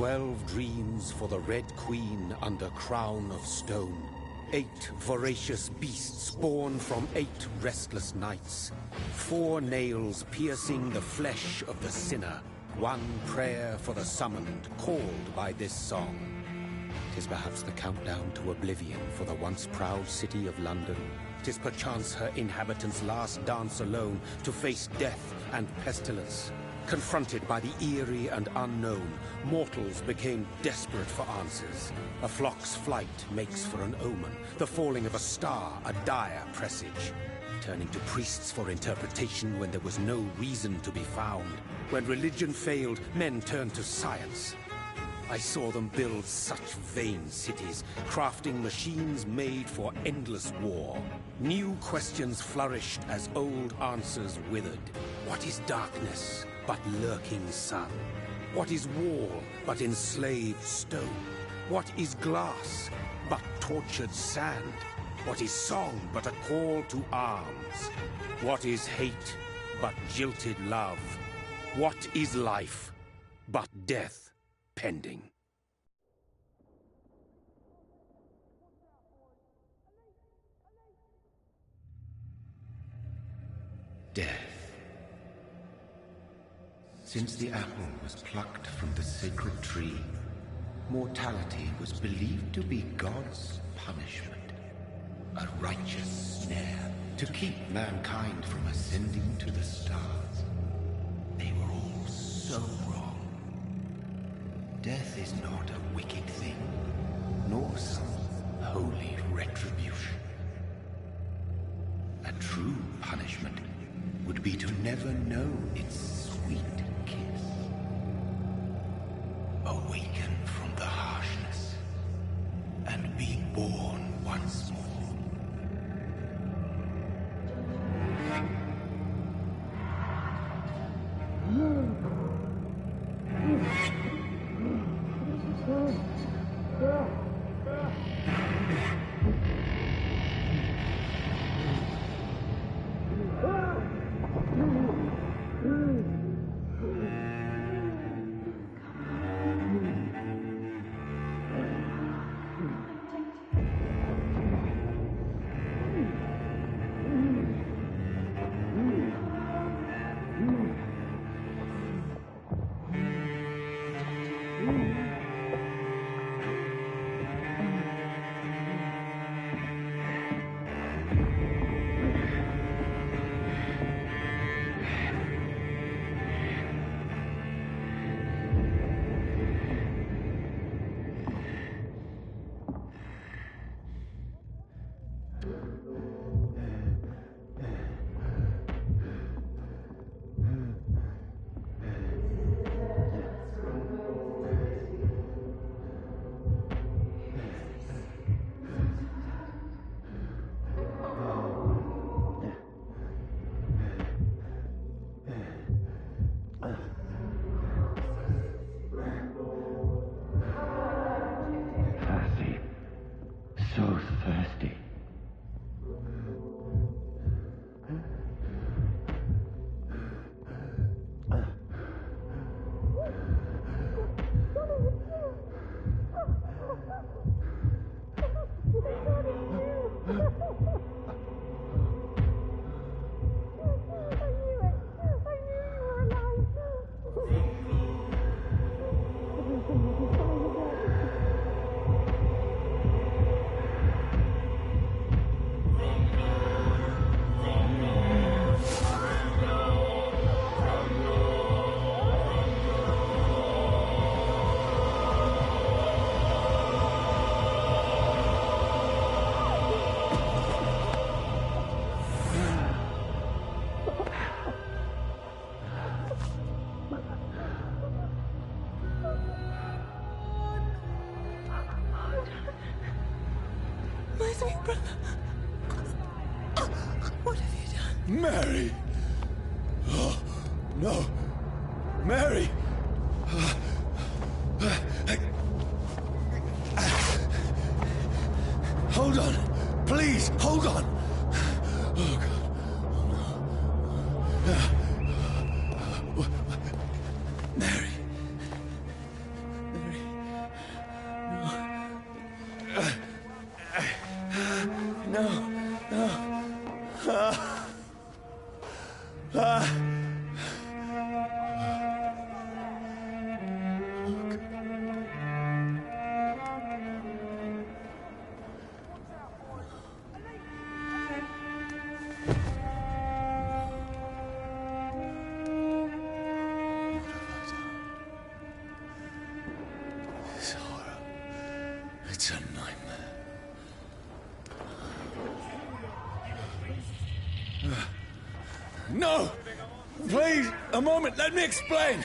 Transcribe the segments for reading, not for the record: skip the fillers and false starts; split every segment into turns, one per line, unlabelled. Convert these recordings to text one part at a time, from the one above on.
12 dreams for the Red Queen under crown of stone. 8 voracious beasts born from 8 restless nights. 4 nails piercing the flesh of the sinner. 1 prayer for the summoned, called by this song. 'Tis perhaps the countdown to oblivion for the once proud city of London. 'Tis perchance her inhabitants' last dance alone to face death and pestilence. Confronted by the eerie and unknown, mortals became desperate for answers. A flock's flight makes for an omen, the falling of a star a dire presage. Turning to priests for interpretation when there was no reason to be found. When religion failed, men turned to science. I saw them build such vain cities, crafting machines made for endless war. New questions flourished as old answers withered. What is darkness but lurking sun? What is wall but enslaved stone? What is glass but tortured sand? What is song but a call to arms? What is hate but jilted love? What is life but death pending?
Death. Since the apple was plucked from the sacred tree, mortality was believed to be God's punishment. A righteous snare to keep mankind from ascending to the stars. They were all so wrong. Death is not a wicked thing, nor some holy retribution. A true punishment would be to never know its sweet kiss. Awaken from the harshness and be born once more.
What have you done?
Mary! Oh, no! Mary! Hold on! Please, hold on! Oh, God. Mary. Mary. This horror. It's a nightmare. No! Please, a moment, let me explain!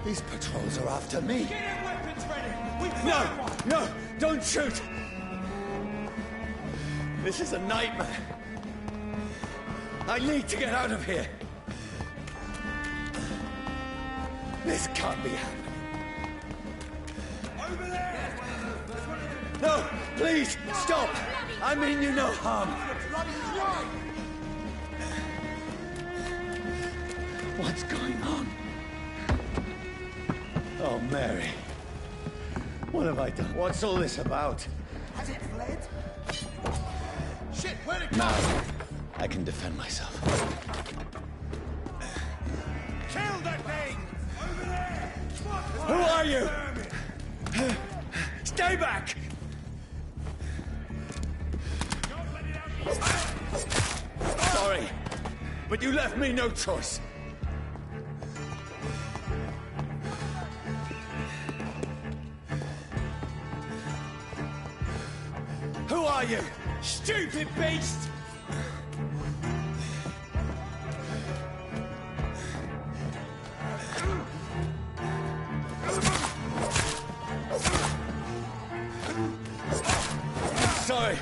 These patrols are after me.
Get your weapons ready!
No! No! Don't shoot! This is a nightmare. I need to get out of here. This can't be happening.
Over there!
No! Please! Stop! I mean you no harm. What's going on? Oh, Mary. What have I done? What's all this about?
Has it fled? Shit, where'd it go?
Now, I can defend myself.
Kill that thing! Over there!
Who are you? Stay back! Sorry, but you left me no choice. Who are you?
Stupid beast!
Sorry.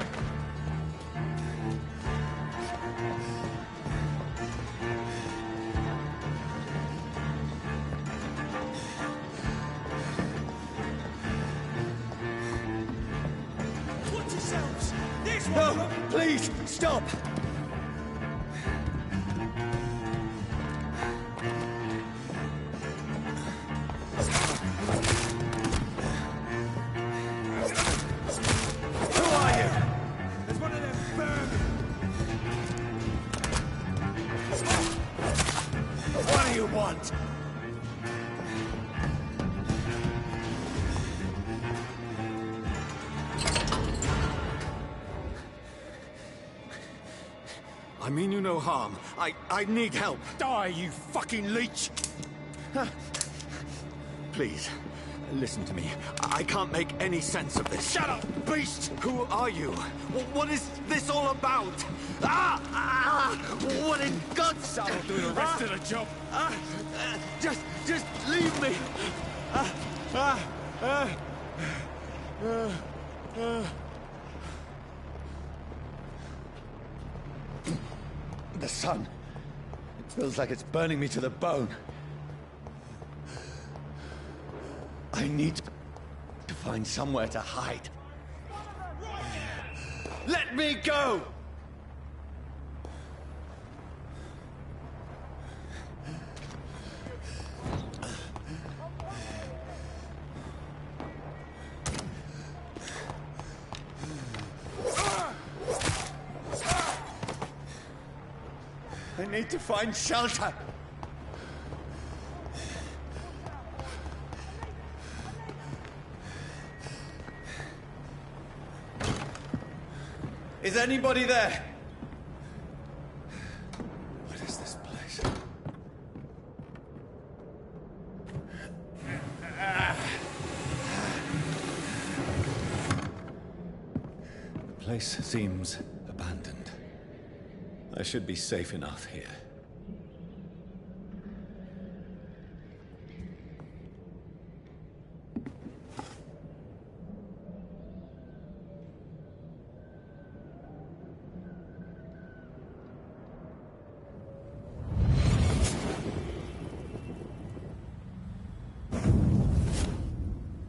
Watch yourselves! This one!
No, please, stop! Who are you?
There's one of them vermin!
What do you want? I mean you no harm. I need help.
Die, you fucking leech!
Please, listen to me. I can't make any sense of this.
Shut up, beast!
Who are you? What is this all about? What in God's name?
That'll do the rest of the job.
Just leave me. The sun. It feels like it's burning me to the bone. I need to find somewhere to hide. Let me go! I need to find shelter. Is anybody there? What is this place? The place seems abandoned. I should be safe enough here.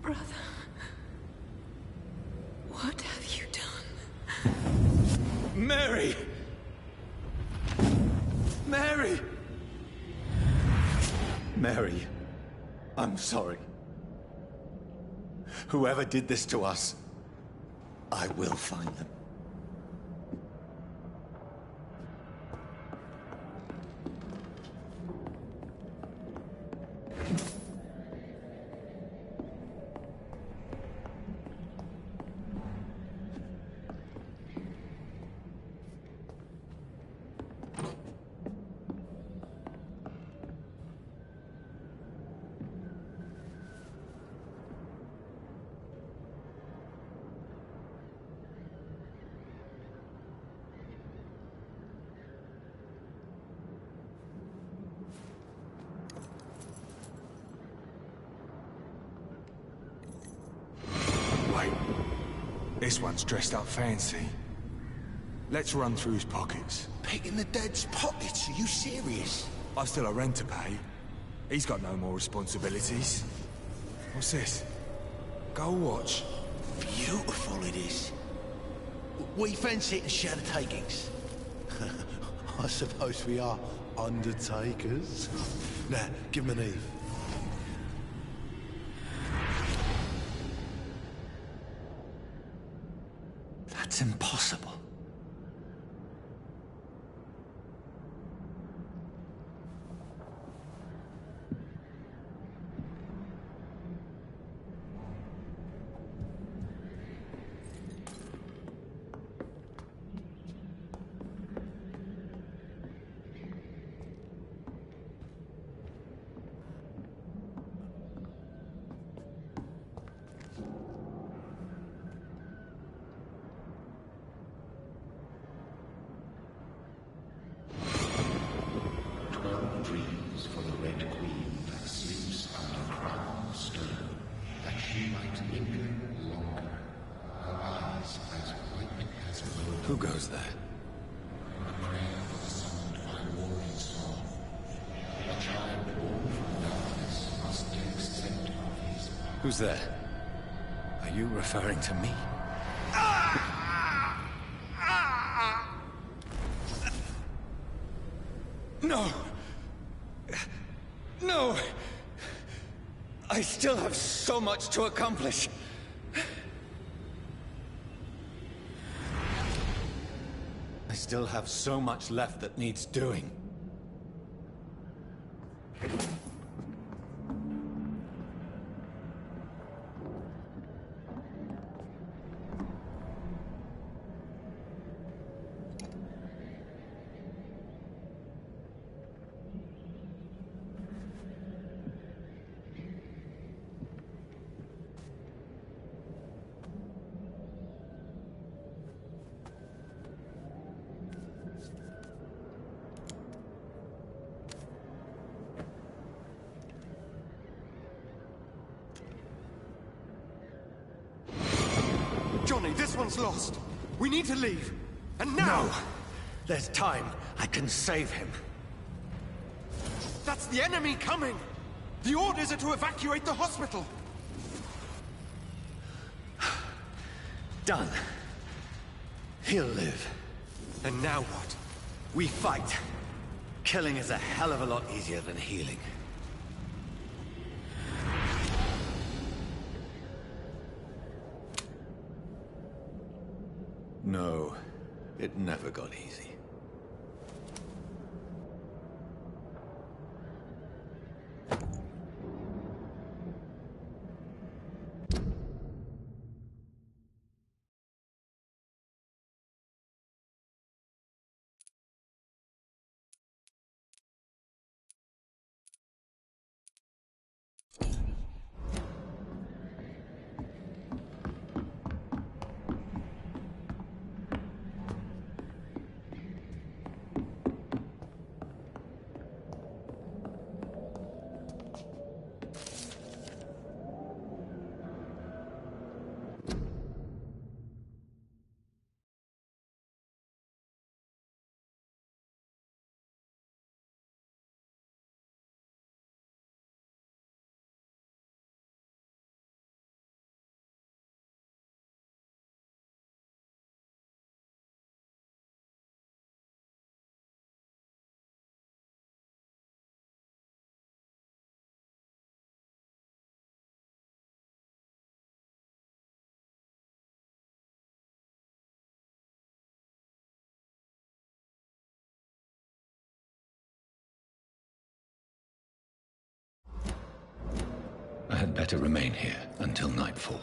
Brother, what have you done?
Mary! Mary! Mary, I'm sorry. Whoever did this to us, I will find them.
This one's dressed up fancy. Let's run through his pockets.
Picking the dead's pockets? Are you serious?
I've still a rent to pay. He's got no more responsibilities. What's this? Gold watch.
Beautiful it is. We fence it and share the takings. I suppose we are undertakers. Now, give him an Eve.
That's impossible.
Dreams for the Red Queen that sleeps under crown of stone, that she might linger longer, her eyes as white as gold.
Who goes there?
A prayer for the summoned by warring storm. A child born from darkness must take scent of his power.
Who's there? Are you referring to me? No! No! I still have so much to accomplish. I still have so much left that needs doing.
Johnny, this one's lost. We need to leave. And now!
No! There's time. I can save him.
That's the enemy coming! The orders are to evacuate the hospital!
Done. He'll live.
And now what?
We fight. Killing is a hell of a lot easier than healing. No, it never got easy. had better remain here until nightfall.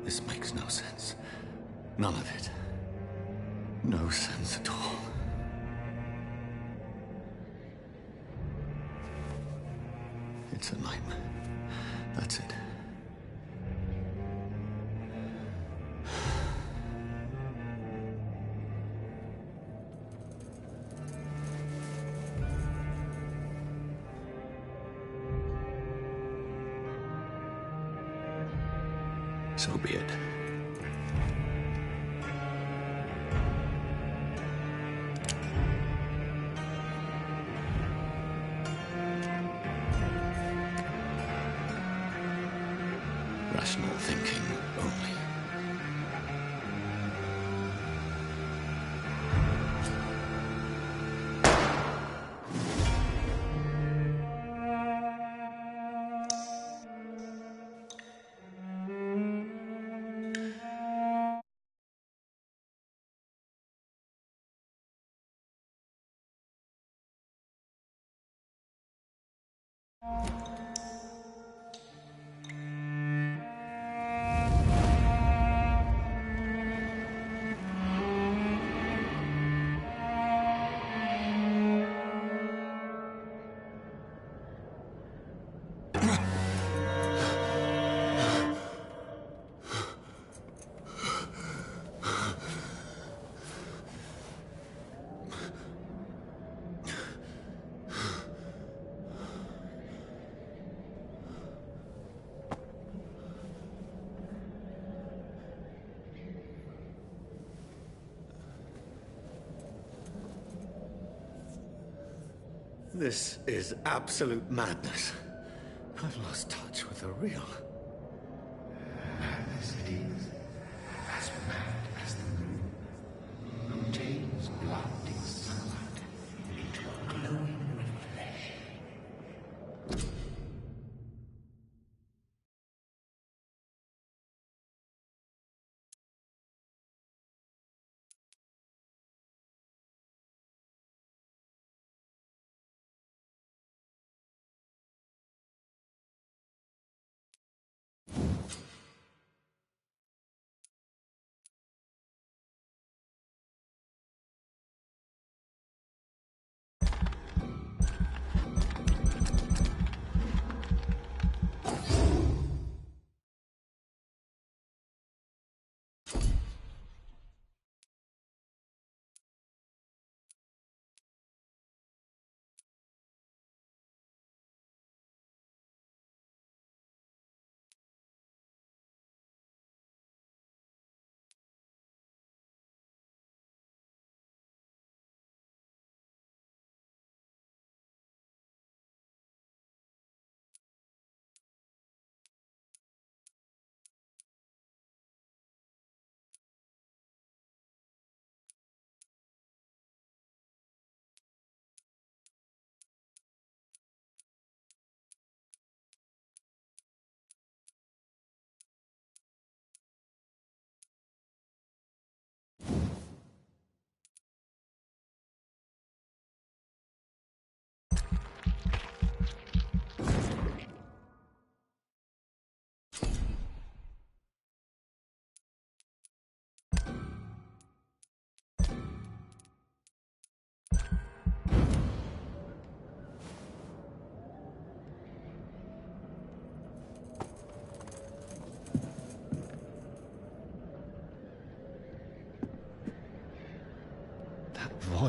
This makes no sense. None of it. No sense at all. It's a nightmare. That's it. So be it. Rational thinking only. This is absolute madness. I've lost touch with the real.
Madness it is, as mad as the moon, who takes blinding sunlight into a glowing reflection.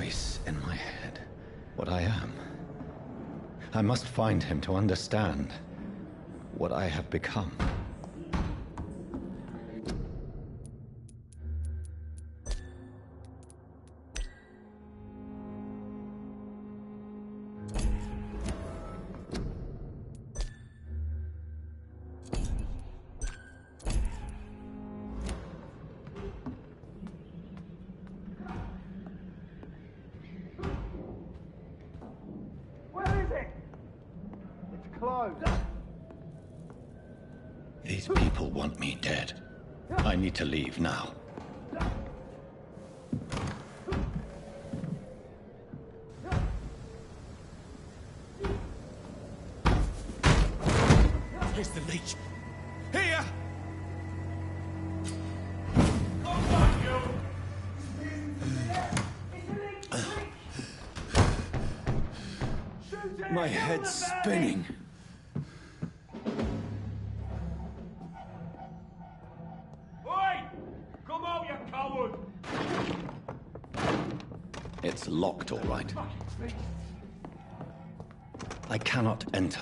voice in my head what I am. I must find him to understand what I have become. These people want me dead. I need to leave now.
Here's the leech. Here!
My head's spinning. It's locked, all right. I cannot enter.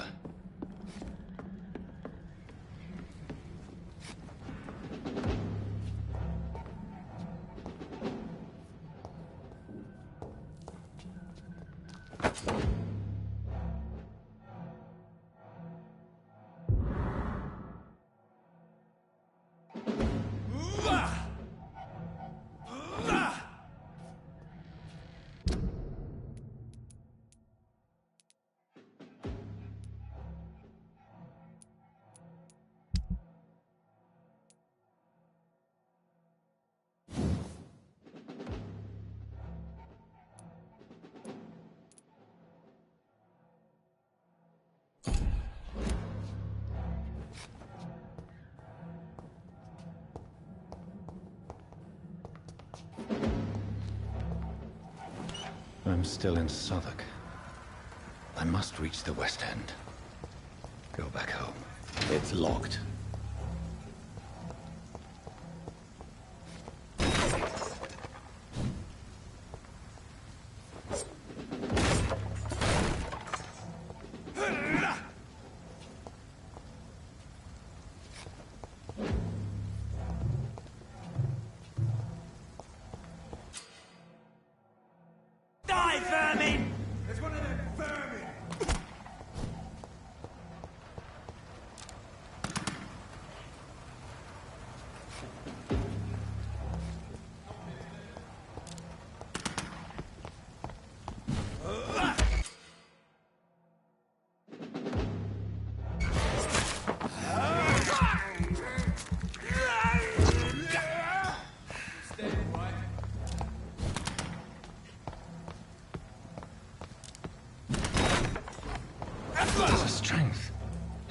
I'm still in Southwark. I must reach the West End. Go back home. It's locked.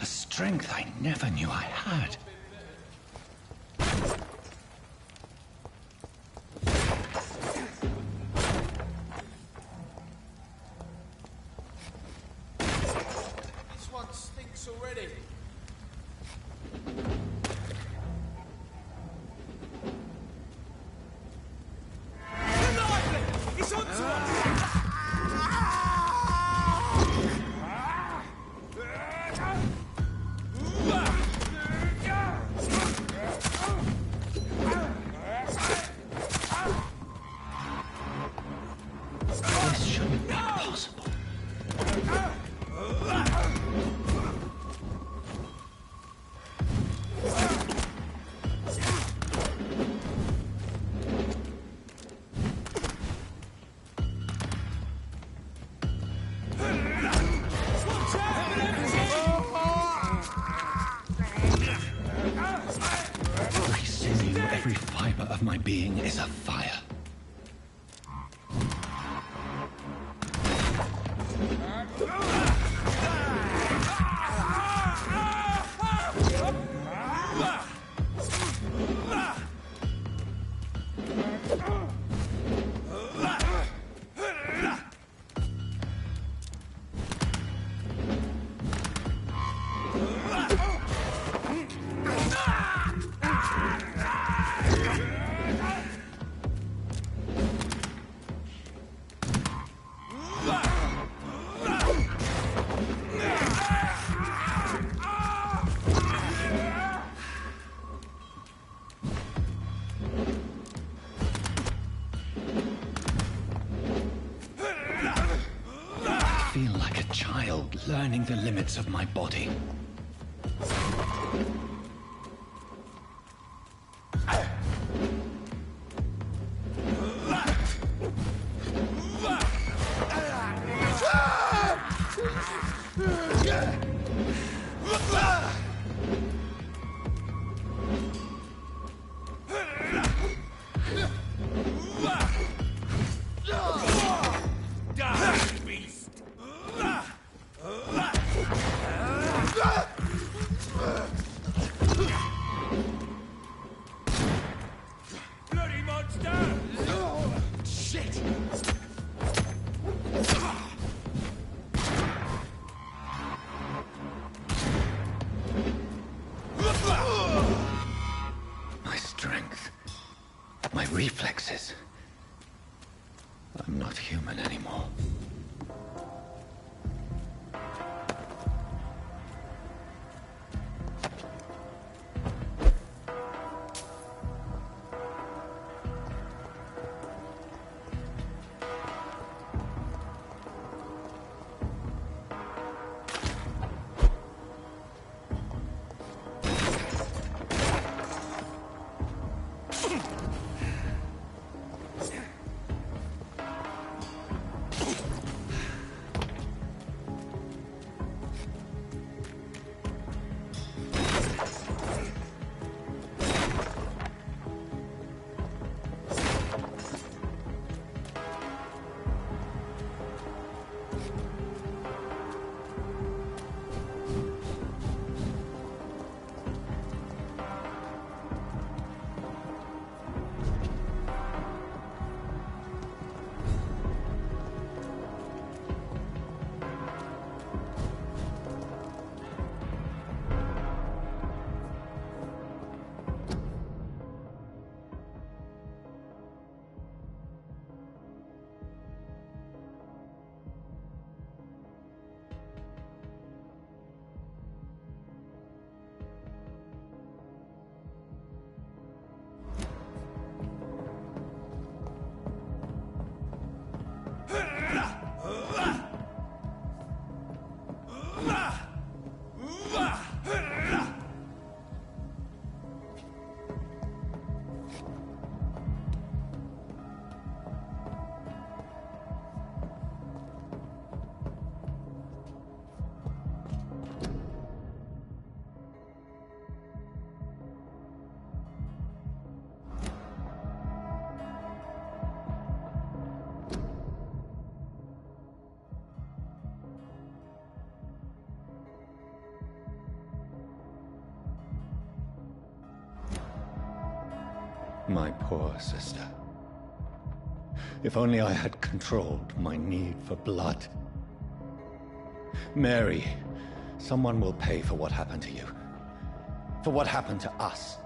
A strength I never knew I had.
This one stinks already. It's onto us!
This shouldn't be possible. Every sinew, every fiber of my being is afire. feel like a child learning the limits of my body. My strength, my reflexes. I'm not human anymore. My poor sister. If only I had controlled my need for blood. Mary, someone will pay for what happened to you. For what happened to us.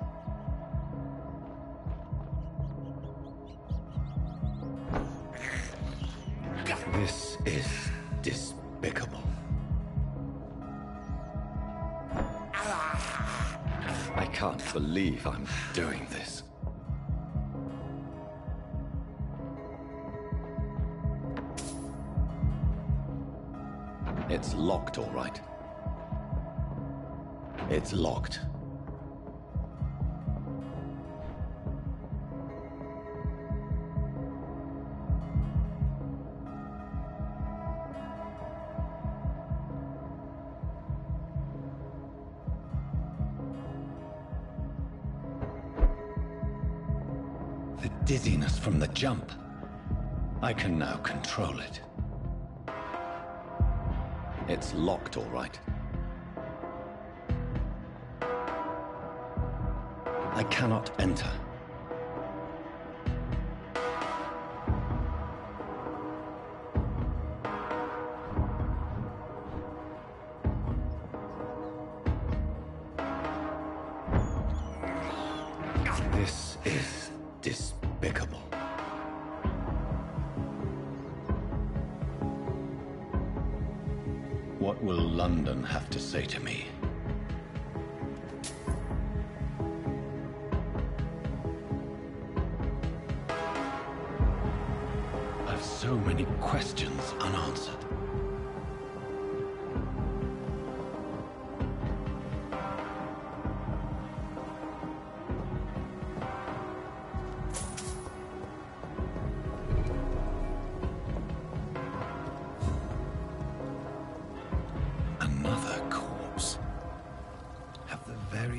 This is despicable. I can't believe I'm doing this. It's locked, all right. It's locked. The dizziness from the jump. I can now control it. It's locked, all right. I cannot enter. This is despicable. What will London have to say to me? I've so many questions unanswered.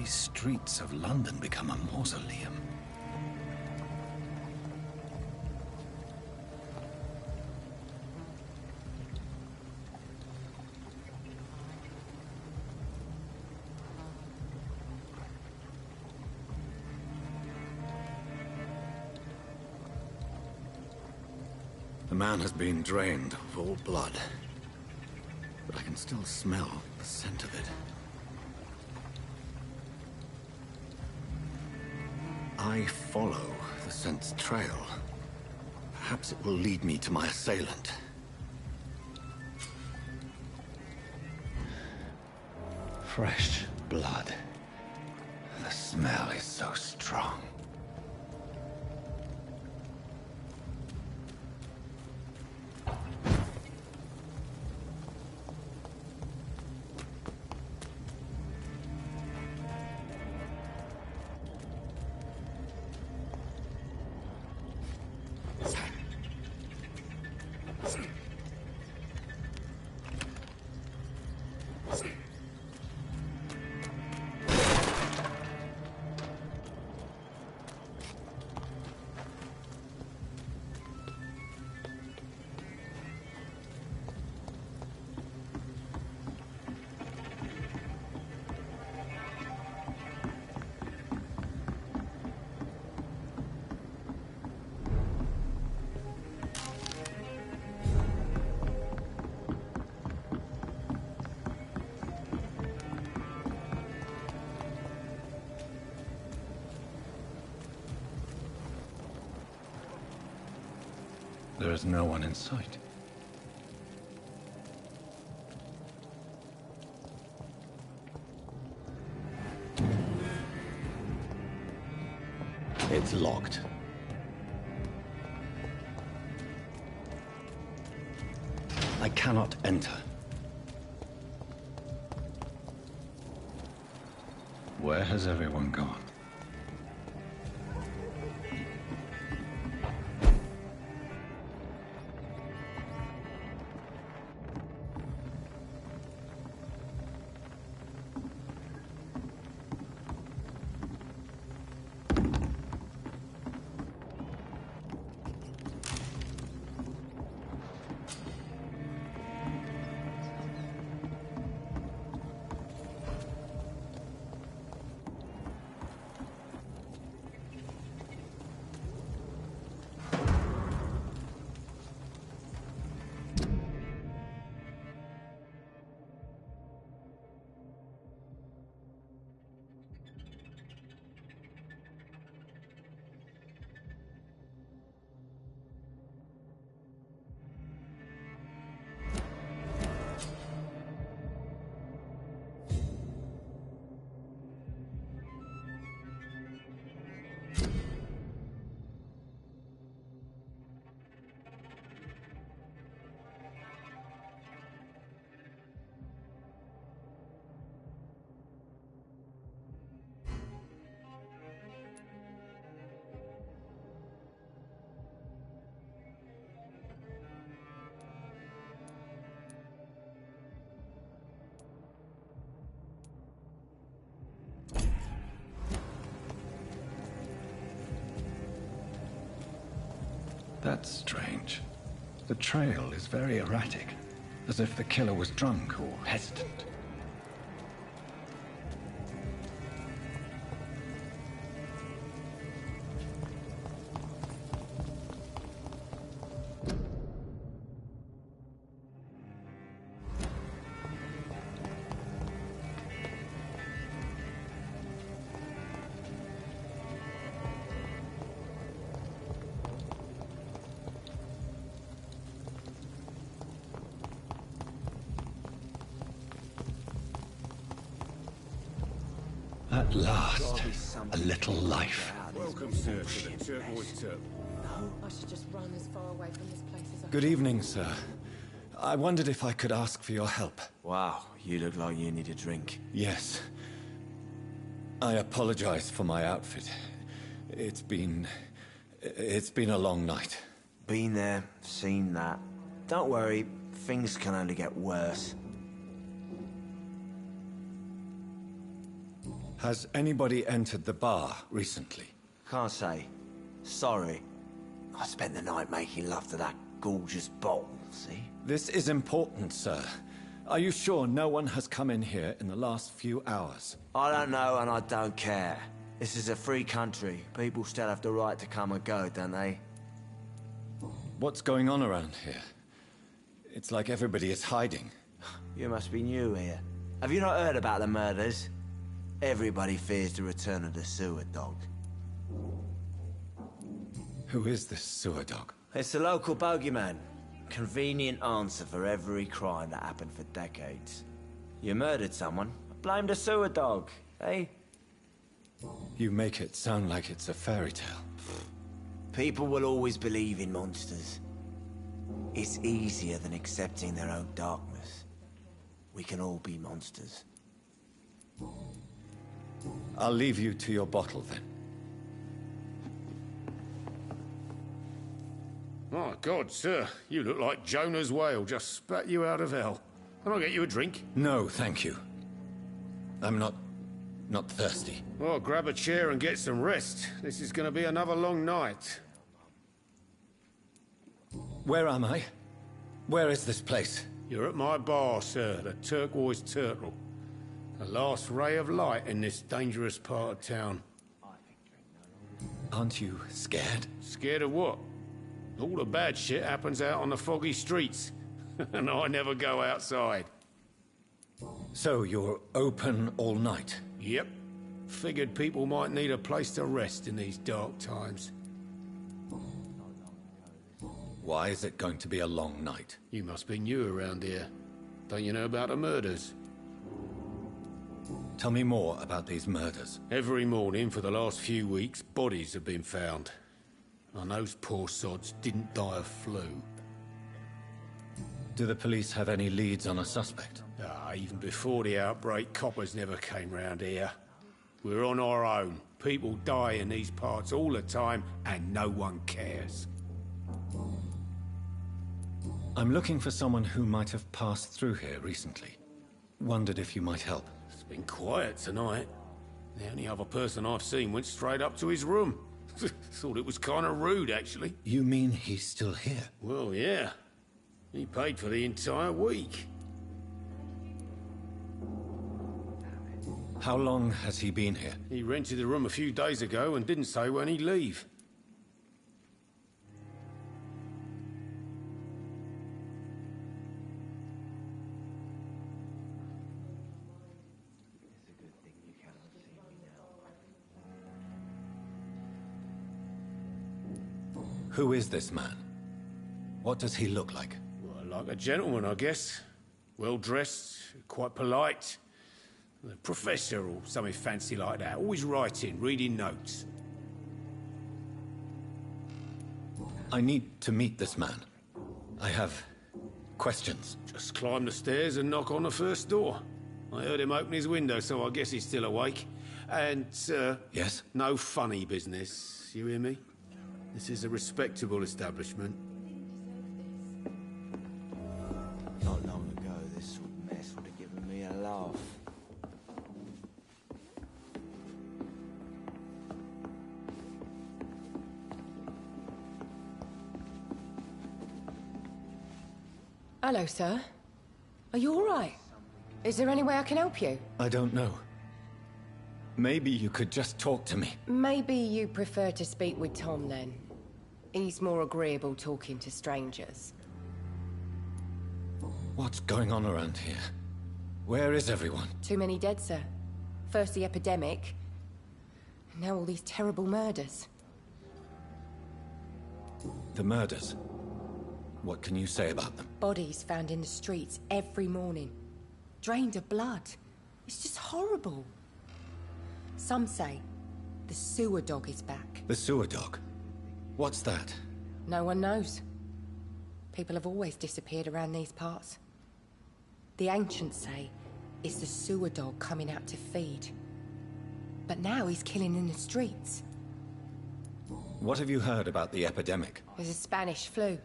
these streets of London become a mausoleum? The man has been drained of all blood, but I can still smell the scent of it. I follow the scent's trail. Perhaps it will lead me to my assailant. Fresh blood. The smell is so strong. There is no one in sight. It's locked. I cannot enter. Where has everyone gone? That's strange. The trail is very erratic, as if the killer was drunk or hesitant. At last, a little life.
Welcome, sir, to the Turquoise Turtle.
No, I should just run as far away from this place as I
Good evening, sir. I wondered if I could ask for your help.
Wow, you look like you need a drink.
Yes. I apologize for my outfit. It's been a long night.
Been there, seen that. Don't worry, things can only get worse.
Has anybody entered the bar recently?
Can't say. Sorry. I spent the night making love to that gorgeous bottle, see?
This is important, sir. Are you sure no one has come in here in the last few hours?
I don't know and I don't care. This is a free country. People still have the right to come and go, don't they?
What's going on around here? It's like everybody is hiding.
You must be new here. Have you not heard about the murders? Everybody fears the return of the sewer dog.
Who is this sewer dog?
It's the local bogeyman. Convenient answer for every crime that happened for decades. You murdered someone, blame the sewer dog, eh?
You make it sound like it's a fairy tale.
People will always believe in monsters. It's easier than accepting their own darkness. We can all be monsters.
I'll leave you to your bottle then.
My God, sir, you look like Jonah's whale just spat you out of hell. Can I get you a drink?
No, thank you. I'm not thirsty.
Well, grab a chair and get some rest. This is going to be another long night.
Where am I? Where is this place?
You're at my bar, sir, the Turquoise Turtle. The last ray of light in this dangerous part of town.
Aren't you scared?
Scared of what? All the bad shit happens out on the foggy streets. And I never go outside.
So you're open all night?
Yep. Figured people might need a place to rest in these dark times.
Why is it going to be a long night?
You must be new around here. Don't you know about the murders?
Tell me more about these murders.
Every morning for the last few weeks, bodies have been found. And those poor sods didn't die of flu.
Do the police have any leads on a suspect?
Even before the outbreak, coppers never came round here. We're on our own. People die in these parts all the time, and no one cares.
I'm looking for someone who might have passed through here recently. Wondered if you might help.
It's been quiet tonight. The only other person I've seen went straight up to his room. Thought it was kind of rude, actually.
You mean he's still here?
Well, yeah. He paid for the entire week.
How long has he been here?
He rented the room a few days ago and didn't say when he'd leave.
Who is this man? What does he look like?
Well, like a gentleman, I guess. Well-dressed, quite polite. A professor or something fancy like that. Always writing, reading notes.
I need to meet this man. I have questions.
Just climb the stairs and knock on the first door. I heard him open his window, so I guess he's still awake. And,
Yes?
no funny business. You hear me? This is a respectable establishment.
Not long ago, this sort of mess would have given me a laugh.
Hello, sir. Are you all right? Is there any way I can help you?
I don't know. Maybe you could just talk to me.
Maybe you prefer to speak with Tom, then. He's more agreeable talking to strangers.
What's going on around here? Where is everyone?
Too many dead, sir. First the epidemic, now all these terrible murders.
The murders. What can you say about them?
Bodies found in the streets every morning. Drained of blood. It's just horrible. Some say the sewer dog is back.
The sewer dog? What's that?
No one knows. People have always disappeared around these parts. The ancients say it's the sewer dog coming out to feed. But now he's killing in the streets.
What have you heard about the epidemic?
There's a Spanish flu.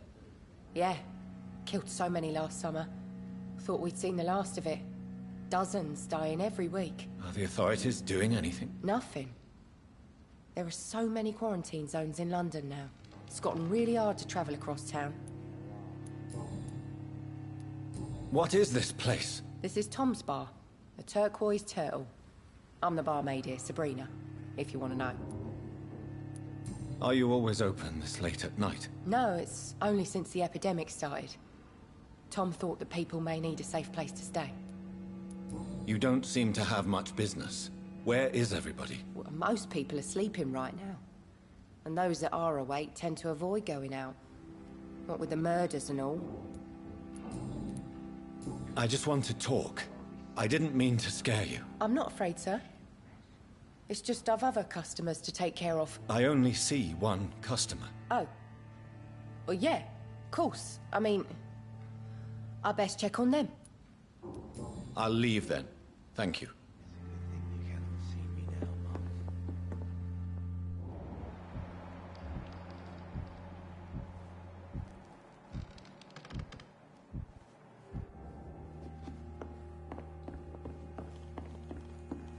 Yeah. Killed so many last summer. Thought we'd seen the last of it. Dozens dying every week.
Are the authorities doing anything?
Nothing. There are so many quarantine zones in London now. It's gotten really hard to travel across town.
What is this place?
This is Tom's bar, a turquoise turtle. I'm the barmaid here, Sabrina, if you want to know.
Are you always open this late at night?
No, it's only since the epidemic started. Tom thought that people may need a safe place to stay.
You don't seem to have much business. Where is everybody?
Well, most people are sleeping right now. And those that are awake tend to avoid going out. What with the murders and all.
I just want to talk. I didn't mean to scare you.
I'm not afraid, sir. It's just I've other customers to take care of.
I only see one customer.
Oh. Well, yeah, of course. I mean, I best check on them.
I'll leave then. Thank you.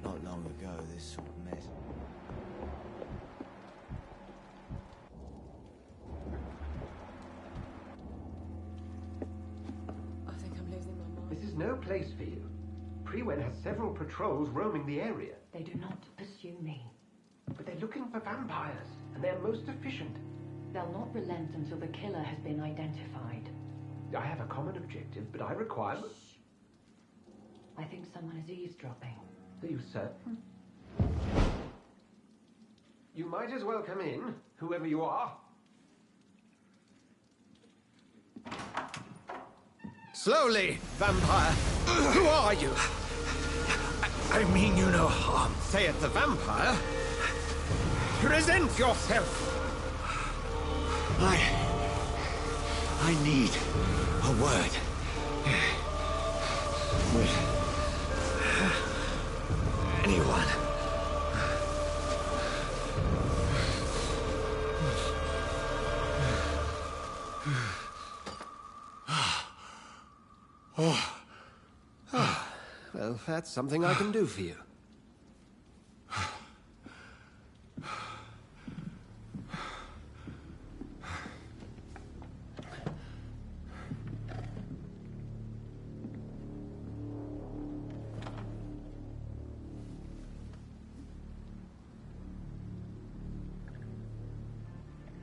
Not long ago, this sort of mess.
I think I'm losing my mind.
This is no place for you. Prewen has several patrols roaming the area.
They do not pursue me.
But they're looking for vampires, and they're most efficient.
They'll not relent until the killer has been identified.
I have a common objective, but I require...
I think someone is eavesdropping.
Are you certain? You might as well come in, whoever you are.
Slowly, vampire. Who are you?
I mean you no harm.
Say it's a vampire. Present yourself.
I need a word. With anyone.
Well, that's something I can do for you.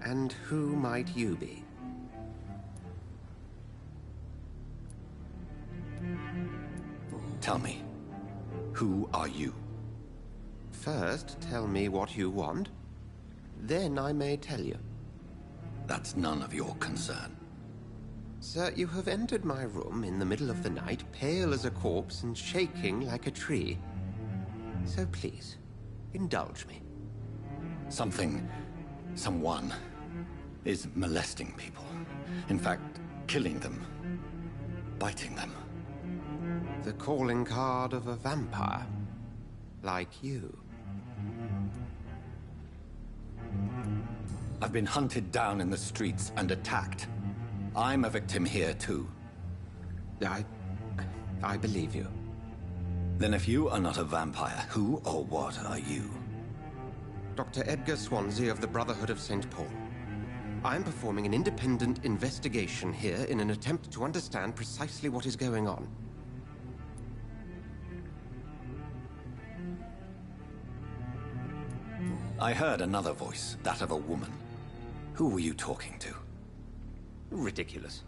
And who might you be?
Tell me, who are you?
First, tell me what you want. Then I may tell you.
That's none of your concern.
Sir, you have entered my room in the middle of the night, pale as a corpse and shaking like a tree. So please, indulge me.
Someone is molesting people. In fact, killing them. Biting them.
The calling card of a vampire. Like you.
I've been hunted down in the streets and attacked. I'm a victim here, too.
I believe you.
Then if you are not a vampire, who or what are you?
Dr. Edgar Swansea of the Brotherhood of St. Paul. I'm performing an independent investigation here in an attempt to understand precisely what is going on.
I heard another voice, that of a woman. Who were you talking to?
Ridiculous.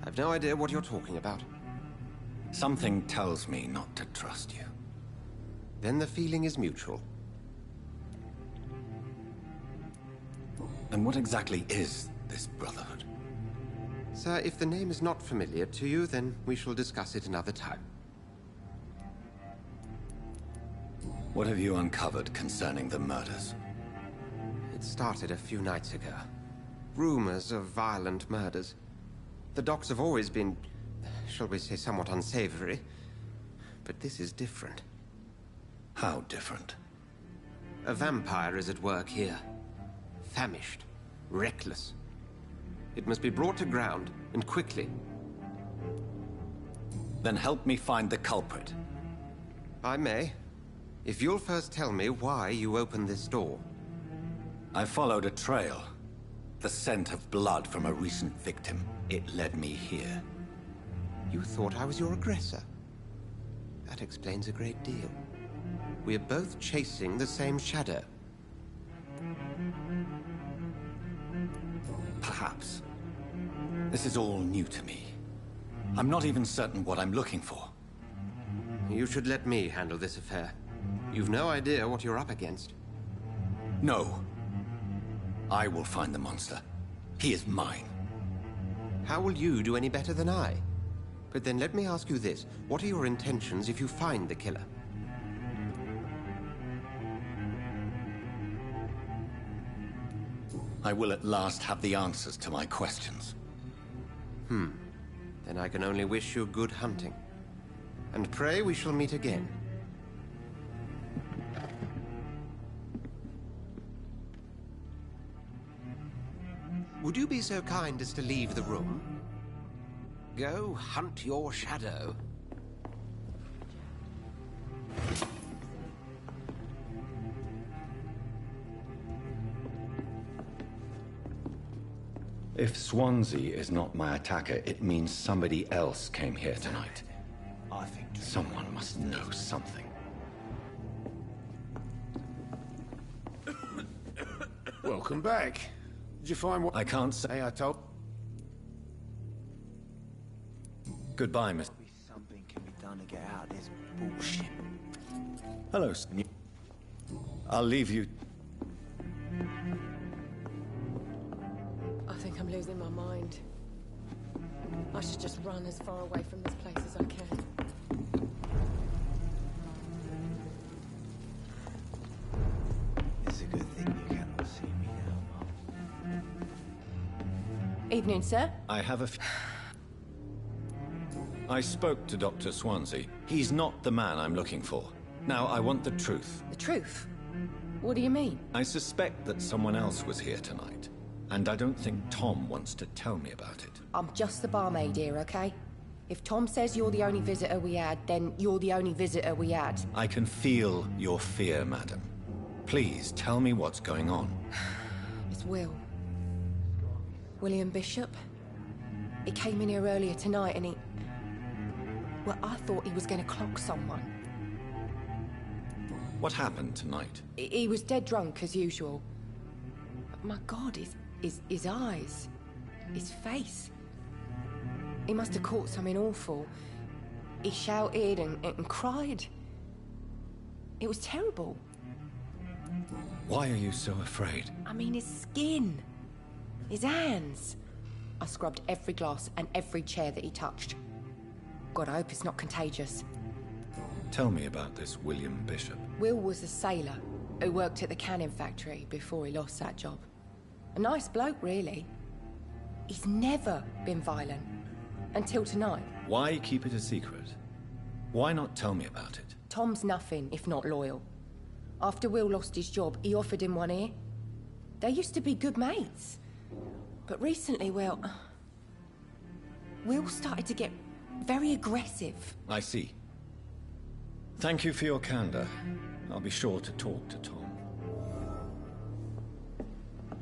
I've no idea what you're talking about.
Something tells me not to trust you.
Then the feeling is mutual.
And what exactly is this Brotherhood?
Sir, if the name is not familiar to you, then we shall discuss it another time.
What have you uncovered concerning the murders?
It started a few nights ago. Rumors of violent murders. The docks have always been, shall we say, somewhat unsavory. But this is different.
How different?
A vampire is at work here. Famished. Reckless. It must be brought to ground, and quickly.
Then help me find the culprit.
I may. If you'll first tell me why you opened this door.
I followed a trail. The scent of blood from a recent victim. It led me here.
You thought I was your aggressor? That explains a great deal. We're both chasing the same shadow.
Perhaps. This is all new to me. I'm not even certain what I'm looking for.
You should let me handle this affair. You've no idea what you're up against.
No. I will find the monster. He is mine.
How will you do any better than I? But then let me ask you this. What are your intentions if you find the killer?
I will at last have the answers to my questions.
Then I can only wish you good hunting. And pray we shall meet again. Would you be so kind as to leave the room? Go hunt your shadow.
If Swansea is not my attacker, it means somebody else came here tonight.
I think
Someone must know something.
Welcome back. Did you find what...
I can't say I told... Goodbye, Miss...
something can be done to get out of this bullshit.
Hello, I'll leave you...
I think I'm losing my mind. I should just run as far away from this place as I can.
It's a good thing you cannot see me now, Mum.
Evening, sir.
I have a... I spoke to Dr. Swansea. He's not the man I'm looking for. Now, I want the truth.
The truth? What do you mean?
I suspect that someone else was here tonight. And I don't think Tom wants to tell me about it.
I'm just the barmaid here, okay? If Tom says you're the only visitor we had, then you're the only visitor we had.
I can feel your fear, madam. Please, tell me what's going on.
It's Will. William Bishop. He came in here earlier tonight and he... Well, I thought he was going to clock someone.
What happened tonight?
He was dead drunk, as usual. But my God, his eyes... his face... He must have caught something awful. He shouted and cried. It was terrible.
Why are you so afraid?
I mean, his skin. His hands. I scrubbed every glass and every chair that he touched. God, I hope it's not contagious.
Tell me about this William Bishop.
Will was a sailor who worked at the canning factory before he lost that job. A nice bloke, really. He's never been violent. Until tonight.
Why keep it a secret? Why not tell me about it?
Tom's nothing if not loyal. After Will lost his job, he offered him one ear. They used to be good mates. But recently, well... Will started to get very aggressive.
I see. Thank you for your candor. I'll be sure to talk to Tom.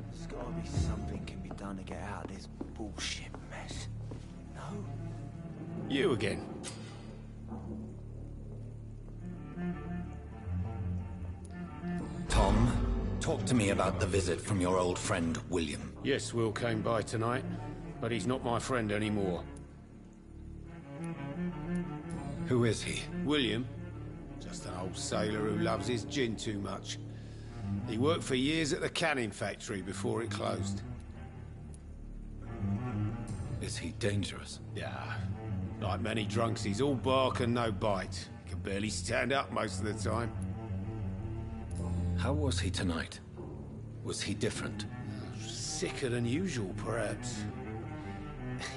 There's gotta be something can be done to get out of this bullshit mess. No?
You again.
Tom, talk to me about the visit from your old friend, William.
Yes, Will came by tonight, but he's not my friend anymore.
Who is he?
William? Just an old sailor who loves his gin too much. He worked for years at the canning factory before it closed.
Is he dangerous?
Yeah. Like many drunks, he's all bark and no bite. He can barely stand up most of the time.
How was he tonight? Was he different?
Sicker than usual, perhaps.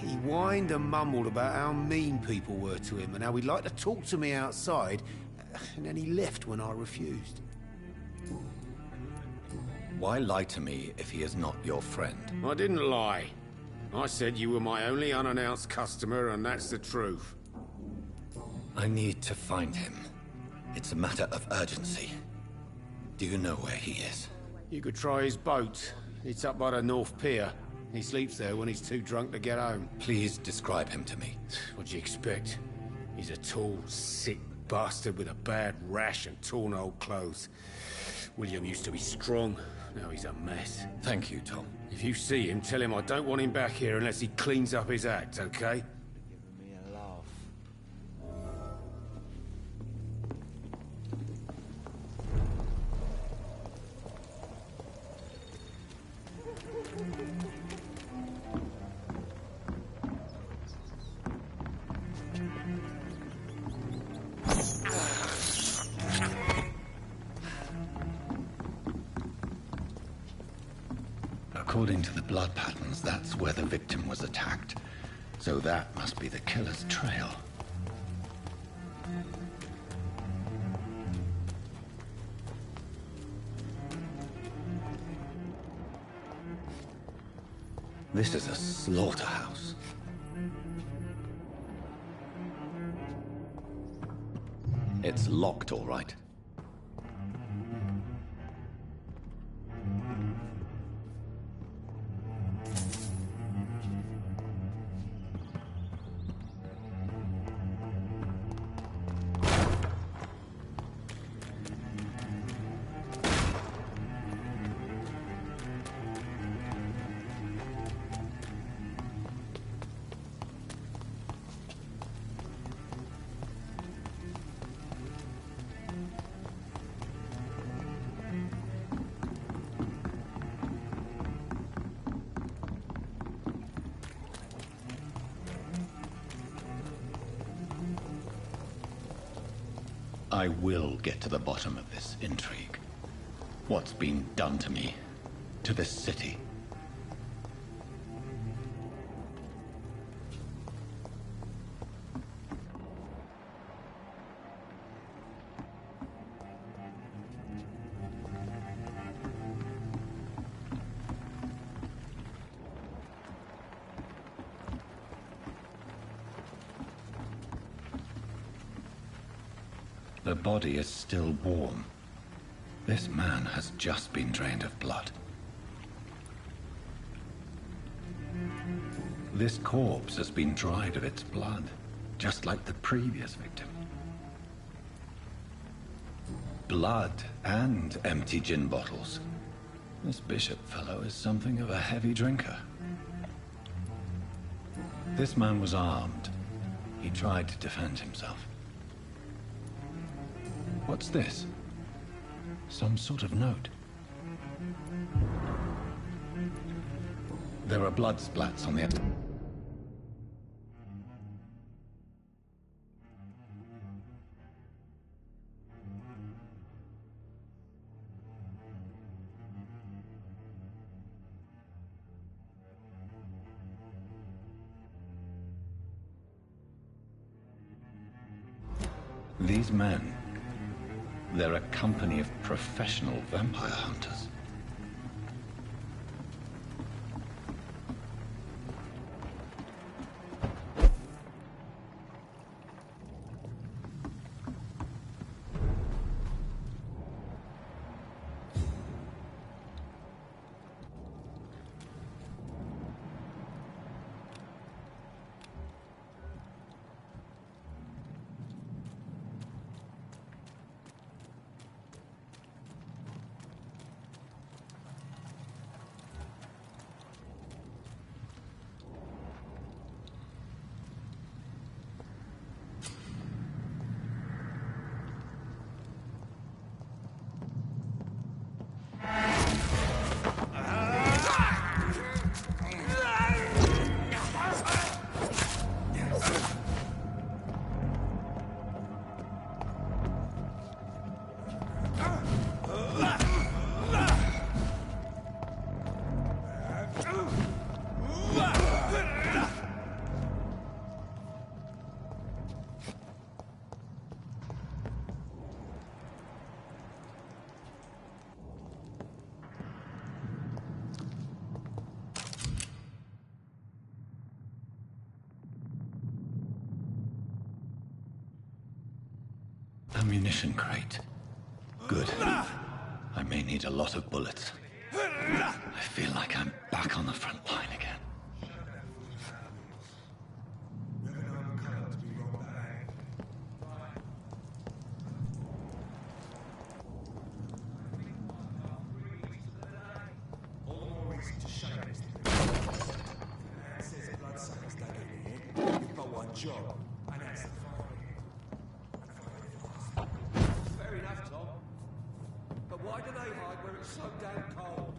He whined and mumbled about how mean people were to him and how he'd like to talk to me outside, and then he left when I refused.
Why lie to me if he is not your friend?
I didn't lie. I said you were my only unannounced customer, and that's the truth.
I need to find him. It's a matter of urgency. Do you know where he is?
You could try his boat. It's up by the North Pier. He sleeps there when he's too drunk to get home.
Please describe him to me.
What do you expect? He's a tall, sick bastard with a bad rash and torn old clothes. William used to be strong. Now he's a mess.
Thank you, Tom.
If you see him, tell him I don't want him back here unless he cleans up his act, okay?
Giving me a laugh.
According to the blood patterns, that's where the victim was attacked. So that must be the killer's trail. This is a slaughterhouse. It's locked, all right. I will get to the bottom of this intrigue. What's been done to me, to this city. The body is still warm. This man has just been drained of blood. This corpse has been dried of its blood, just like the previous victim. Blood and empty gin bottles. This bishop fellow is something of a heavy drinker. This man was armed. He tried to defend himself. What's this? Some sort of note. There are blood splats on the end. These men, they're a company of professional vampire hunters. ammunition crate. Good. I may need a lot of bullets. I feel like I'm back on the front line again.
Job. And that's the fair enough, Tom. But why do they hide where it's so damn cold?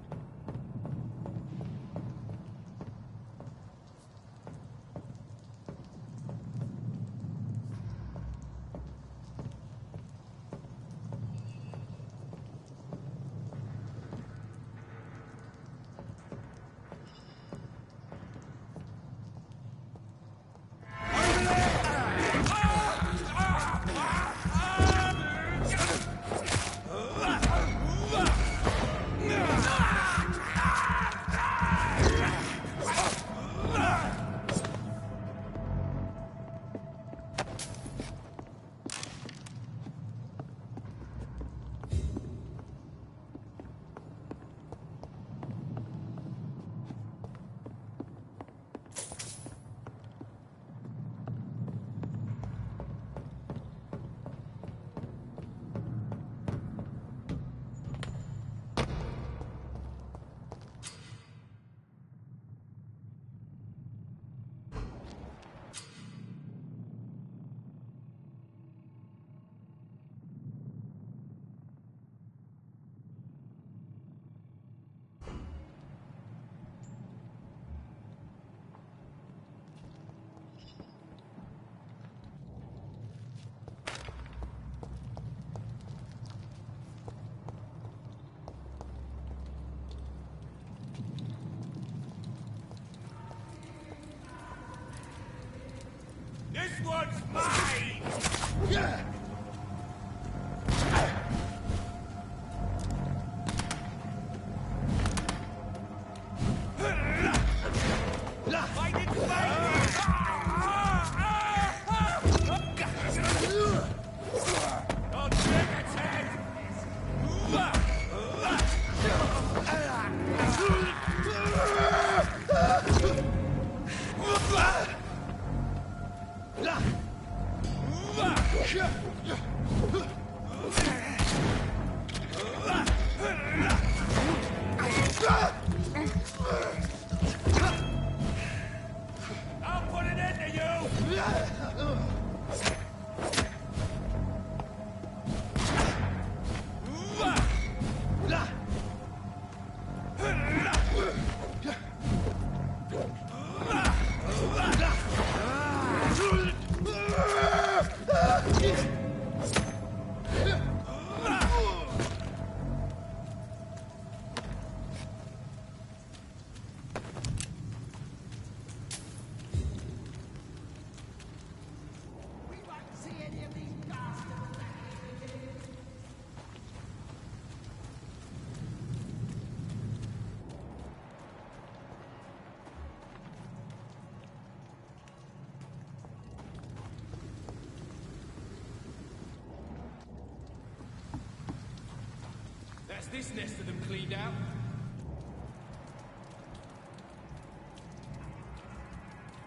This one's mine! Yeah! I didn't I'll check its head! I'll put an end to you! That's this nest of them cleaned out.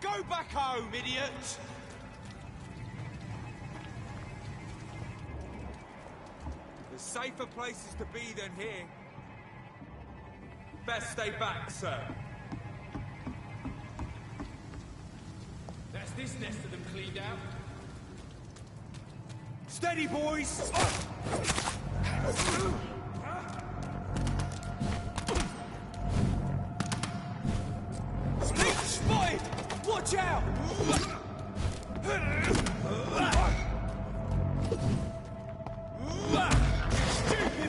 Go back home, idiot! There's safer places to be than here. Best stay back, sir. That's this nest of them cleaned out. Steady, boys! Spotted! Watch out! Stupid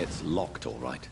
It's locked, all right.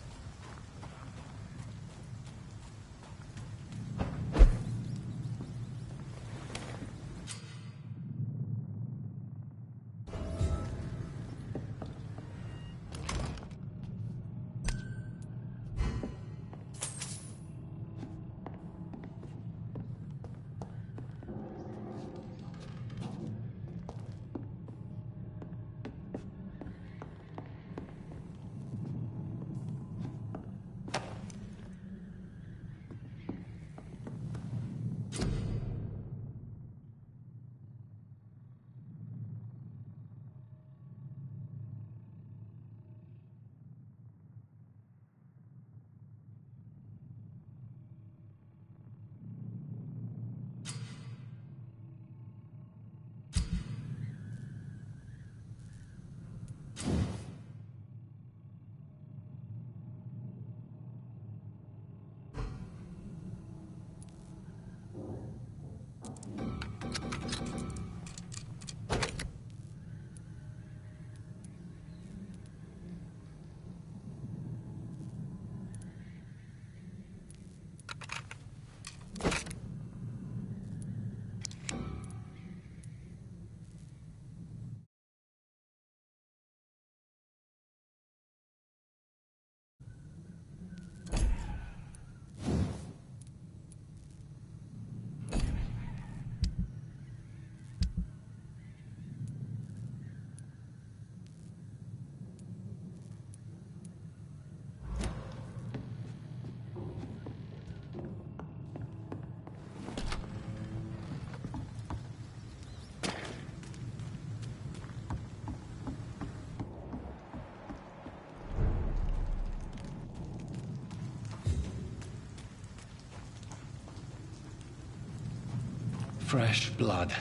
Fresh blood.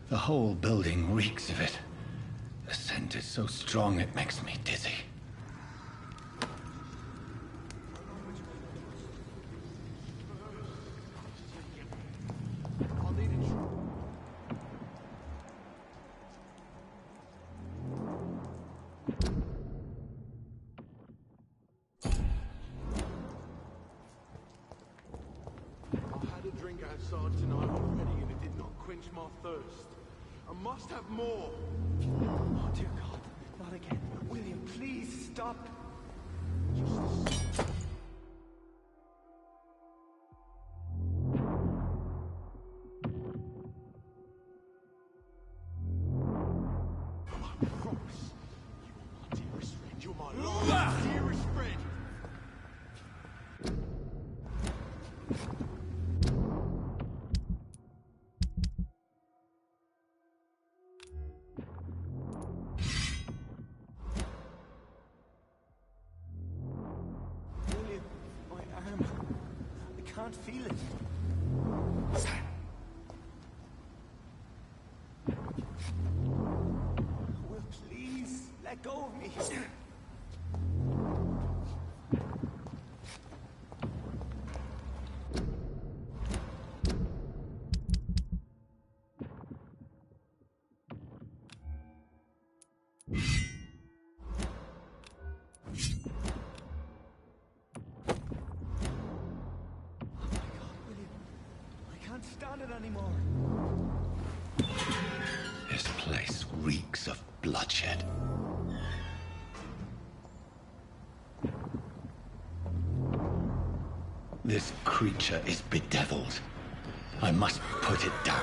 The whole building reeks of it. The scent is so strong it makes me dizzy.
Outside tonight already, and it did not quench my thirst. I must have more.
Oh, dear God, not again. William, please stop.
I promise. You are my dearest friend. You're my last dearest friend.
I can't feel it. Will, please, let go of me. Stand it anymore.
This place reeks of bloodshed. This creature is bedeviled. I must put it down.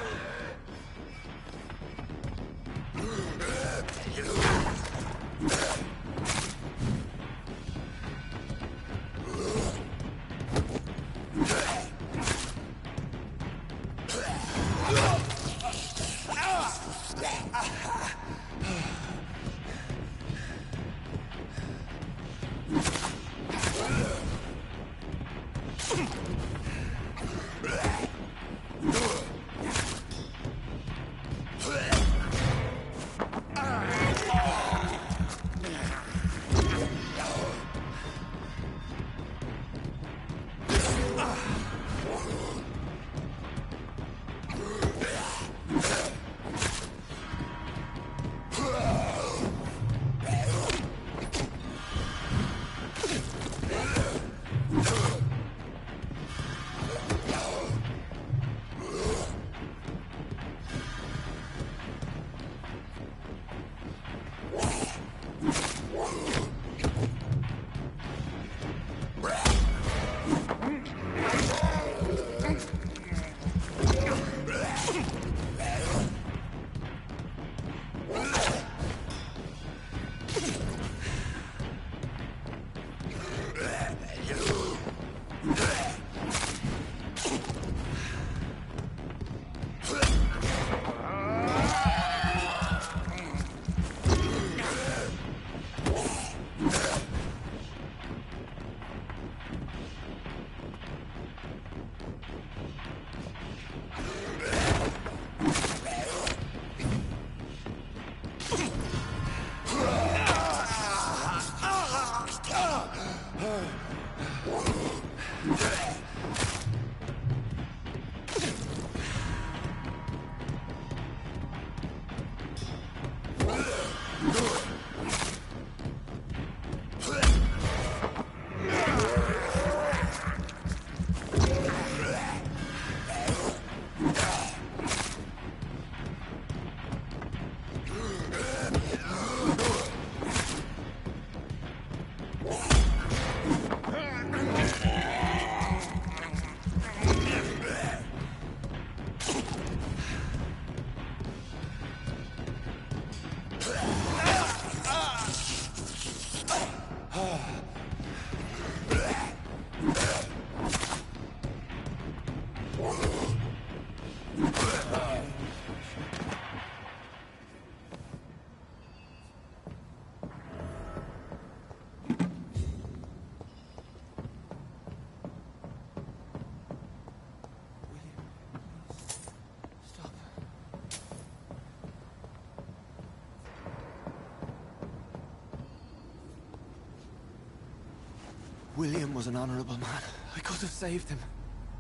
William was an honorable man. I could have saved him.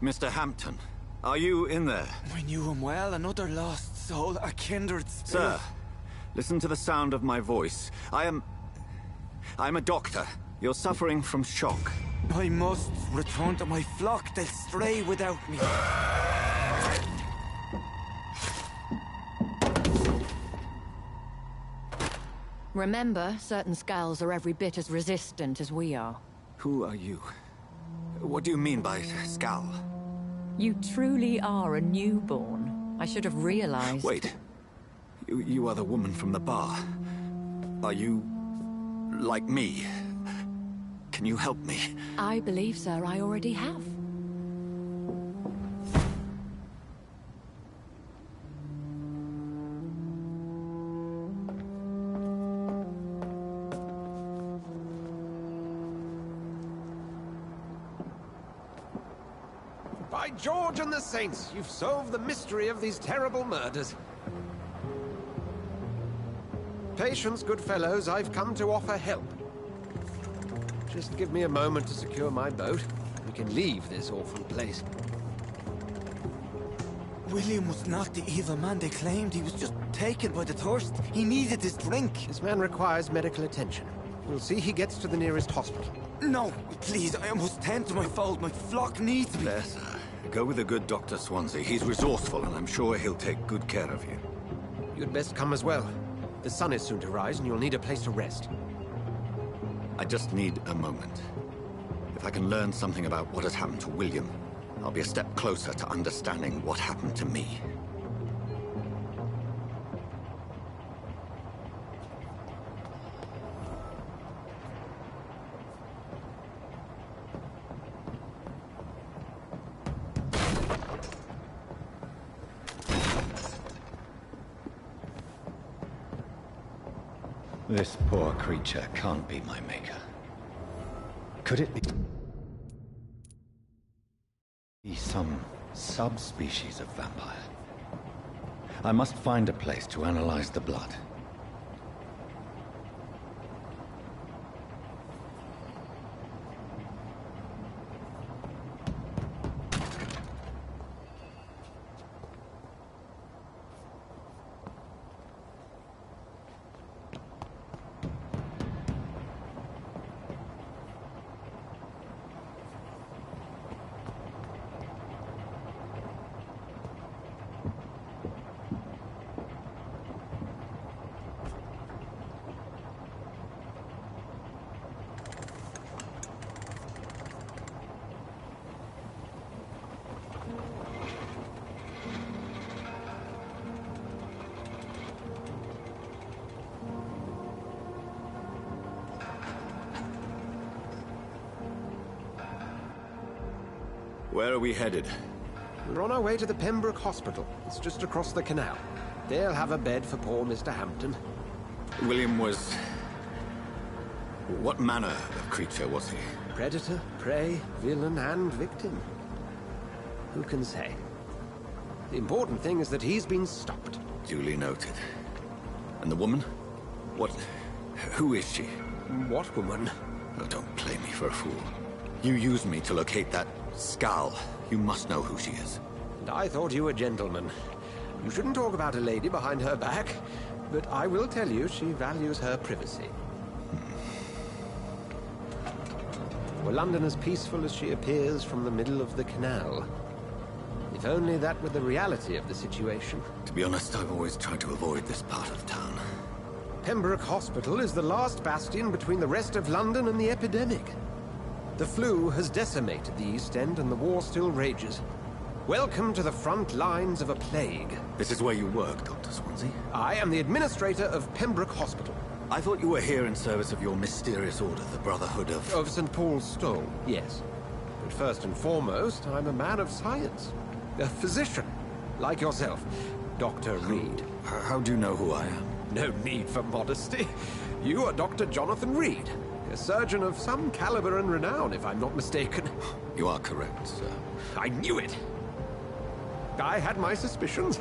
Mr. Hampton, are you in there?
I knew him well, another lost soul, a kindred spirit.
Sir, listen to the sound of my voice. I'm a doctor. You're suffering from shock.
I must return to my flock. They'll stray without me.
Remember, certain skulls are every bit as resistant as we are.
Who are you? What do you mean by Skal?
You truly are a newborn. I should have realized.
Wait. You are the woman from the bar. Are you... like me? Can you help me?
I believe, sir, I already have.
By George and the Saints, you've solved the mystery of these terrible murders. Patience, good fellows, I've come to offer help. Just give me a moment to secure my boat. We can leave this awful place.
William was not the evil man they claimed. He was just taken by the thirst. He needed his drink.
This man requires medical attention. We'll see he gets to the nearest hospital.
No, please, I must tend to my fold. My flock needs me.
There, sir. Go with the good Dr. Swansea. He's resourceful, and I'm sure he'll take good care of you.
You'd best come as well. The sun is soon to rise, and you'll need a place to rest.
I just need a moment. If I can learn something about what has happened to William, I'll be a step closer to understanding what happened to me. This poor creature can't be my maker. Could it be some subspecies of vampire? I must find a place to analyze the blood. Where are we headed?
We're on our way to the Pembroke Hospital. It's just across the canal. They'll have a bed for poor Mr. Hampton.
William was... what manner of creature was he?
Predator, prey, villain, and victim. Who can say? The important thing is that he's been stopped.
Duly noted. And the woman? What... who is she?
What woman?
Oh, don't play me for a fool. You used me to locate that Skal. You must know who she is.
And I thought you a gentleman. You shouldn't talk about a lady behind her back, but I will tell you she values her privacy. Were London as peaceful as she appears from the middle of the canal? If only that were the reality of the situation.
To be honest, I've always tried to avoid this part of town.
Pembroke Hospital is the last bastion between the rest of London and the epidemic. The flu has decimated the East End and the war still rages. Welcome to the front lines of a plague.
This is where you work, Dr. Swansea?
I am the administrator of Pembroke Hospital.
I thought you were here in service of your mysterious order, the Brotherhood of...
Of St. Paul's Stole, yes. But first and foremost, I'm a man of science. A physician, like yourself, Dr. Reed.
How do you know who I am?
No need for modesty. You are Dr. Jonathan Reed. A surgeon of some caliber and renown, if I'm not mistaken.
You are correct, sir.
I knew it! I had my suspicions.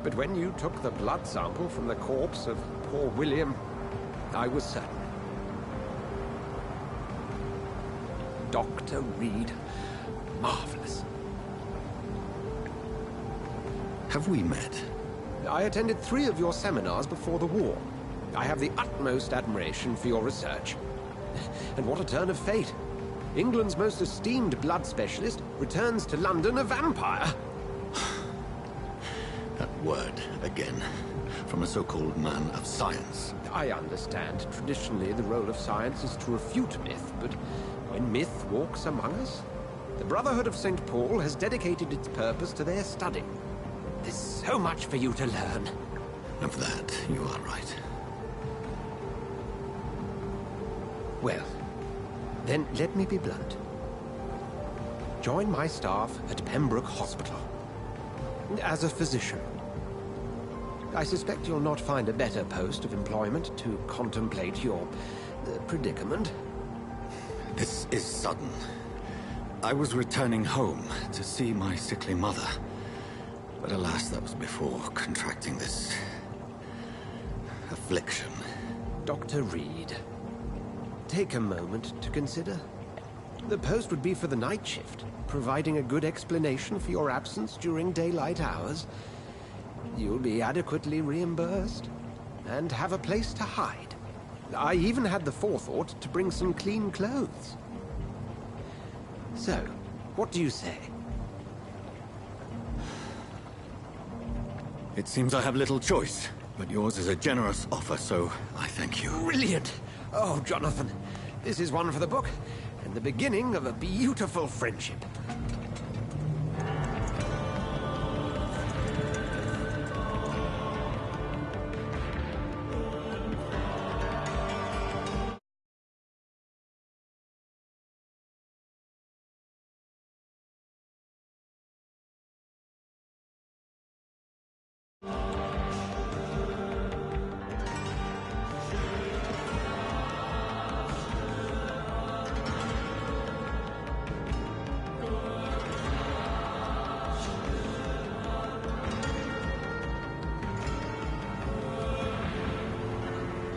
But when you took the blood sample from the corpse of poor William, I was certain. Dr. Reed. Marvelous.
Have we met?
I attended 3 of your seminars before the war. I have the utmost admiration for your research. And what a turn of fate. England's most esteemed blood specialist returns to London a vampire.
That word again. From a so-called man of science.
I understand. Traditionally, the role of science is to refute myth, but when myth walks among us, the Brotherhood of St. Paul has dedicated its purpose to their study. There's so much for you to learn.
Of that, you are right.
Well, then let me be blunt. Join my staff at Pembroke Hospital. As a physician. I suspect you'll not find a better post of employment to contemplate your predicament.
This is sudden. I was returning home to see my sickly mother. But alas, that was before contracting this affliction.
Dr. Reed, take a moment to consider. The post would be for the night shift, providing a good explanation for your absence during daylight hours. You'll be adequately reimbursed, and have a place to hide. I even had the forethought to bring some clean clothes. So, what do you say?
It seems I have little choice, but yours is a generous offer, so I thank you.
Brilliant! Oh, Jonathan, this is one for the book, and the beginning of a beautiful friendship.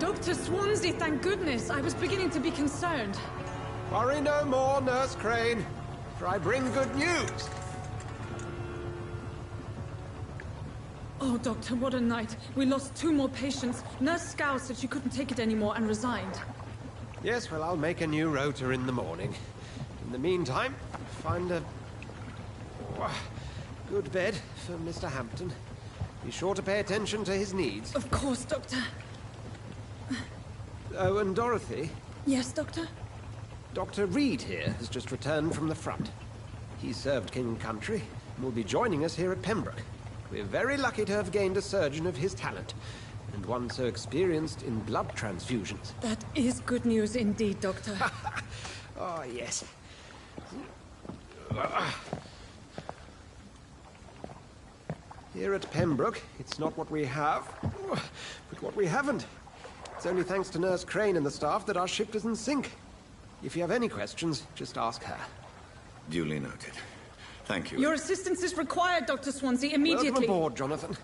Dr. Swansea, thank goodness. I was beginning to be concerned.
Worry no more, Nurse Crane, for I bring good news.
Oh, Doctor, what a night. We lost 2 more patients. Nurse Scow said she couldn't take it anymore and resigned.
Yes, well, I'll make a new rota in the morning. In the meantime, find a good bed for Mr. Hampton. Be sure to pay attention to his needs.
Of course, Doctor.
Oh, and Dorothy?
Yes, Doctor?
Dr. Reed here has just returned from the front. He served King and Country and will be joining us here at Pembroke. We're very lucky to have gained a surgeon of his talent, and one so experienced in blood transfusions.
That is good news indeed, Doctor.
Oh, yes. Here at Pembroke, it's not what we have, but what we haven't. It's only thanks to Nurse Crane and the staff that our ship doesn't sink. If you have any questions, just ask her.
Duly noted. Thank you.
Your assistance is required, Dr. Swansea, immediately.
Welcome aboard, Jonathan.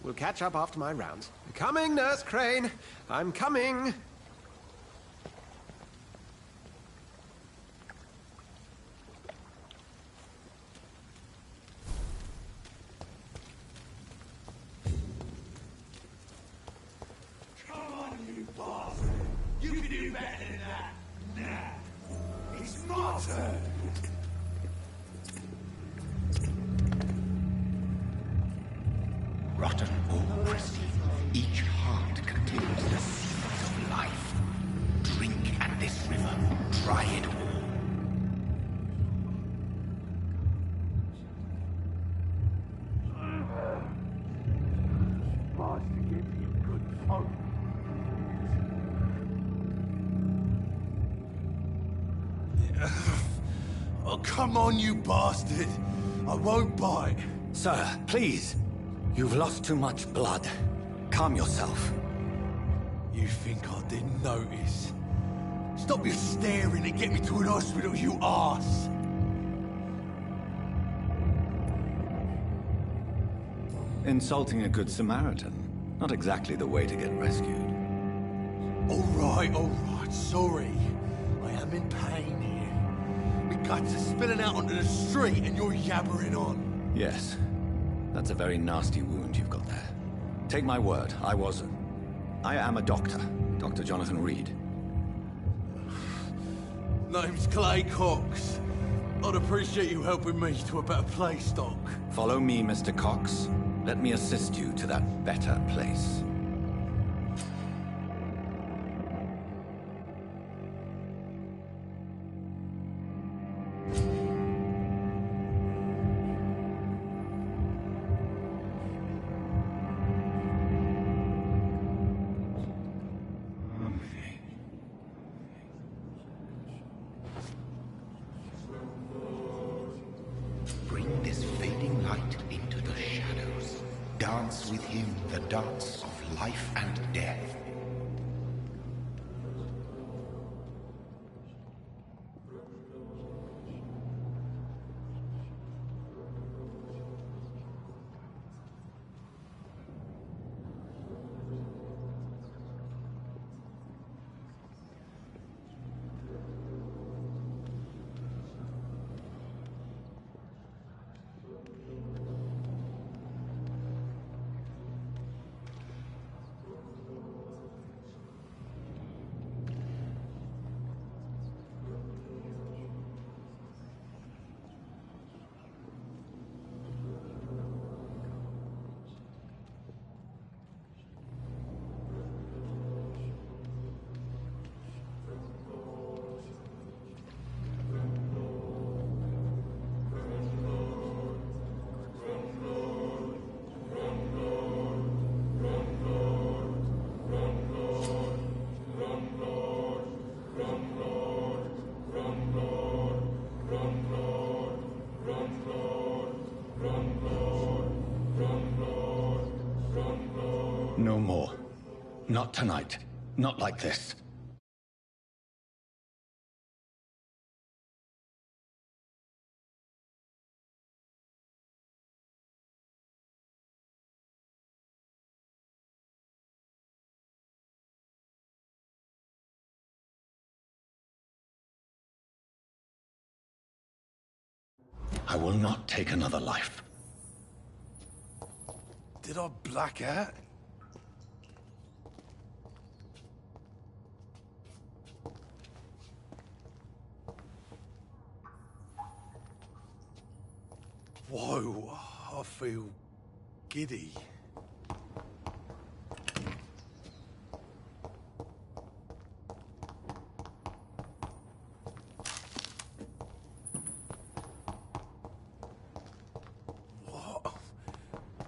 We'll catch up after my rounds. Coming, Nurse Crane. I'm coming.
Rotten or pristine, each heart contains the seeds of life. Drink at this river, try it all.
Oh, come on, you bastard! I won't bite.
Sir, please. You've lost too much blood. Calm yourself.
You think I didn't notice? Stop your staring and get me to an hospital, you arse!
Insulting a good Samaritan. Not exactly the way to get rescued.
All right, sorry. I am in pain here. Guts are spilling out onto the street and you're yabbering on.
Yes. That's a very nasty wound you've got there. Take my word, I am a doctor. Dr. Jonathan Reed.
Name's Clay Cox. I'd appreciate you helping me to a better place, Doc.
Follow me, Mr. Cox. Let me assist you to that better place.
Bring this fading light into the shadows. Dance with him the dance of life and death.
No more. Not tonight. Not like this. I will not take another life.
Did I black out? Whoa, I feel giddy.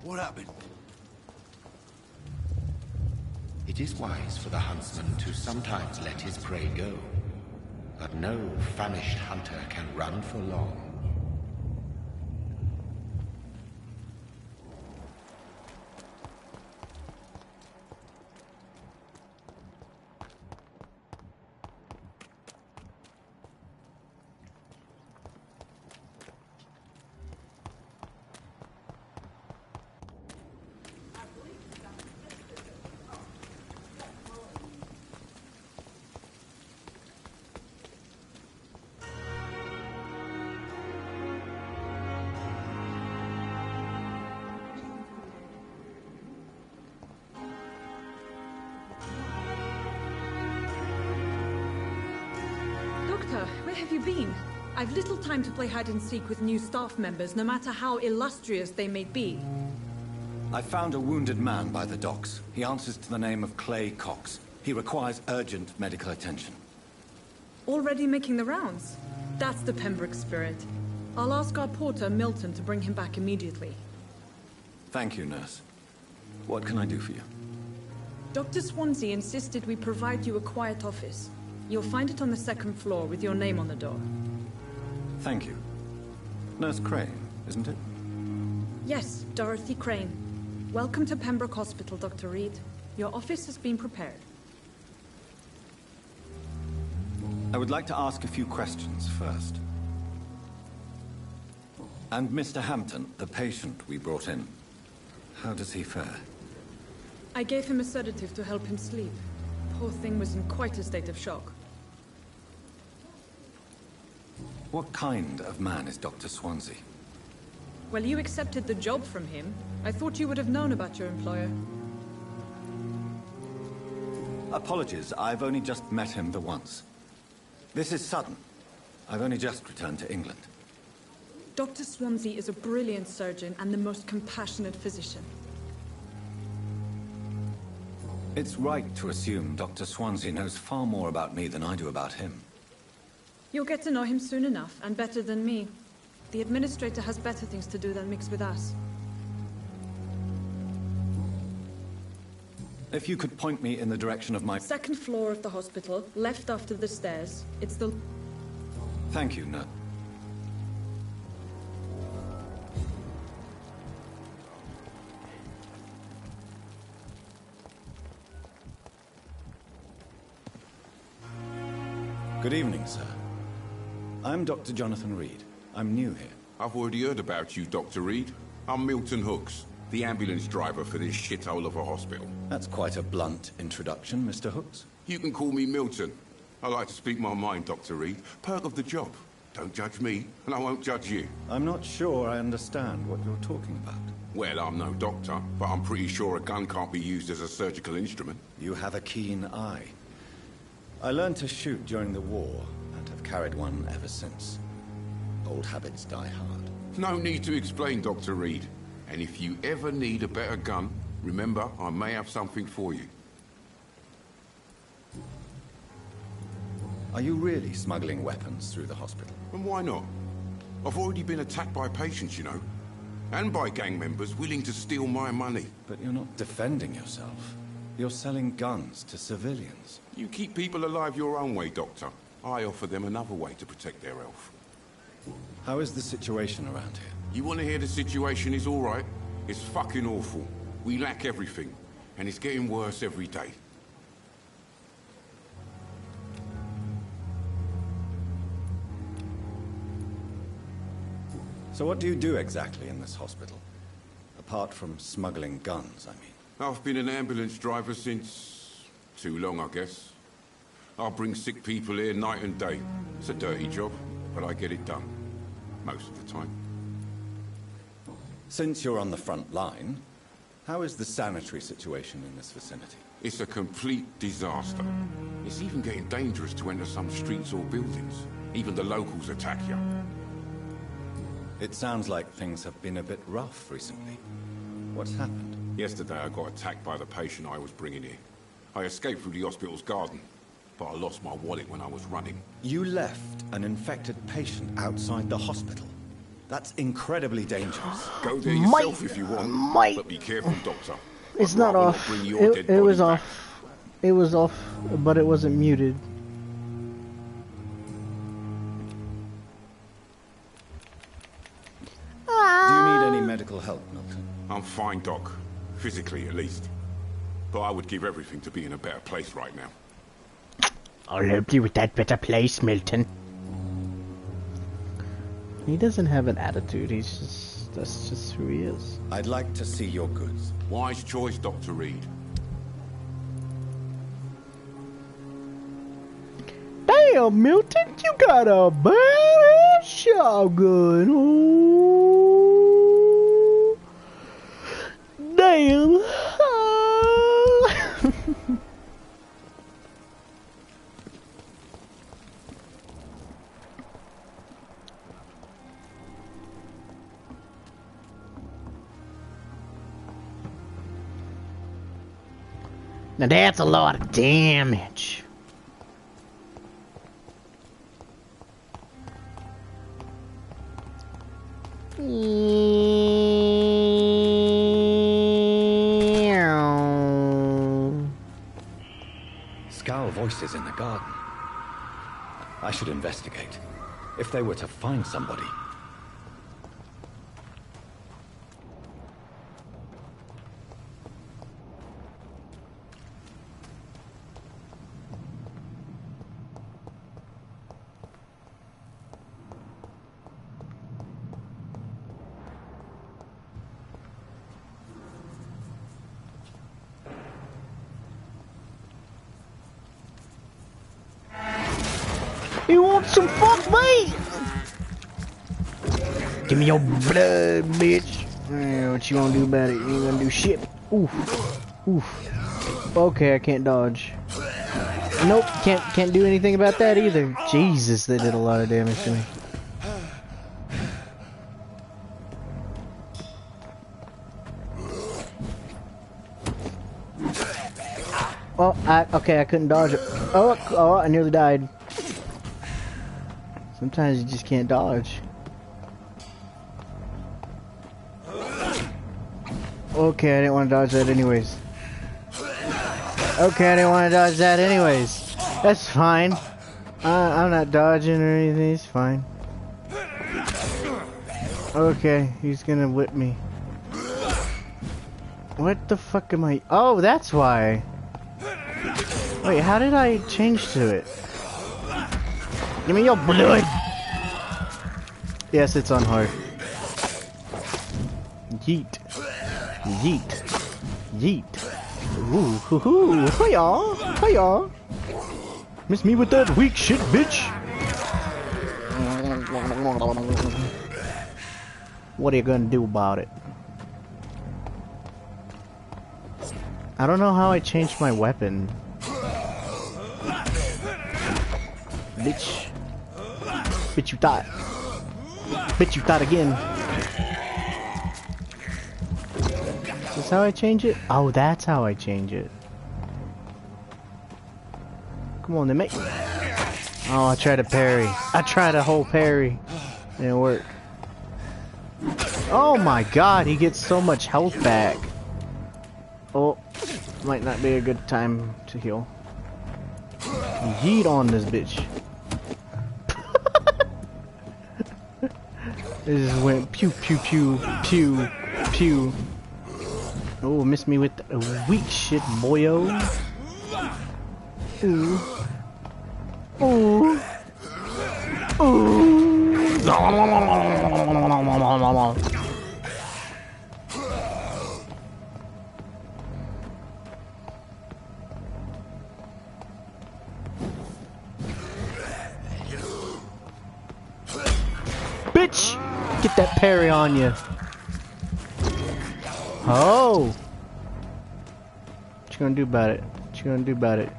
What happened?
It is wise for the huntsman to sometimes let his prey go, but no famished hunter can run for long.
Where have you been? I've little time to play hide and seek with new staff members, no matter how illustrious they may be.
I found a wounded man by the docks. He answers to the name of Clay Cox. He requires urgent medical attention.
Already making the rounds? That's the Pembroke spirit. I'll ask our porter, Milton, to bring him back immediately.
Thank you, nurse. What can I do for you?
Dr. Swansea insisted we provide you a quiet office. You'll find it on the second floor with your name on the door.
Thank you. Nurse Crane, isn't it?
Yes, Dorothy Crane. Welcome to Pembroke Hospital, Dr. Reed. Your office has been prepared.
I would like to ask a few questions first. And Mr. Hampton, the patient we brought in, how does he fare?
I gave him a sedative to help him sleep. Poor thing was in quite a state of shock.
What kind of man is Dr. Swansea?
Well, you accepted the job from him. I thought you would have known about your employer.
Apologies, I've only just met him the once. This is sudden. I've only just returned to England.
Dr. Swansea is a brilliant surgeon and the most compassionate physician.
It's right to assume Dr. Swansea knows far more about me than I do about him.
You'll get to know him soon enough, and better than me. The administrator has better things to do than mix with us.
If you could point me in the direction of my...
Second floor of the hospital, left after the stairs. It's the...
Thank you, nurse. Good evening, sir. I'm Dr. Jonathan Reed. I'm new here.
I've already heard about you, Dr. Reed. I'm Milton Hooks, the ambulance driver for this shithole of a hospital.
That's quite a blunt introduction, Mr. Hooks.
You can call me Milton. I like to speak my mind, Dr. Reed. Perk of the job. Don't judge me, and I won't judge you.
I'm not sure I understand what you're talking about.
Well, I'm no doctor, but I'm pretty sure a gun can't be used as a surgical instrument.
You have a keen eye. I learned to shoot during the war, and have carried one ever since. Old habits die hard.
No need to explain, Dr. Reed. And if you ever need a better gun, remember, I may have something for you.
Are you really smuggling weapons through the hospital?
And why not? I've already been attacked by patients, you know. And by gang members willing to steal my money.
But you're not defending yourself. You're selling guns to civilians.
You keep people alive your own way, Doctor. I offer them another way to protect their health.
How is the situation around here?
You want to hear the situation is all right? It's fucking awful. We lack everything. And it's getting worse every day.
So what do you do exactly in this hospital? Apart from smuggling guns, I mean.
I've been an ambulance driver since... too long, I guess. I bring sick people here night and day. It's a dirty job, but I get it done. Most of the time.
Since you're on the front line, how is the sanitary situation in this vicinity?
It's a complete disaster. It's even getting dangerous to enter some streets or buildings. Even the locals attack you.
It sounds like things have been a bit rough recently. What's happened?
Yesterday I got attacked by the patient I was bringing here. I escaped through the hospital's garden, but I lost my wallet when I was running.
You left an infected patient outside the hospital? That's incredibly dangerous.
Go there yourself if you want, but be careful, Doctor.
It's not off. It was off. It was off, but it wasn't muted.
Do you need any medical help, Milton?
I'm fine, Doc. Physically, at least. But I would give everything to be in a better place right now.
I'll help you with that better place, Milton. He doesn't have an attitude, he's just... that's just who he is.
I'd like to see your goods.
Wise choice, Dr. Reed.
Damn, Milton, you got a bad shotgun. Ooh. Damn. Now that's a lot of damage.
Scowl voices in the garden. I should investigate. If they were to find somebody.
You want some fuck me? Give me your blood, bitch. What you gonna do about it? You ain't gonna do shit. Oof. Oof. Okay, I can't dodge. Nope, can't do anything about that either. Jesus, they did a lot of damage to me. Oh, okay, I couldn't dodge it. Oh, I nearly died. Sometimes you just can't dodge. Okay, I didn't want to dodge that anyways. Okay, I didn't want to dodge that anyways. That's fine. I'm not dodging or anything, it's fine. Okay, he's gonna whip me. What the fuck am I... Oh, that's why. Wait, how did I change to it? Give me your blood! Yes, it's on hard. Yeet. Yeet. Yeet. Ooh, hoo hoo. Hiya! Hiya! Miss me with that weak shit, bitch! What are you gonna do about it? I don't know how I changed my weapon. Bitch. Bitch, you thought. Bitch, you thought again. Is this how I change it? Oh, that's how I change it. Come on, then make... Oh, I tried a parry. I tried a whole parry. Didn't work. Oh my god, he gets so much health back. Oh, might not be a good time to heal. Yeet on this bitch. It just went pew pew pew pew pew. Oh, missed me with a weak shit, boyo. Ooh. Ooh. Ooh. Bitch! Get that parry on you. Oh! What you gonna do about it? What you gonna do about it?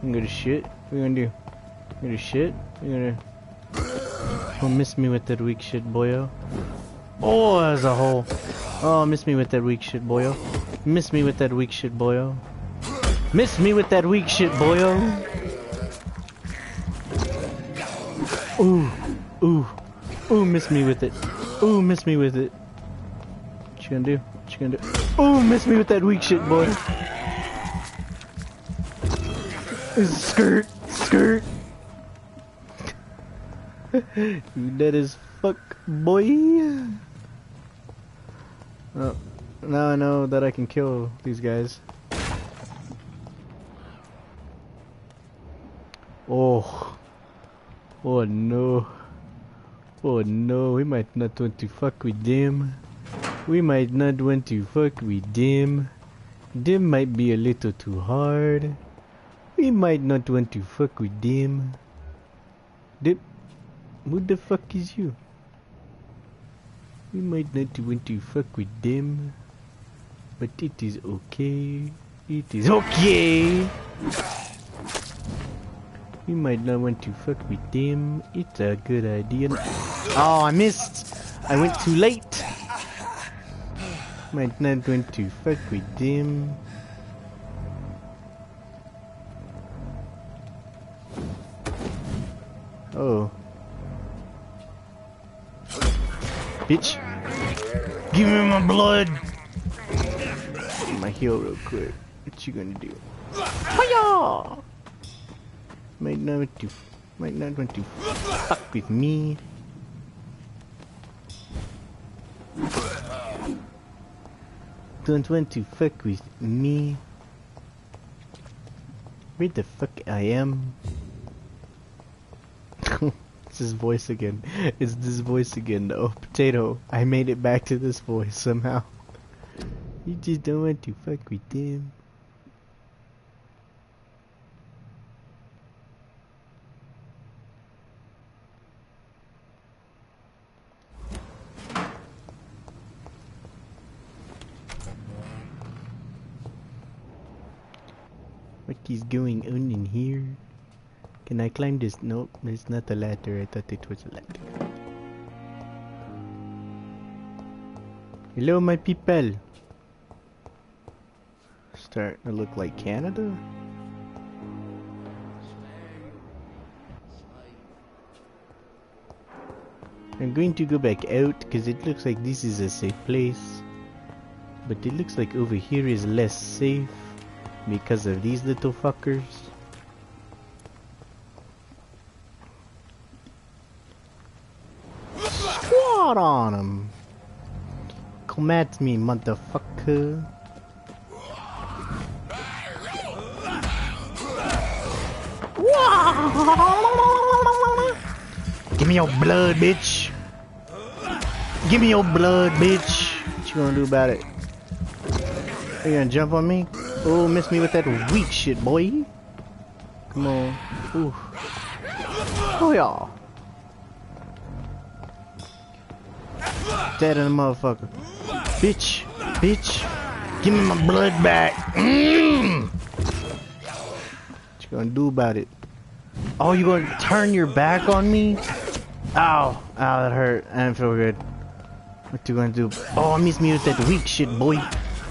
You gonna do shit? What you gonna do? You gonna do shit? You gonna... Oh, miss me with that weak shit, boyo. Oh, as a whole. Oh, miss me with that weak shit, boyo. Miss me with that weak shit, boyo. Miss me with that weak shit, boyo. Ooh. Ooh. Ooh, miss me with it. Ooh, miss me with it. What you gonna do? What you gonna do? Ooh, miss me with that weak shit, boy. Skirt. Skirt. You dead as fuck, boy. Oh, now I know that I can kill these guys. Oh. Oh no. Oh no, we might not want to fuck with them. We might not want to fuck with them. Them might be a little too hard. We might not want to fuck with them. Who the fuck is you? We might not want to fuck with them. But it is okay. It is okay! We might not want to fuck with them. It's a good idea. Oh, I missed! I went too late! Might not want to fuck with them. Oh. Bitch! Give me my blood! My heal real quick. What you gonna do? Hiya! Might not want to fuck with me. Don't want to fuck with me. Where the fuck I am? It's his voice again. It's this voice again. Oh, Potato. I made it back to this voice somehow. You just don't want to fuck with them. What is going on in here? Can I climb this? Nope, it's not a ladder. I thought it was a ladder. Hello, my people. Starting to look like Canada. I'm going to go back out because it looks like this is a safe place. But it looks like over here is less safe because of these little fuckers. Swat on them. Come at me, motherfucker. Give me your blood, bitch. Give me your blood, bitch. What you gonna do about it? Are you gonna jump on me? Oh, miss me with that weak shit, boy. Come on. Ooh. Oh, y'all. Dead in the motherfucker. Bitch. Bitch. Give me my blood back. What you gonna do about it? Oh, you gonna turn your back on me? Ow. Ow, that hurt. I didn't feel good. What you gonna do? Oh, miss me with that weak shit, boy.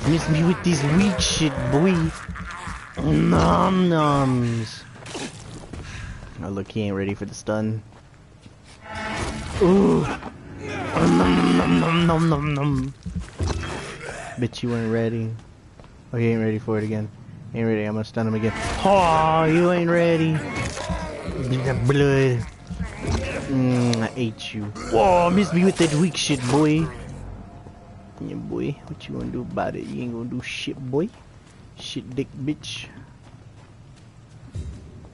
Miss me with this weak shit, boy. Nom noms. Oh, look, he ain't ready for the stun. Ooh. Nom nom nom nom nom. Bitch, you weren't ready. Oh, he ain't ready for it again. Ain't ready. I'm gonna stun him again. Oh, you ain't ready. Blood. I ate you. Whoa, miss me with that weak shit, boy. Yeah, boy. What you gonna do about it? You ain't gonna do shit, boy. Shit dick bitch.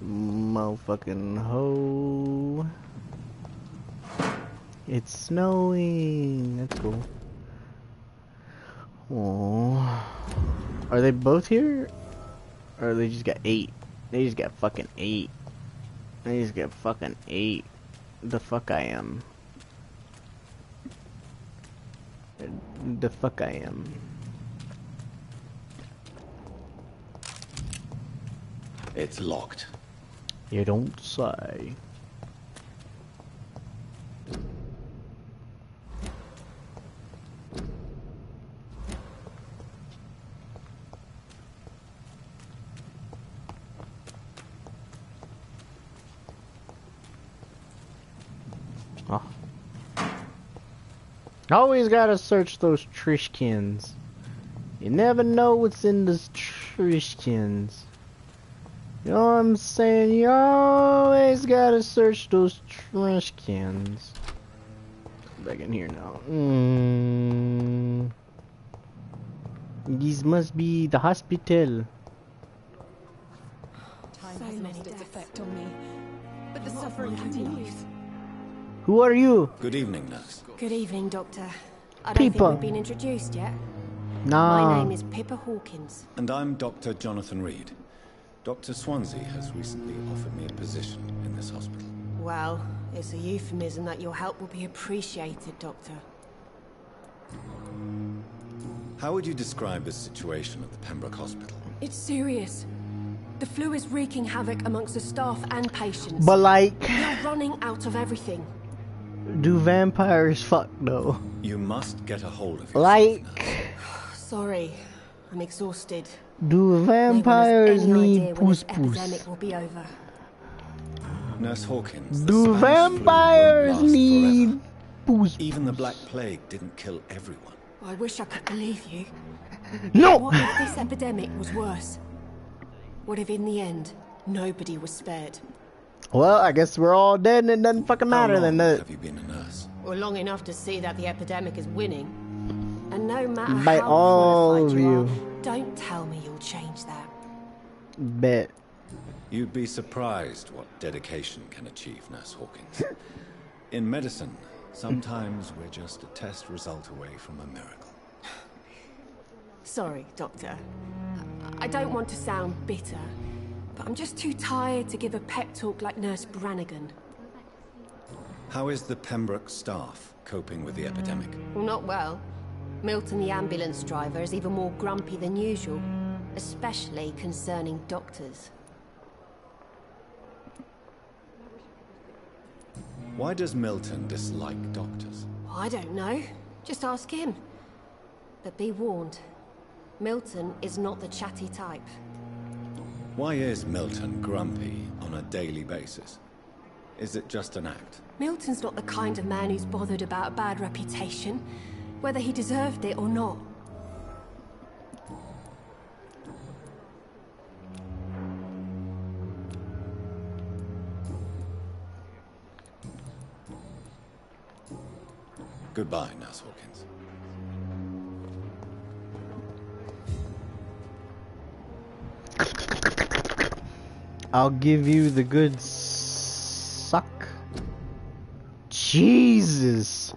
Motherfucking hoe. It's snowing. That's cool. Oh, are they both here? Or they just got 8? They just got fucking 8. They just got fucking 8. The fuck I am. The fuck I am.
It's locked.
You don't say. Oh. Always gotta search those trash cans. You never know what's in those trash cans. You know what I'm saying? You always gotta search those trash cans. Back in here now. This must be the hospital.
Time has lost its effect on me, but the suffering continues.
Who are you?
Good evening, nurse.
Good evening, Doctor. I don't think we've been introduced yet.
Nah.
My name is Pippa Hawkins.
And I'm Dr. Jonathan Reed. Dr. Swansea has recently offered me a position in this hospital.
Well, it's a euphemism that your help will be appreciated, Doctor.
How would you describe the situation at the Pembroke Hospital?
It's serious. The flu is wreaking havoc amongst the staff and patients.
But like...
We are running out of everything.
Do vampires fuck though?
You must get a hold of yourself.
Like...
Sorry, I'm exhausted.
Do vampires need puss puss?
Epidemic will be over.
Nurse Hawkins.
Do vampires need puss?
Even the Black Plague didn't kill everyone.
I wish I could believe you.
No!
What if this epidemic was worse? What if in the end, nobody was spared?
Well, I guess we're all dead and it doesn't fucking matter then.
Have you been a nurse?
Well, long enough to see that the epidemic is winning. And no matter
By
how
all
qualified
of
you
you.
are, don't tell me you'll change that.
Bet.
You'd be surprised what dedication can achieve, Nurse Hawkins. In medicine, sometimes we're just a test result away from a miracle.
Sorry, Doctor. I don't want to sound bitter, but I'm just too tired to give a pep talk like Nurse Brannigan.
How is the Pembroke staff coping with the epidemic?
Well, not well. Milton, the ambulance driver, is even more grumpy than usual.
especially concerning doctors.
Why does Milton dislike doctors?
I don't know. Just ask him. But be warned, Milton is not the chatty type.
Why is Milton grumpy on a daily basis? Is it just an act?
Milton's not the kind of man who's bothered about a bad reputation, whether he deserved it or not.
Goodbye, Nurse Hawkins.
I'll give you the good suck. Jesus.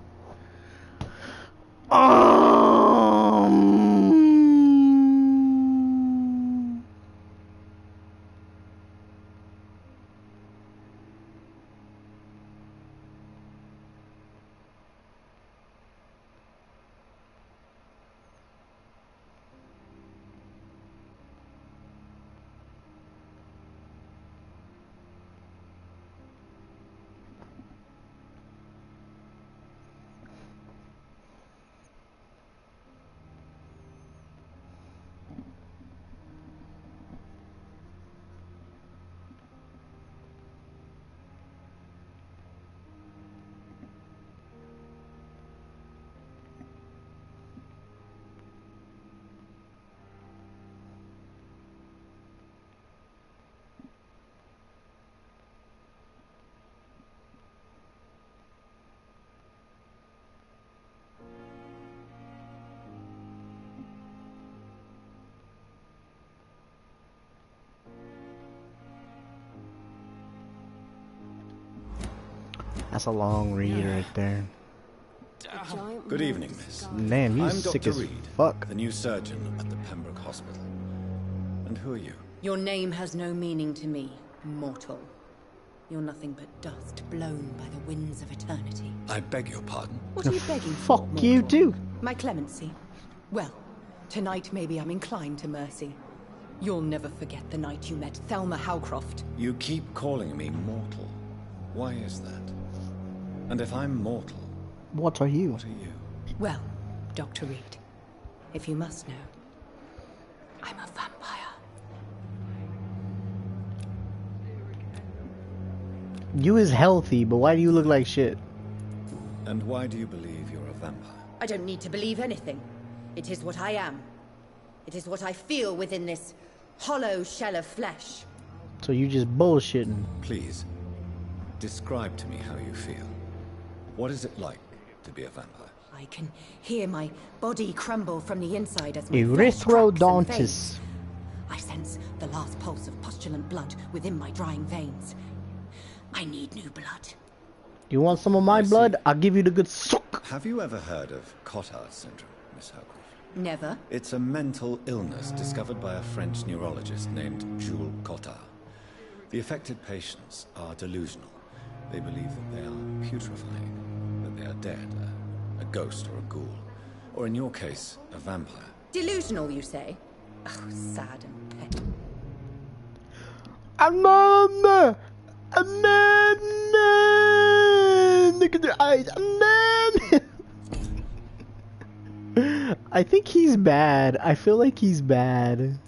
That's a long read right there.
Good evening, miss.
Man, you're
I'm
sick
Dr.
as
Reed,
fuck.
the new surgeon at the Pembroke Hospital. And who are you?
Your name has no meaning to me, mortal. You're nothing but dust blown by the winds of eternity.
I beg your pardon?
What are you begging for,
Fuck you
mortal?
too.
My clemency. Well, tonight maybe I'm inclined to mercy. You'll never forget the night you met Thelma Howcroft.
You keep calling me mortal. Why is that? And if I'm mortal,
what are you?
What are you?
Well, Dr. Reed, if you must know, I'm a vampire.
You is healthy, but why do you look like shit?
And why do you believe you're a vampire?
I don't need to believe anything. It is what I am. It is what I feel within this hollow shell of flesh.
So you just bullshitting.
Please, describe to me how you feel. What is it like to be a vampire?
I can hear my body crumble from the inside as my flesh cracks and
Erythrodontist.
fades. I sense the last pulse of pustulant blood within my drying veins. I need new blood.
You want some of my blood? I'll give you the good suck.
Have you ever heard of Cotard syndrome, Miss Howcroft?
Never.
It's a mental illness discovered by a French neurologist named Jules Cotard. The affected patients are delusional. They believe that they are putrefying, that they are dead, a ghost or a ghoul, or in your case, a vampire.
Delusional, you say? Oh, sad and petty.
Look at their eyes. I think he's bad. I feel like he's bad.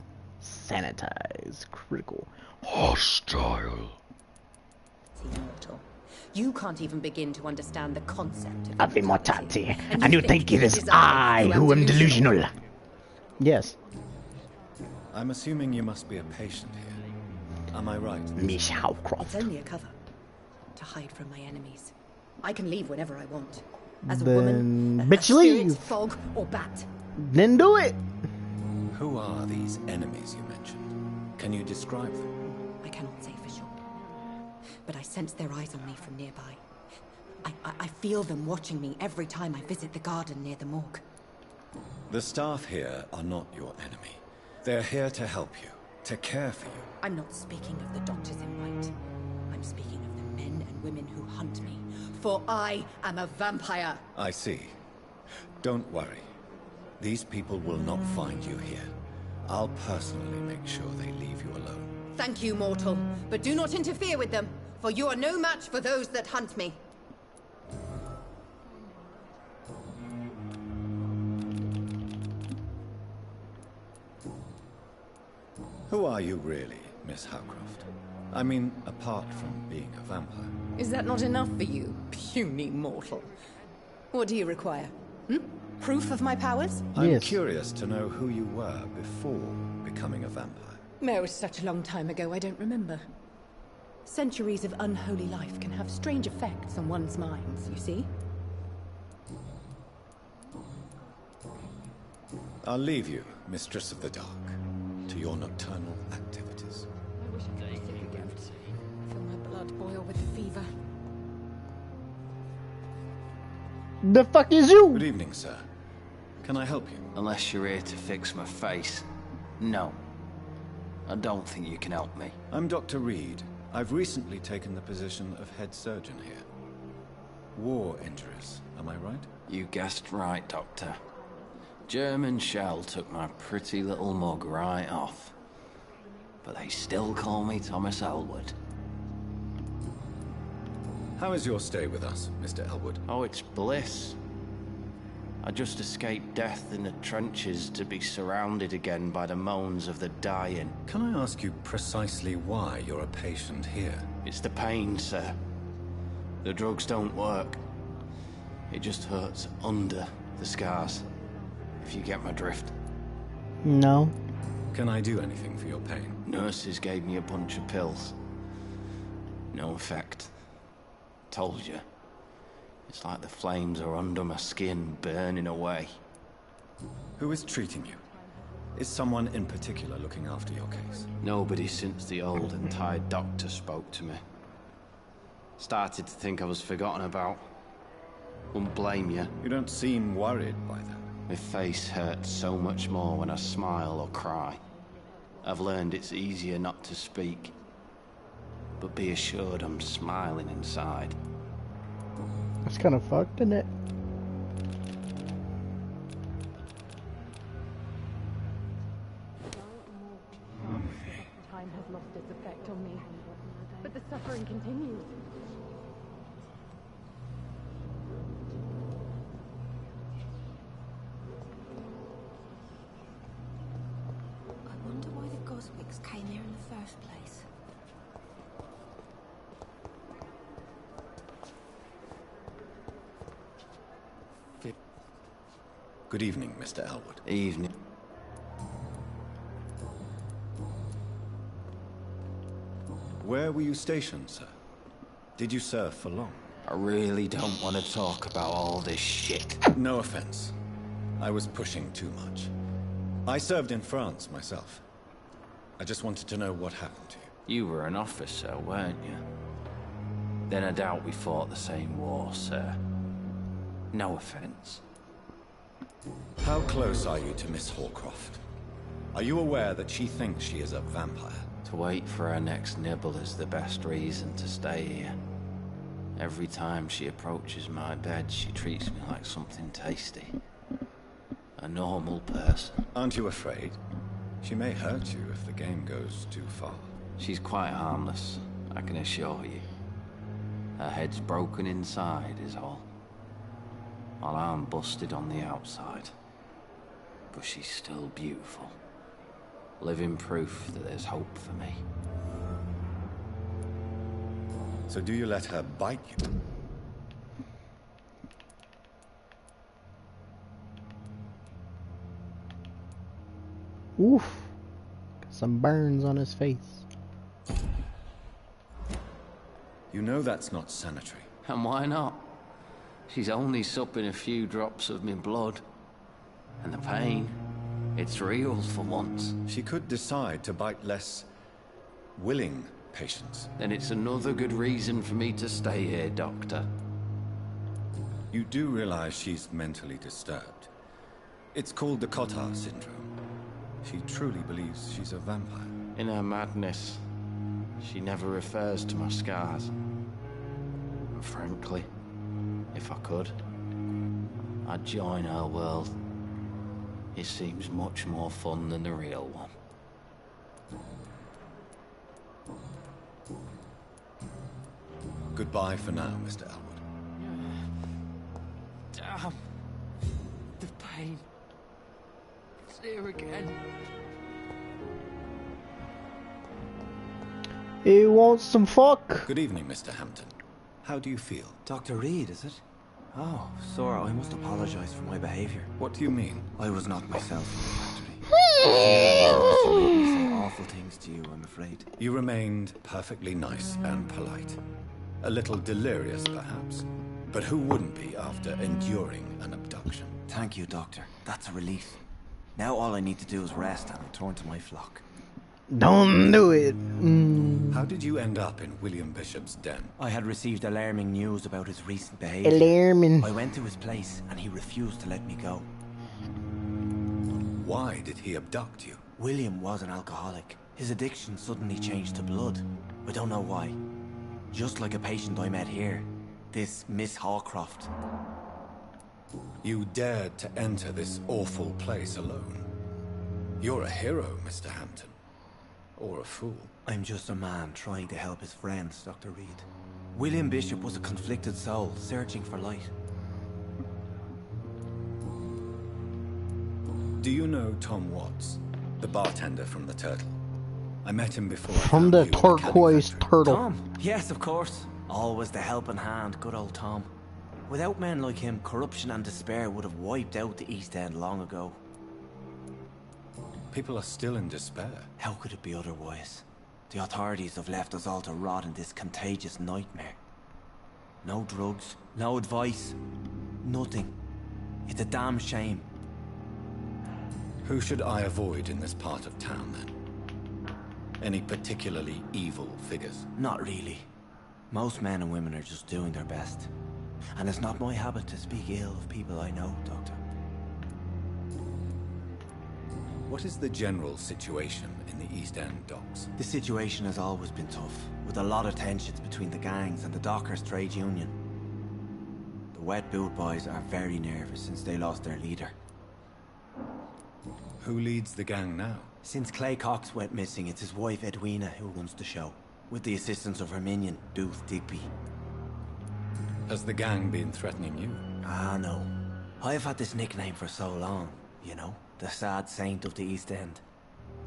Sanitize. Critical. Hostile.
Immortal. You can't even begin to understand the concept
Of immortality. And you think it is I who am delusional. Yes.
I'm assuming you must be a patient here. Am I right?
Miss Howcroft.
It's only a cover. To hide from my enemies. I can leave whenever I want. As a
Then
woman, a
bitch
spirit,
leave.
fog, or bat.
Then do it.
Who are these enemies you mentioned? Can you describe them?
I cannot say for sure. But I sense their eyes on me from nearby. I feel them watching me every time I visit the garden near the morgue.
The staff here are not your enemy. They're here to help you, to care for you.
I'm not speaking of the doctors in white. I'm speaking of the men and women who hunt me. For I am a vampire.
I see. Don't worry. These people will not find you here. I'll personally make sure they leave you alone.
Thank you, mortal, but do not interfere with them, for you are no match for those that hunt me.
Who are you really, Miss Howcroft? I mean, apart from being a vampire.
Is that not enough for you, puny mortal? What do you require? Proof of my powers?
I'm curious to know who you were before becoming a vampire.
No, it's such a long time ago, I don't remember. Centuries of unholy life can have strange effects on one's minds, you see?
I'll leave you, Mistress of the Dark, to your nocturnal activities.
I wish I could be sick again. I feel my blood boil with the fever.
The fuck is you?
Good evening, sir. Can I help you?
Unless you're here to fix my face. No. I don't think you can help me.
I'm Dr. Reed. I've recently taken the position of head surgeon here. War injuries, am I right?
You guessed right, Doctor. German shell took my pretty little mug right off. But they still call me Thomas Elwood.
How is your stay with us, Mr. Elwood?
Oh, it's bliss. I just escaped death in the trenches to be surrounded again by the moans of the dying.
Can I ask you precisely why you're a patient here?
It's the pain, sir. The drugs don't work. It just hurts under the scars. If you get my drift.
No.
Can I do anything for your pain?
Nurses gave me a bunch of pills. No effect. Told you. It's like the flames are under my skin, burning away.
Who is treating you? Is someone in particular looking after your case?
Nobody since the old and tired doctor spoke to me. Started to think I was forgotten about. Wouldn't blame you.
You don't seem worried by that.
My face hurts so much more when I smile or cry. I've learned it's easier not to speak. But be assured I'm smiling inside.
That's kind of fucked, isn't it?
Time has lost its effect on me, but the suffering continues.
I wonder why the Goswicks came here in the first place.
Good evening, Mr. Elwood.
Evening.
Where were you stationed, sir? Did you serve for long?
I really don't want to talk about all this shit.
No offense. I was pushing too much. I served in France myself. I just wanted to know what happened to you.
You were an officer, weren't you? Then I doubt we fought the same war, sir. No offense.
How close are you to Miss Hawcroft? Are you aware that she thinks she is a vampire?
To wait for her next nibble is the best reason to stay here. Every time she approaches my bed, she treats me like something tasty. A normal person.
Aren't you afraid? She may hurt you if the game goes too far.
She's quite harmless, I can assure you. Her head's broken inside is all. While I'm busted on the outside. But she's still beautiful. Living proof that there's hope for me.
So do you let her bite you?
Oof. Got some burns on his face.
You know that's not sanitary.
And why not? She's only supping a few drops of me blood. And the pain, it's real for once.
She could decide to bite less willing patients.
Then it's another good reason for me to stay here, Doctor.
You do realize she's mentally disturbed. It's called the Cotar syndrome. She truly believes she's a vampire.
In her madness, she never refers to my scars. And frankly, if I could, I'd join her world. It seems much more fun than the real one.
Goodbye for now, Mr. Elwood.
Damn. The pain. It's here again.
He wants some fuck.
Good evening, Mr. Hampton. How do you feel?
Dr. Reed, is it? Oh, sir, I must apologize for my behavior.
What do you mean?
I was not myself in the factory. You made me say awful things to you, I'm afraid.
You remained perfectly nice and polite. A little delirious, perhaps. But who wouldn't be after enduring an abduction?
Thank you, Doctor. That's a relief. Now all I need to do is rest and return to my flock.
Don't do it.
How did you end up in William Bishop's den?
I had received alarming news about his recent behavior.
Alarming.
I went to his place and he refused to let me go.
Why did he abduct you?
William was an alcoholic. His addiction suddenly changed to blood. I don't know why. Just like a patient I met here. This Miss Hawcroft.
You dared to enter this awful place alone. You're a hero, Mr. Hampton. Or a fool.
I'm just a man trying to help his friends, Dr. Reed. William Bishop was a conflicted soul, searching for light.
Do you know Tom Watts, the bartender from the Turtle? I met him before.
From the turquoise turtle.
Tom? Yes, of course. Always the helping hand, good old Tom. Without men like him, corruption and despair would have wiped out the East End long ago.
People are still in despair.
How could it be otherwise? The authorities have left us all to rot in this contagious nightmare. No drugs, no advice, nothing. It's a damn shame.
Who should I avoid in this part of town, then? Any particularly evil figures?
Not really. Most men and women are just doing their best. And it's not my habit to speak ill of people I know, Doctor.
What is the general situation in the East End docks?
The situation has always been tough, with a lot of tensions between the gangs and the dockers' trade union. The Wet Boot Boys are very nervous since they lost their leader.
Who leads the gang now?
Since Clay Cox went missing, it's his wife Edwina who runs the show, with the assistance of her minion, Booth Digby.
Has the gang been threatening you?
Ah, no. I've had this nickname for so long, you know? The sad saint of the East End.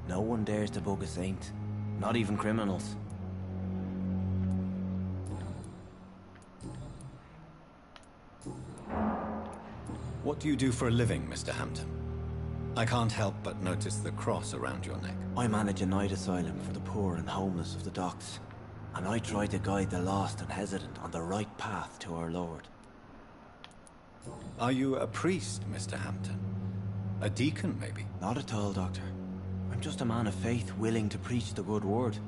No one dares to bug a saint. Not even criminals.
What do you do for a living, Mr. Hampton? I can't help but notice the cross around your neck.
I manage a night asylum for the poor and homeless of the docks. And I try to guide the lost and hesitant on the right path to our Lord.
Are you a priest, Mr. Hampton? A deacon, maybe?
Not at all, Doctor. I'm just a man of faith, willing to preach the good word.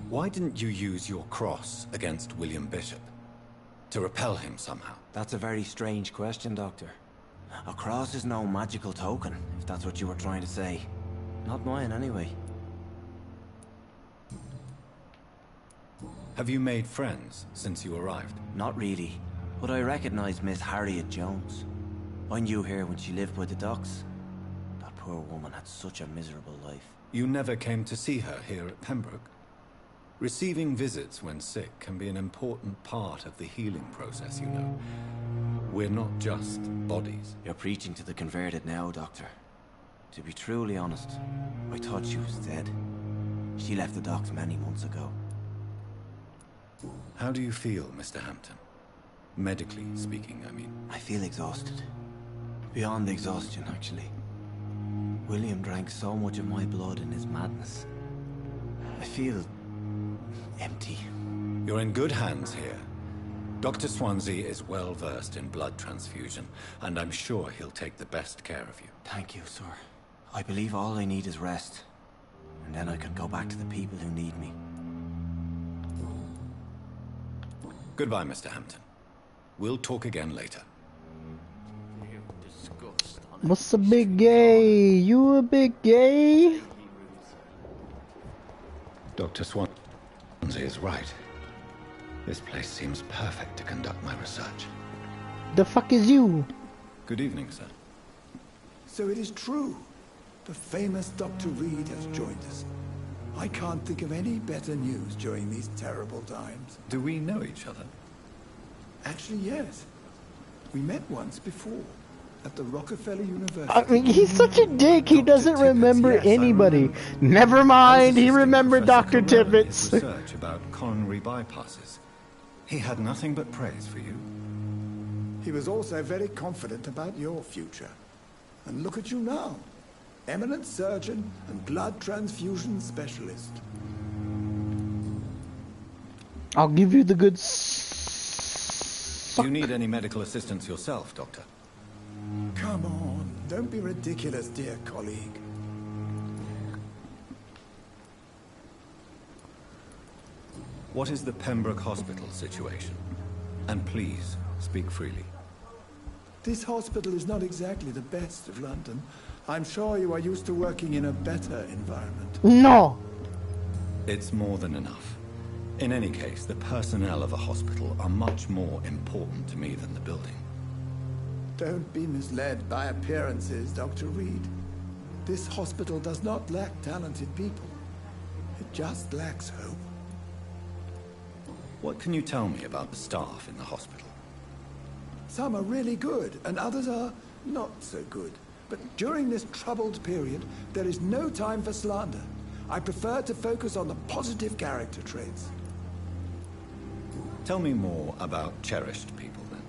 Why didn't you use your cross against William Bishop? To repel him somehow?
That's a very strange question, Doctor. A cross is no magical token, if that's what you were trying to say. Not mine, anyway.
Have you made friends since you arrived?
Not really, but I recognize Miss Harriet Jones. I knew her when she lived by the docks. That poor woman had such a miserable life.
You never came to see her here at Pembroke? Receiving visits when sick can be an important part of the healing process, you know. We're not just bodies.
You're preaching to the converted now, Doctor. To be truly honest, I thought she was dead. She left the docks many months ago.
How do you feel, Mr. Hampton? Medically speaking, I mean.
I feel exhausted. Beyond exhaustion, actually. William drank so much of my blood in his madness. I feel empty.
You're in good hands here. Dr. Swansea is well versed in blood transfusion, and I'm sure he'll take the best care of you.
Thank you, sir. I believe all I need is rest. And then I can go back to the people who need me.
Goodbye, Mr. Hampton. We'll talk again later.
What's a big gay? You a big gay?
Dr. Swansea is right. This place seems perfect to conduct my research.
The fuck is you?
Good evening, sir.
So it is true. The famous Dr. Reed has joined us. I can't think of any better news during these terrible times.
Do we know each other?
Actually, yes. We met once before, at the Rockefeller University.
I mean, he's such a dick. He doesn't remember anybody. Never mind, he remembered Dr. Tippett.
Research about coronary bypasses. He had nothing but praise for you.
He was also very confident about your future. And look at you now. Eminent surgeon and blood transfusion specialist.
I'll give you the good
Do you need any medical assistance yourself, Doctor?
Come on, don't be ridiculous, dear colleague.
What is the Pembroke Hospital situation? And please, speak freely.
This hospital is not exactly the best of London. I'm sure you are used to working in a better environment.
No!
It's more than enough. In any case, the personnel of a hospital are much more important to me than the building.
Don't be misled by appearances, Dr. Reed. This hospital does not lack talented people. It just lacks hope.
What can you tell me about the staff in the hospital?
Some are really good, and others are not so good. But during this troubled period, there is no time for slander. I prefer to focus on the positive character traits.
Tell me more about cherished people, then.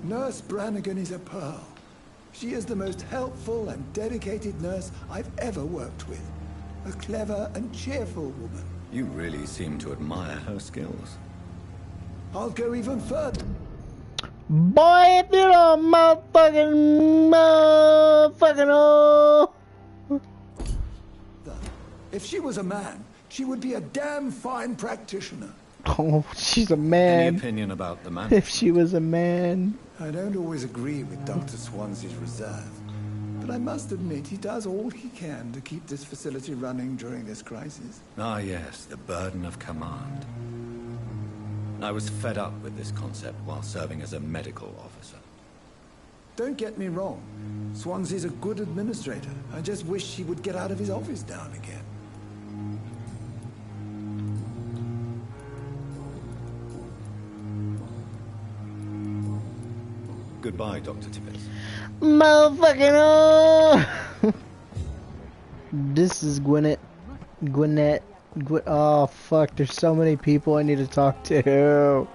Nurse Brannigan is a pearl. She is the most helpful and dedicated nurse I've ever worked with. A clever and cheerful woman.
You really seem to admire her skills.
I'll go even further.
Boy, if you don't motherfucking
If she was a man, she would be a damn fine practitioner.
Oh, she's a man.
Any opinion about the man?
If she was a man.
I don't always agree with Dr. Swansea's reserve, but I must admit he does all he can to keep this facility running during this crisis.
Ah, yes, the burden of command. I was fed up with this concept while serving as a medical officer.
Don't get me wrong. Swansea's a good administrator. I just wish he would get out of his office now and again.
Goodbye, Dr. Tippett.
Motherfucking This is Gwinnett. Oh fuck, there's so many people I need to talk to.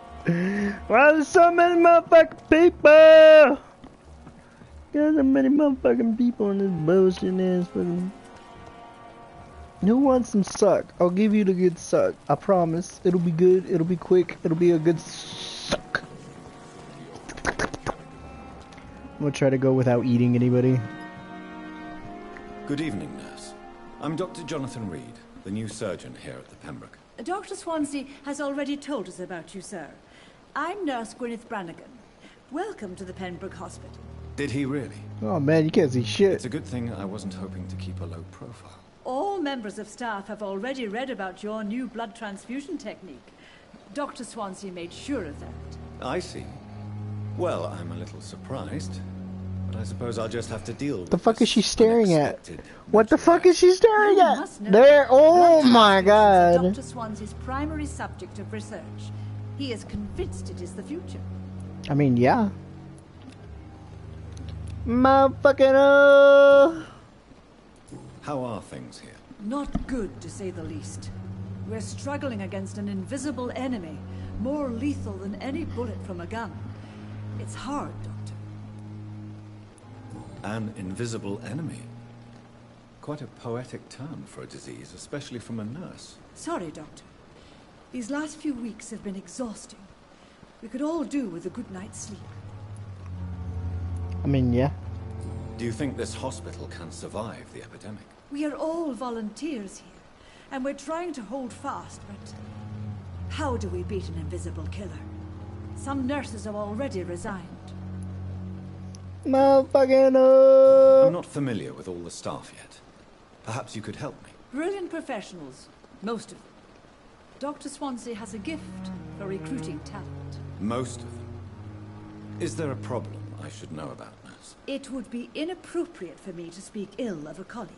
Why there's so many motherfucking people? There's so many motherfucking people in this bullshit ass fucking. Who wants some suck? I'll give you the good suck. I promise. It'll be good, it'll be quick, it'll be a good suck. I'm gonna try to go without eating anybody.
Good evening, nurse. I'm Dr. Jonathan Reed, the new surgeon here at the Pembroke.
Dr. Swansea has already told us about you, sir. I'm Nurse Gwyneth Brannigan. Welcome to the Pembroke Hospital.
Did he really?
Oh man, you can't see shit.
It's a good thing I wasn't hoping to keep a low profile.
All members of staff have already read about your new blood transfusion technique. Dr. Swansea made sure of that.
I see. Well, I'm a little surprised, but I suppose I'll just have to deal with
the fuck is she staring at? What the fuck is she staring at? There, oh my god.
Dr. Swansea's primary subject of research. He is convinced it is the future.
I mean, yeah. Motherfucking
How are things here?
Not good, to say the least. We're struggling against an invisible enemy, more lethal than any bullet from a gun. It's hard, Doctor.
An invisible enemy? Quite a poetic term for a disease, especially from a nurse.
Sorry, Doctor. These last few weeks have been exhausting. We could all do with a good night's sleep.
I mean, yeah.
Do you think this hospital can survive the epidemic?
We are all volunteers here, and we're trying to hold fast, but how do we beat an invisible killer? Some nurses have already resigned.
Motherfucking
I'm not familiar with all the staff yet. Perhaps you could help me.
Brilliant professionals, most of them. Dr. Swansea has a gift for recruiting talent.
Most of them. Is there a problem I should know about, nurse? hospitals.
It would be inappropriate for me to speak ill of a colleague.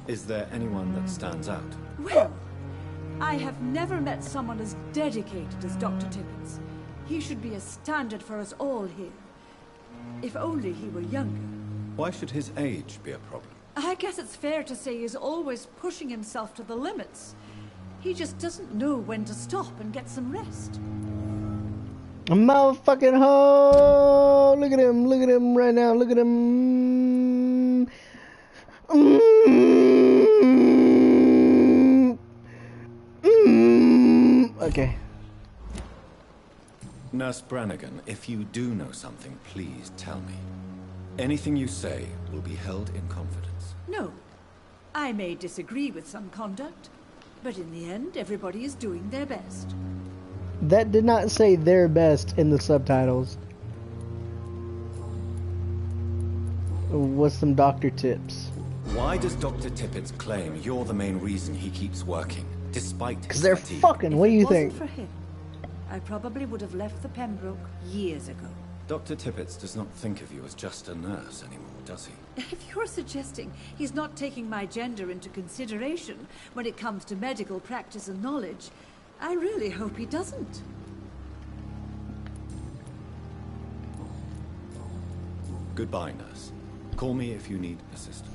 Is there anyone that stands out?
Well, I have never met someone as dedicated as Dr. Tippins. He should be a standard for us all here. If only he were younger.
Why should his age be a problem?
I guess it's fair to say he's always pushing himself to the limits. He just doesn't know when to stop and get some rest.
A motherfucking hoe! Look at him right now, look at him. Okay.
Nurse Brannigan, if you do know something, please tell me. Anything you say will be held in confidence.
No. I may disagree with some conduct, but in the end, everybody is doing their best.
That did not say their best in the subtitles. What's some doctor tips?
Why does Dr. Tippins claim you're the main reason he keeps working, despite
Because they're
fatigue?
fucking, what do you
If it
think?
wasn't for him, I probably would have left the Pembroke years ago.
Dr. Tippins does not think of you as just a nurse anymore, does he?
If you're suggesting he's not taking my gender into consideration when it comes to medical practice and knowledge, I really hope he doesn't.
Goodbye, nurse. Call me if you need assistance.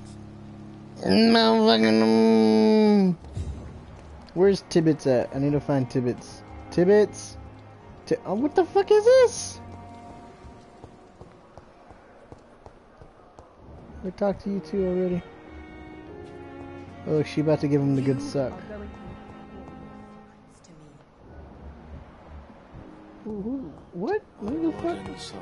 Motherfucking. Where's Tibbets at? I need to find Tibbets. Tibbets? Oh, what the fuck is this? I talked to you two already. Oh, she about to give him the good suck. Ooh, what? What the fuck?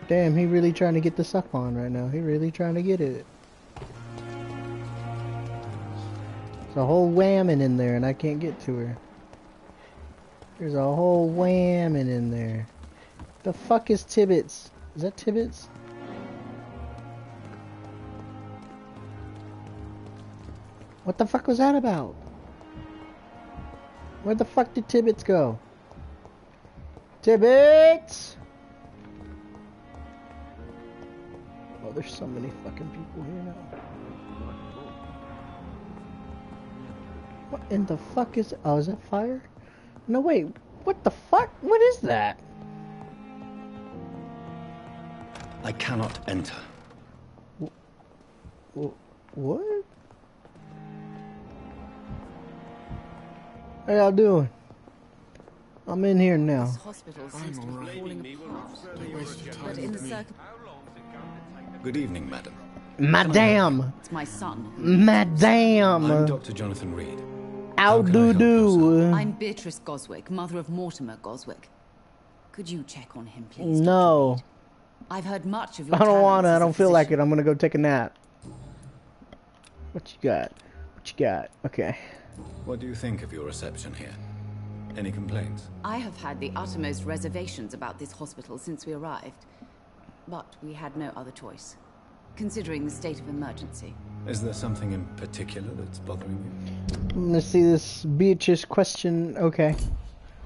Damn, he really trying to get the suck on right now. He really trying to get it. There's a whole whammon in there and I can't get to her. There's a whole whammon in there. The fuck is Tibbets? Is that Tibbets? What the fuck was that about? Where the fuck did Tibbets go? Tibbets! Oh, there's so many fucking people here now. What in the fuck is... Oh, is that fire? No, wait. What the fuck? What is that?
I cannot enter.
What? How y'all doing? I'm in here now.
This hospital seems to be falling apart. But in the
Good evening, madam.
Madame.
It's my son.
Madame.
I'm Dr. Jonathan Reed.
How do?
I'm Beatrice Goswick, mother of Mortimer Goswick. Could you check on him, please?
No.
I've heard much of your
I don't wanna.
talents
I
as a
don't feel like
physician.
it. I'm gonna go take a nap. What you got? What you got? Okay.
What do you think of your reception here? Any complaints?
I have had the uttermost reservations about this hospital since we arrived. But we had no other choice, considering the state of emergency.
Is there something in particular that's bothering you?
Let's see this Beatrice question. Okay.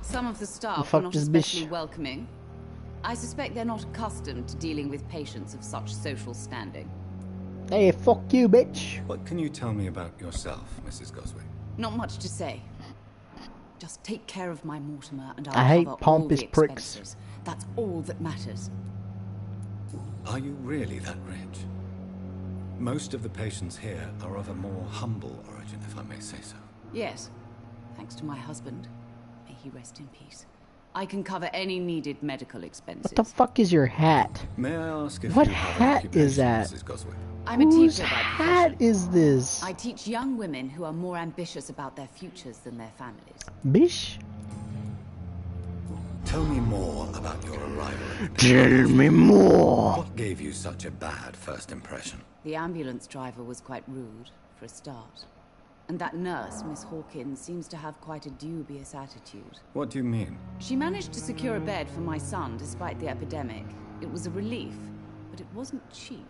Some of the staff
Fuck
were not
this
especially
bitch.
welcoming. I suspect they're not accustomed to dealing with patients of such social standing.
Hey, fuck you, bitch.
What can you tell me about yourself, Mrs. Goswick?
Not much to say. Just take care of my Mortimer and I'll
I hate
cover
pompous
all the
pricks.
expenses. That's all that matters.
Are you really that rich? Most of the patients here are of a more humble origin, if I may say so.
Yes, thanks to my husband. May he rest in peace. I can cover any needed medical expenses.
What the fuck is your hat?
May I ask if
What
you have an
hat
occupation,
is that?
Mrs. Goswick?
I'm a
Whose
teacher by
hat
profession.
is this?
I teach young women who are more ambitious about their futures than their families.
Bish?
Tell me more about your arrival.
Tell me more.
What gave you such a bad first impression?
The ambulance driver was quite rude, for a start. And that nurse, Miss Hawkins, seems to have quite a dubious attitude.
What do you mean?
She managed to secure a bed for my son despite the epidemic. It was a relief, but it wasn't cheap.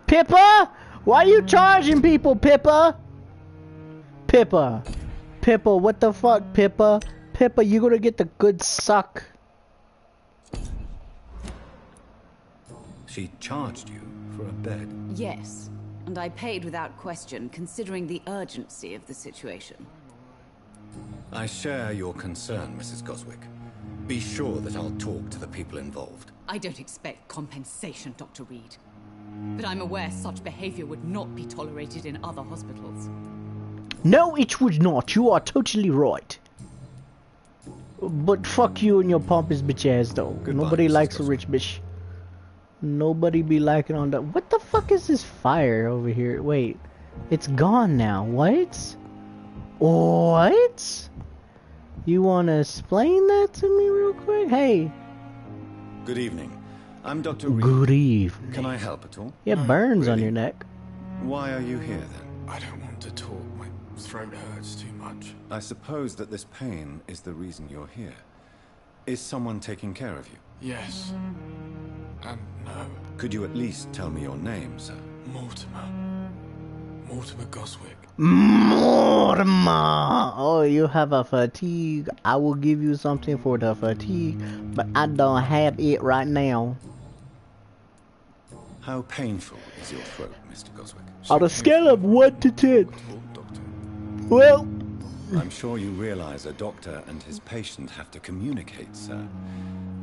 Pippa? Why are you charging people, Pippa? Pippa. Pippa, what the fuck, Pippa? Pippa, you gonna get the good suck.
She charged you for a bed.
Yes, and I paid without question, considering the urgency of the situation.
I share your concern, Mrs. Goswick. Be sure that I'll talk to the people involved.
I don't expect compensation, Dr. Reed. But I'm aware such behavior would not be tolerated in other hospitals.
No, it would not. You are totally right. But fuck you and your pompous bitch ass, though.
Goodbye,
Nobody
Mrs.
likes a rich bitch. Nobody be liking on that. What the fuck is this fire over here? Wait, it's gone now. What? What? You wanna explain that to me real quick? Hey.
Good evening. I'm Dr. Reed.
Good evening.
Can I help at all?
You have burns on your neck.
Why are you here then?
I don't want to talk. My throat hurts too much.
I suppose that this pain is the reason you're here. Is someone taking care of you?
Yes. And no.
Could you at least tell me your name, sir?
Mortimer. Mortimer Goswick.
Mortimer! Oh, you have a fatigue. I will give you something for the fatigue, but I don't have it right now.
How painful is your throat, Mr. Goswick?
On a scale of 1 to 10. Well,
I'm sure you realize a doctor and his patient have to communicate, sir.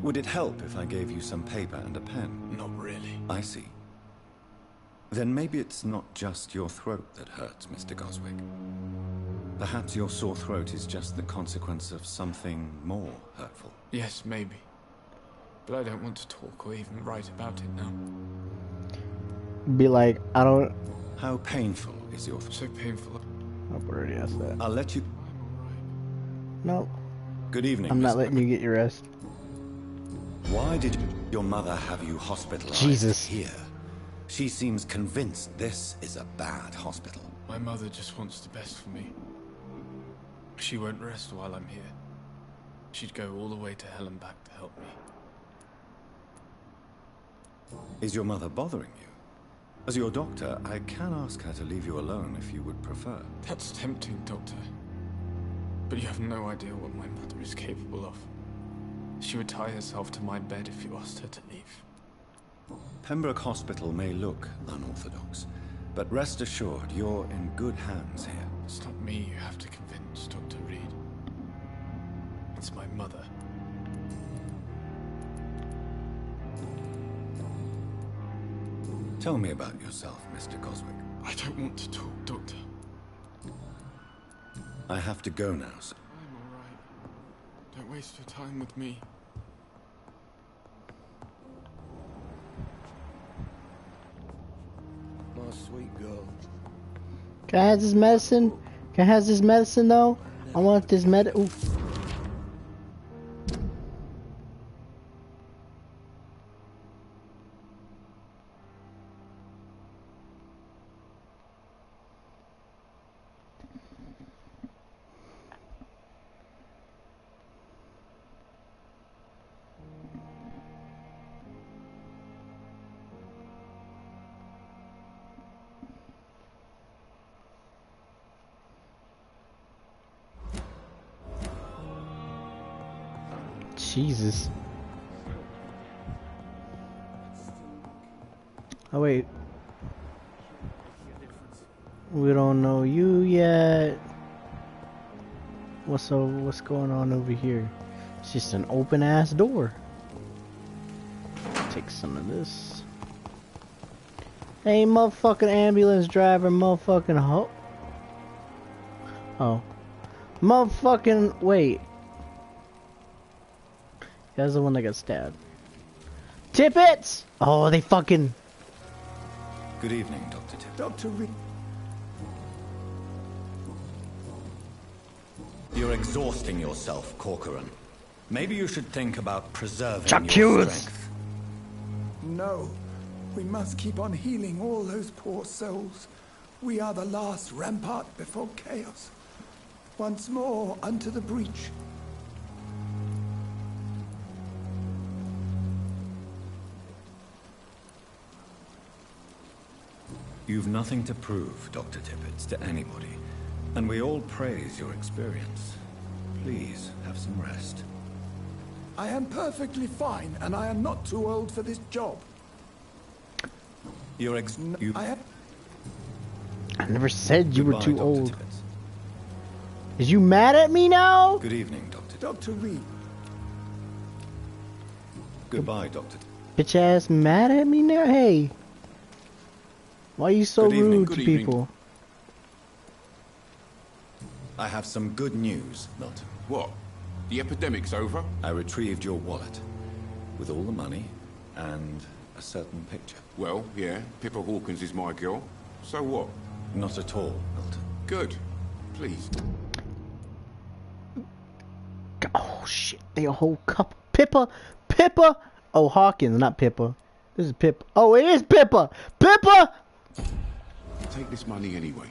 Would it help if I gave you some paper and a pen?
Not really.
I see. Then maybe it's not just your throat that hurts, Mr. Goswick. Perhaps your sore throat is just the consequence of something more hurtful.
Yes, maybe. But I don't want to talk or even write about it now.
be like, I don't...
How painful is your throat?
So painful.
I've already asked that.
I'll let you...
No.
Good evening,
I'm not
Mr.
letting you get your rest.
Why did your mother have you hospitalized here? She seems convinced this is a bad hospital.
My mother just wants the best for me. She won't rest while I'm here. She'd go all the way to hell and back to help me.
Is your mother bothering you? As your doctor, I can ask her to leave you alone if you would prefer.
That's tempting, Doctor. But you have no idea what my mother is capable of. She would tie herself to my bed if you asked her to leave.
Pembroke Hospital may look unorthodox, but rest assured you're in good hands here.
It's not me you have to convince, Dr. Reed. It's my mother.
Tell me about yourself, Mr. Goswick.
I don't want to talk, Doctor.
I have to go now, sir.
I'm alright. Don't waste your time with me.
My sweet girl.
Can I have this medicine? Can I have this medicine though? I want this Ooh. Jesus. Oh wait. We don't know you yet. What's going on over here? It's just an open ass door. Take some of this. Hey, motherfucking ambulance driver, motherfucking Oh. Motherfucking wait. That's the one that got stabbed. Tippets! Oh, they fucking...
Good evening, Dr. Tippett.
Dr. Reed.
You're exhausting yourself, Coolcain. Maybe you should think about preserving your strength.
No. We must keep on healing all those poor souls. We are the last rampart before chaos. Once more unto the breach.
You've nothing to prove, Dr. Tippett, to anybody. And we all praise your experience. Please, have some rest.
I am perfectly fine, and I am not too old for this job.
I never said you were
Goodbye,
too
Dr.
old.
Tippett.
Is you mad at me now?
Good evening, Doctor.
Dr. Reed.
Goodbye, Doctor.
Bitch ass mad at me now? Hey. Why are you so
Good evening,
rude
good
to
evening.
people?
I have some good news, Milton.
What? The epidemic's over?
I retrieved your wallet with all the money and a certain picture.
Well, yeah, Pippa Hawkins is my girl. So what?
Not at all, Milton.
Good. Please.
Oh shit, they a whole couple. Pippa! Oh, Hawkins, not Pippa. This is Pippa. Oh, it is Pippa! Pippa!
Take this money anyway.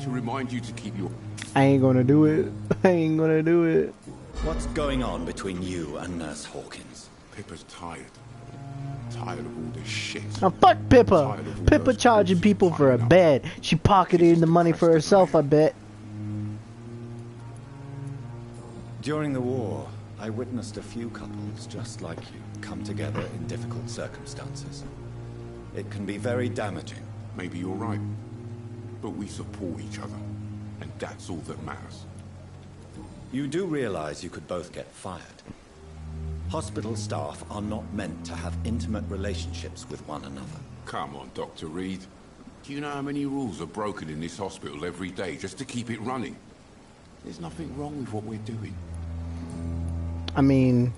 To remind you to keep your...
I ain't gonna do it. I ain't gonna do it.
What's going on between you and Nurse Hawkins?
Pippa's tired. Tired of all this shit.
Now fuck Pippa! Pippa charging people for a bed. She pocketed the money for herself, I bet.
During the war, I witnessed a few couples just like you come together in difficult circumstances. It can be very damaging.
Maybe you're right. But we support each other. And that's all that matters.
You do realize you could both get fired. Hospital staff are not meant to have intimate relationships with one another.
Come on, Dr. Reed. Do you know how many rules are broken in this hospital every day just to keep it running? There's nothing wrong with what we're doing.
I mean...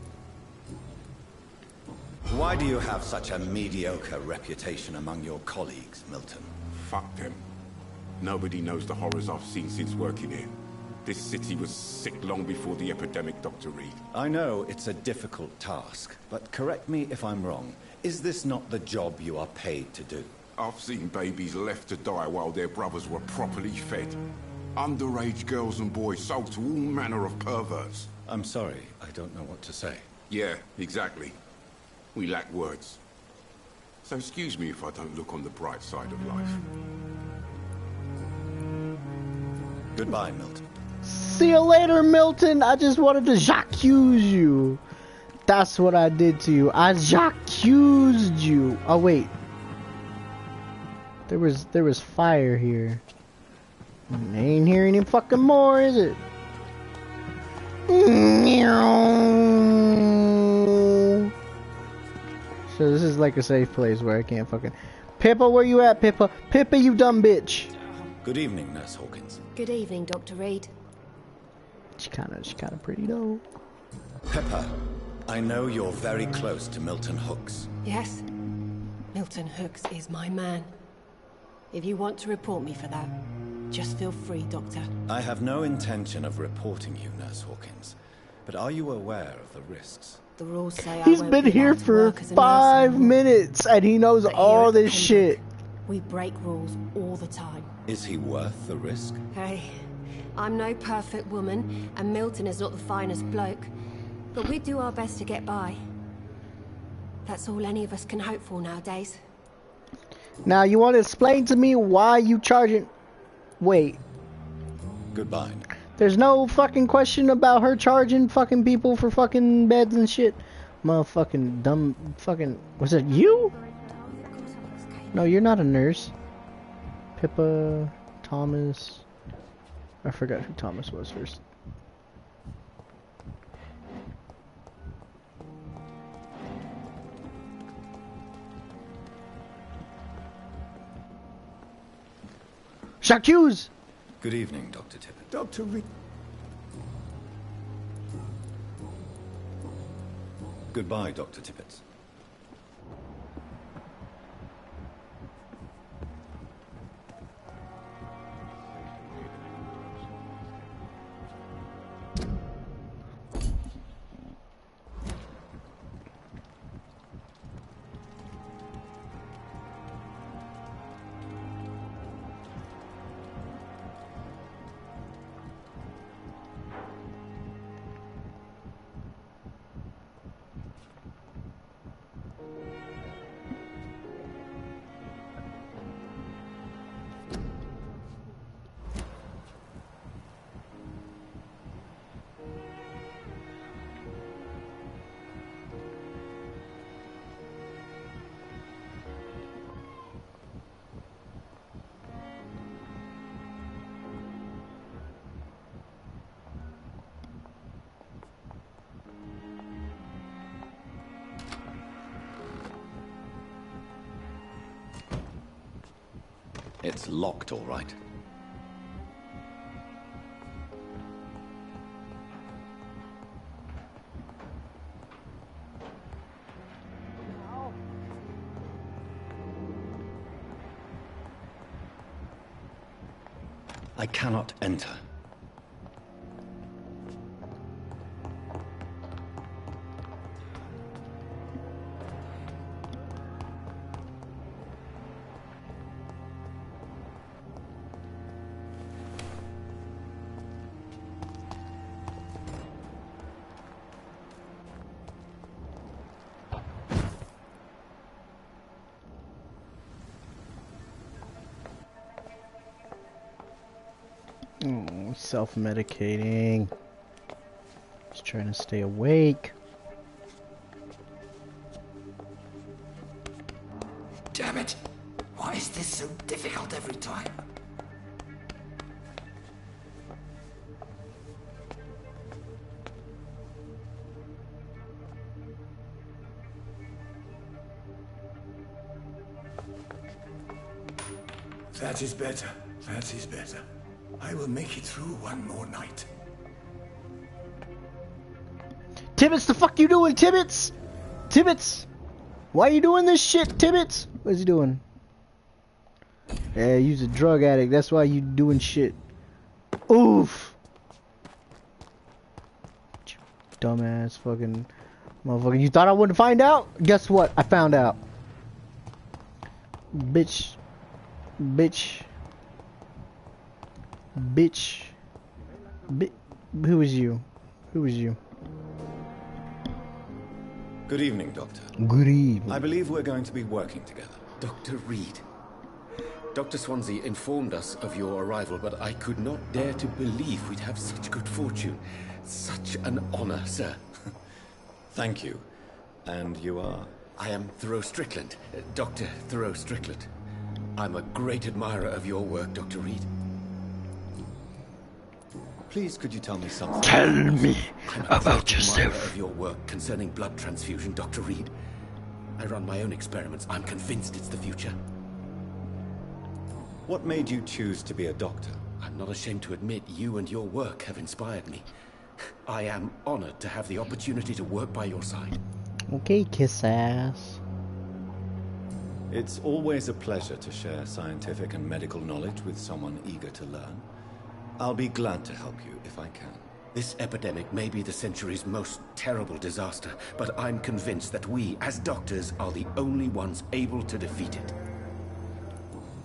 Why do you have such a mediocre reputation among your colleagues, Milton?
Fuck them. Nobody knows the horrors I've seen since working here. This city was sick long before the epidemic, Dr. Reed.
I know it's a difficult task, but correct me if I'm wrong. Is this not the job you are paid to do?
I've seen babies left to die while their brothers were properly fed. Underage girls and boys sold to all manner of perverts.
I'm sorry, I don't know what to say.
Yeah, exactly. We lack words. So excuse me if I don't look on the bright side of life.
Goodbye, Milton.
See you later, Milton. I just wanted to j'accuse you. That's what I did to you. I j'accused you. Oh wait. There was fire here. I ain't hearing any fucking more, is it? So this is like a safe place where I can't fucking... Pippa, where you at, Pippa? Pippa, you dumb bitch.
Good evening, Nurse Hawkins.
Good evening, Dr. Reed.
She kinda pretty though.
Pippa, I know you're very close to Milton Hooks.
Yes? Milton Hooks is my man. If you want to report me for that, just feel free, Doctor.
I have no intention of reporting you, Nurse Hawkins. But are you aware of the risks?
The rules say
He's been here for 5 minutes and he knows all this shit.
We break rules all the time.
Is he worth the risk?
Hey, I'm no perfect woman, and Milton is not the finest bloke. But we do our best to get by. That's all any of us can hope for nowadays.
Now, you want to explain to me why you charging... Wait.
Goodbye.
There's no fucking question about her charging fucking people for fucking beds and shit. Motherfucking dumb fucking... Was it you? No, you're not a nurse. Pippa... Thomas... I forgot who Thomas was first. J'accuse!
Good evening, Dr. Tippett.
Dr. Reed.
Goodbye, Dr. Tippett. It's locked, all right. I cannot enter.
Self-medicating. Just trying to stay awake.
Damn it! Why is this so difficult every time? That is better. That is better. I will make it through one more night.
Tibbets, the fuck you doing, Tibbets? Tibbets! Why are you doing this shit, Tibbets? What's he doing? Yeah, you's a drug addict. That's why you doing shit. Oof! Dumbass fucking motherfucker. You thought I wouldn't find out? Guess what? I found out. Bitch. Bitch. Bitch. Who is you? Who is you?
Good evening, Doctor.
Good evening.
I believe we're going to be working together.
Dr. Reed. Dr. Swansea informed us of your arrival, but I could not dare to believe we'd have such good fortune. Such an honor, sir.
Thank you. And you are?
I am Thoreau Strickland, Dr. Thoreau Strickland. I'm a great admirer of your work, Dr. Reed.
Please, could you tell me something?
Tell me
about yourself. Of your work concerning blood transfusion, Dr. Reed. I run my own experiments. I'm convinced it's the future.
What made you choose to be a doctor?
I'm not ashamed to admit you and your work have inspired me. I am honored to have the opportunity to work by your side.
Okay, kiss ass.
It's always a pleasure to share scientific and medical knowledge with someone eager to learn. I'll be glad to help you if I can.
This epidemic may be the century's most terrible disaster, but I'm convinced that we, as doctors, are the only ones able to defeat it.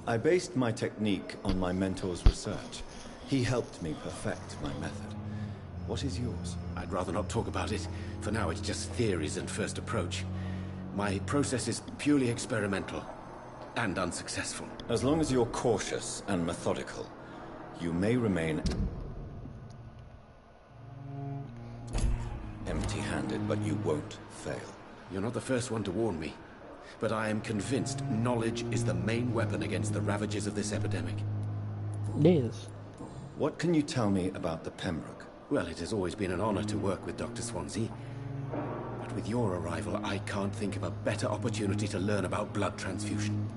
I based my technique on my mentor's research. He helped me perfect my method. What is yours?
I'd rather not talk about it. For now, it's just theories and first approach. My process is purely experimental and unsuccessful.
As long as you're cautious and methodical, you may remain empty-handed, but you won't fail.
You're not the first one to warn me, but I am convinced knowledge is the main weapon against the ravages of this epidemic.
Yes.
What can you tell me about the Pembroke?
Well, it has always been an honor to work with Dr. Swansea. But with your arrival, I can't think of a better opportunity to learn about blood transfusion.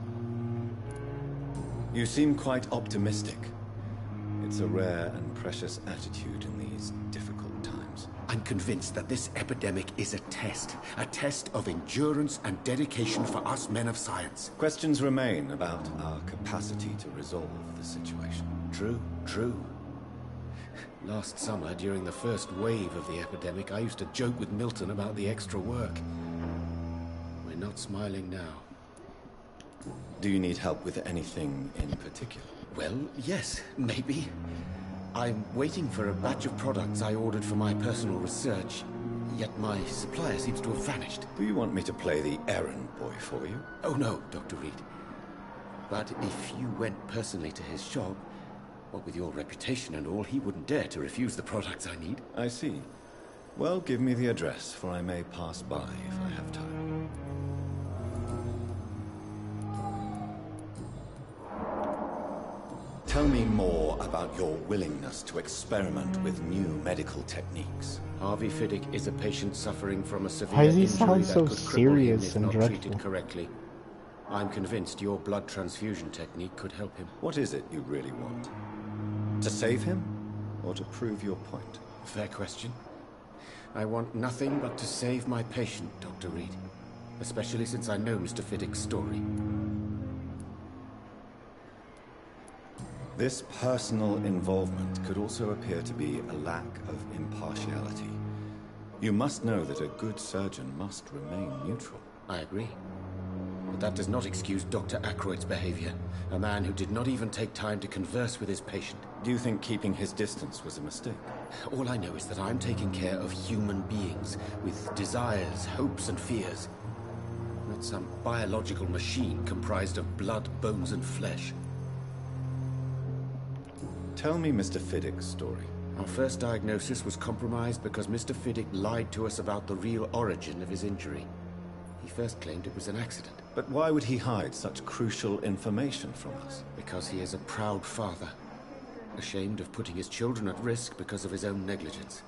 You seem quite optimistic. It's a rare and precious attitude in these difficult times.
I'm convinced that this epidemic is a test of endurance and dedication for us men of science.
Questions remain about our capacity to resolve the situation.
True. Last summer, during the first wave of the epidemic, I used to joke with Milton about the extra work. We're not smiling now.
Do you need help with anything in particular?
Well, yes, maybe. I'm waiting for a batch of products I ordered for my personal research, yet my supplier seems to have vanished.
Do you want me to play the errand boy for you?
Oh no, Dr. Reed. But if you went personally to his shop, what with your reputation and all, he wouldn't dare to refuse the products I need.
I see. Well, give me the address, for I may pass by if I have time. Tell me more about your willingness to experiment with new medical techniques.
Harvey Fiddick is a patient suffering from a severe
Why does he
injury
sound
that
so
could cripple him
serious
if
and
not
dreadful?
treated correctly.
I'm convinced your blood transfusion technique could help him.
What is it you really want? To save him, or to prove your point?
Fair question. I want nothing but to save my patient, Dr. Reed. Especially since I know Mr. Fiddick's story.
This personal involvement could also appear to be a lack of impartiality. You must know that a good surgeon must remain neutral.
I agree. But that does not excuse Dr. Ackroyd's behavior. A man who did not even take time to converse with his patient.
Do you think keeping his distance was a mistake?
All I know is that I'm taking care of human beings with desires, hopes, and fears. Not some biological machine comprised of blood, bones, and flesh.
Tell me Mr. Fiddick's story.
Our first diagnosis was compromised because Mr. Fiddick lied to us about the real origin of his injury. He first claimed it was an accident.
But why would he hide such crucial information from us?
Because he is a proud father, ashamed of putting his children at risk because of his own negligence.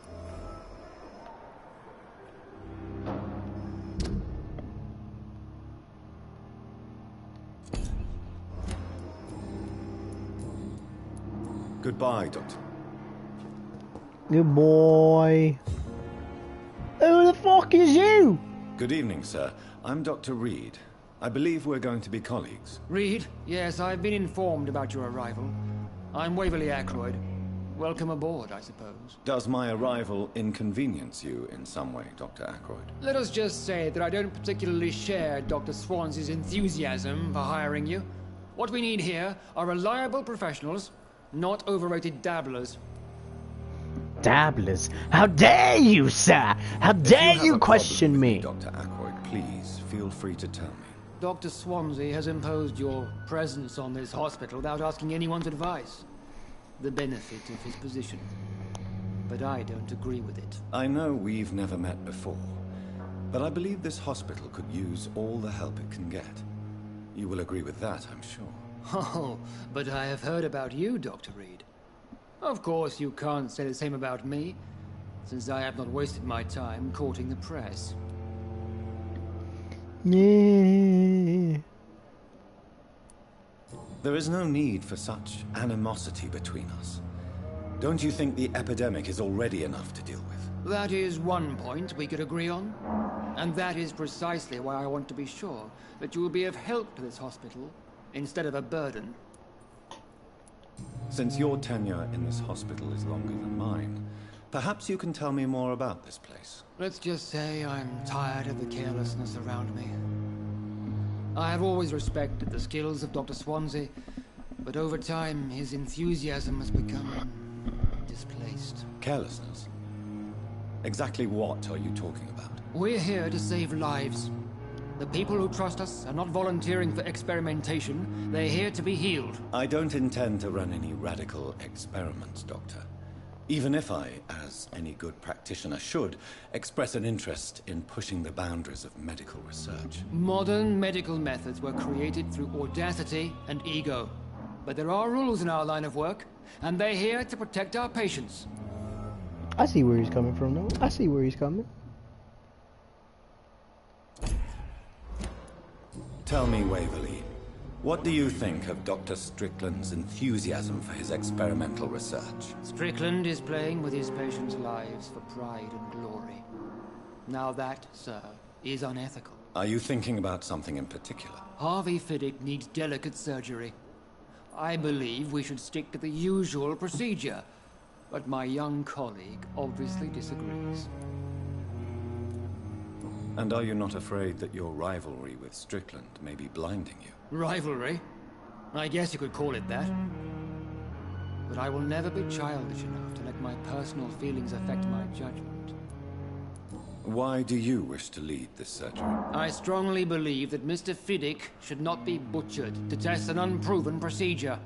Goodbye, Doctor.
Good boy. Who the fuck is you?
Good evening, sir. I'm Dr. Reed. I believe we're going to be colleagues.
Reed? Yes, I've been informed about your arrival. I'm Waverly Ackroyd. Welcome aboard, I suppose.
Does my arrival inconvenience you in some way, Dr. Ackroyd?
Let us just say that I don't particularly share Dr. Swansea's enthusiasm for hiring you. What we need here are reliable professionals, not overrated dabblers.
Dabblers? How dare you, sir? How dare you question me?
Dr. Ackroyd, please feel free to tell me.
Dr. Swansea has imposed your presence on this hospital without asking anyone's advice. The benefit of his position. But I don't agree with it.
I know we've never met before, but I believe this hospital could use all the help it can get. You will agree with that, I'm sure.
Oh, but I have heard about you, Dr. Reed. Of course, you can't say the same about me, since I have not wasted my time courting the press.
Yeah.
There is no need for such animosity between us. Don't you think the epidemic is already enough to deal with?
That is one point we could agree on. And that is precisely why I want to be sure that you will be of help to this hospital, instead of a burden.
Since your tenure in this hospital is longer than mine, perhaps you can tell me more about this place.
Let's just say I'm tired of the carelessness around me. I have always respected the skills of Dr. Swansea, but over time his enthusiasm has become displaced.
Carelessness? Exactly what are you talking about?
We're here to save lives. The people who trust us are not volunteering for experimentation. They're here to be healed.
I don't intend to run any radical experiments, Doctor. Even if I, as any good practitioner should, express an interest in pushing the boundaries of medical research.
Modern medical methods were created through audacity and ego. But there are rules in our line of work, and they're here to protect our patients.
I see where he's coming from, though. I see where he's coming.
Tell me, Waverly, what do you think of Dr. Strickland's enthusiasm for his experimental research?
Strickland is playing with his patients' lives for pride and glory. Now that, sir, is unethical.
Are you thinking about something in particular?
Harvey Fiddick needs delicate surgery. I believe we should stick to the usual procedure, but my young colleague obviously disagrees.
And are you not afraid that your rivalry with Strickland may be blinding you?
Rivalry? I guess you could call it that. But I will never be childish enough to let my personal feelings affect my judgment.
Why do you wish to lead this surgery?
I strongly believe that Mr. Fiddick should not be butchered to test an unproven procedure.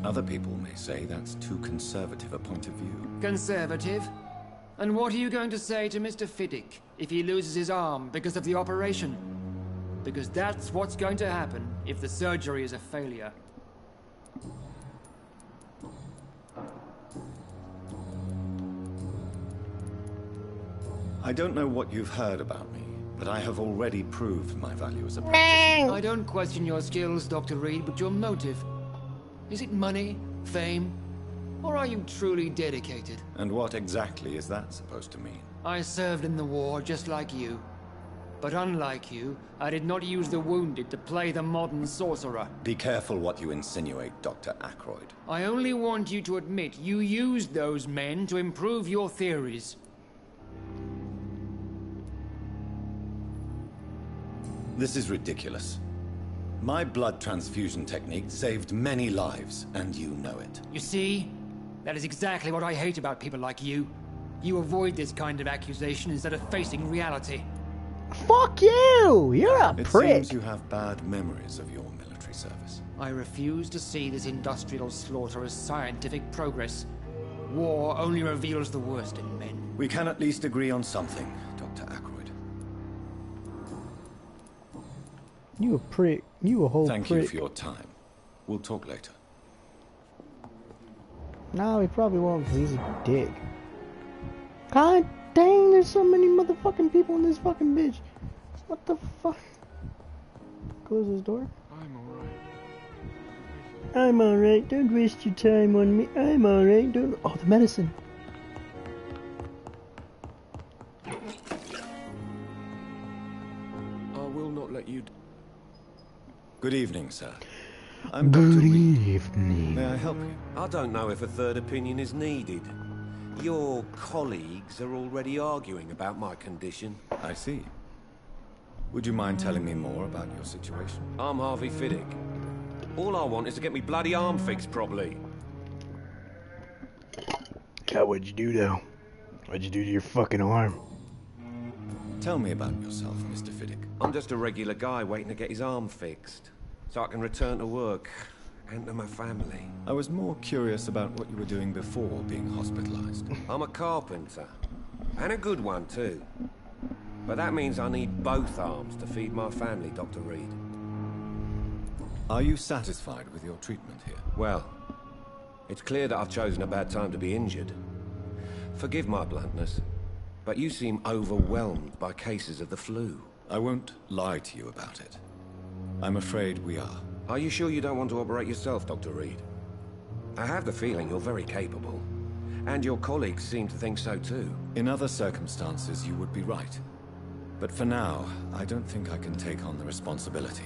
Other people may say that's too conservative a point of view.
Conservative? And what are you going to say to Mr. Fiddick if he loses his arm because of the operation? Because that's what's going to happen if the surgery is a failure.
I don't know what you've heard about me, but I have already proved my value as a practitioner.
I don't question your skills, Dr. Reed, but your motive. Is it money, fame, or are you truly dedicated?
And what exactly is that supposed to mean?
I served in the war just like you. But unlike you, I did not use the wounded to play the modern sorcerer.
Be careful what you insinuate, Dr. Ackroyd.
I only want you to admit you used those men to improve your theories.
This is ridiculous. My blood transfusion technique saved many lives, and you know it.
You see? That is exactly what I hate about people like you. You avoid this kind of accusation instead of facing reality.
Fuck you! You're a
It
prick.
seems you have bad memories of your military service.
I refuse to see this industrial slaughter as scientific progress. War only reveals the worst in men.
We can at least agree on something, Dr. Ackroyd.
You a prick. You a whole
Thank
prick.
you for your time. We'll talk later.
No, he probably won't because he's a dick. God dang, there's so many motherfucking people in this fucking bitch. What the fuck? Close this door.
I'm alright.
I'm alright. Don't waste your time on me. I'm alright. Don't. Oh, the medicine.
I will not let you.
Good evening, sir. I'm
Good
Dr. Reed.
evening.
May I help you?
I don't know if a third opinion is needed. Your colleagues are already arguing about my condition.
I see. Would you mind telling me more about your situation?
I'm Harvey Fiddick. All I want is to get me bloody arm fixed properly.
God, what'd you do, though? What'd you do to your fucking arm?
Tell me about yourself, Mr. Fiddick.
I'm just a regular guy waiting to get his arm fixed, so I can return to work and to my family.
I was more curious about what you were doing before being hospitalized.
I'm a carpenter, and a good one too. But that means I need both arms to feed my family, Dr. Reed.
Are you satisfied with your treatment here?
Well, it's clear that I've chosen a bad time to be injured. Forgive my bluntness, but you seem overwhelmed by cases of the flu.
I won't lie to you about it. I'm afraid we are.
Are you sure you don't want to operate yourself, Dr. Reed? I have the feeling you're very capable, and your colleagues seem to think so too.
In other circumstances, you would be right. But for now, I don't think I can take on the responsibility.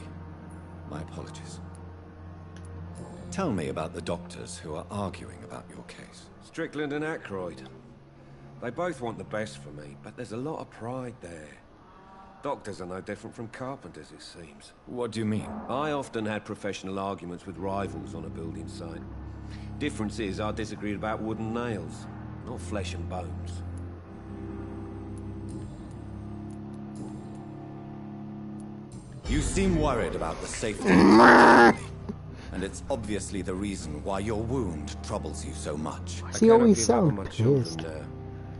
My apologies. Tell me about the doctors who are arguing about your case.
Strickland and Ackroyd. They both want the best for me, but there's a lot of pride there. Doctors are no different from carpenters, it seems.
What do you mean?
I often had professional arguments with rivals on a building site. Difference is, I disagreed about wooden nails, not flesh and bones.
You seem worried about the safety of your family, and it's obviously the reason why your wound troubles you so much.
He always
I cannot give up on
sounds
my
pissed.
children now.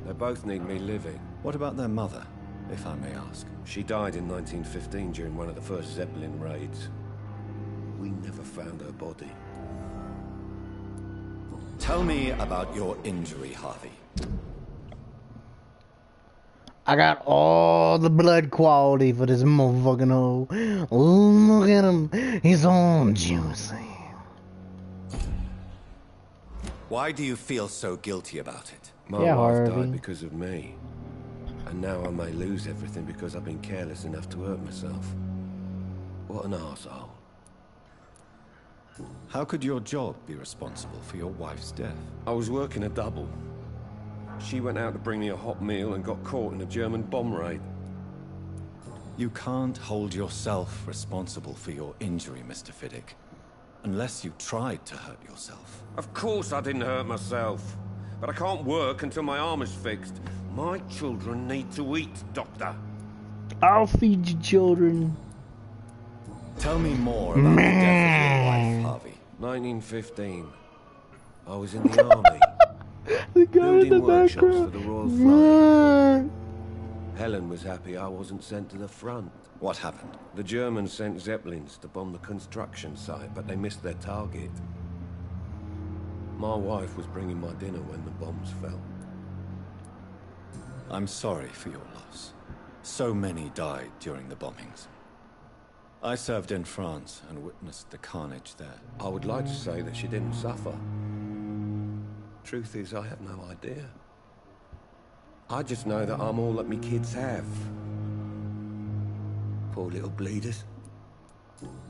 They both need me living.
What about their mother, if I may ask?
She died in 1915 during one of the first Zeppelin raids. We never found her body.
Tell me about your injury, Harvey.
I got all the blood quality for this motherfucking hole. Look at him. He's all juicy.
Why do you feel so guilty about it?
My wife
Harvey.
died because of me. And now I may lose everything because I've been careless enough to hurt myself. What an arsehole.
How could your job be responsible for your wife's death?
I was working a double. She went out to bring me a hot meal and got caught in a German bomb raid.
You can't hold yourself responsible for your injury, Mr. Fiddick, unless you tried to hurt yourself.
Of course I didn't hurt myself. But I can't work until my arm is fixed. My children need to eat, Doctor.
I'll feed you children.
Tell me more about the death of your wife, Harvey.
1915. I was in the army.
The guy in the
Building workshops for
background.
the Royal Flying. Helen was happy I wasn't sent to the front.
What happened?
The Germans sent Zeppelins to bomb the construction site, but they missed their target. My wife was bringing my dinner when the bombs fell.
I'm sorry for your loss. So many died during the bombings. I served in France and witnessed the carnage there.
I would like to say that she didn't suffer. Truth is, I have no idea. I just know that I'm all that me kids have. Poor little bleeders.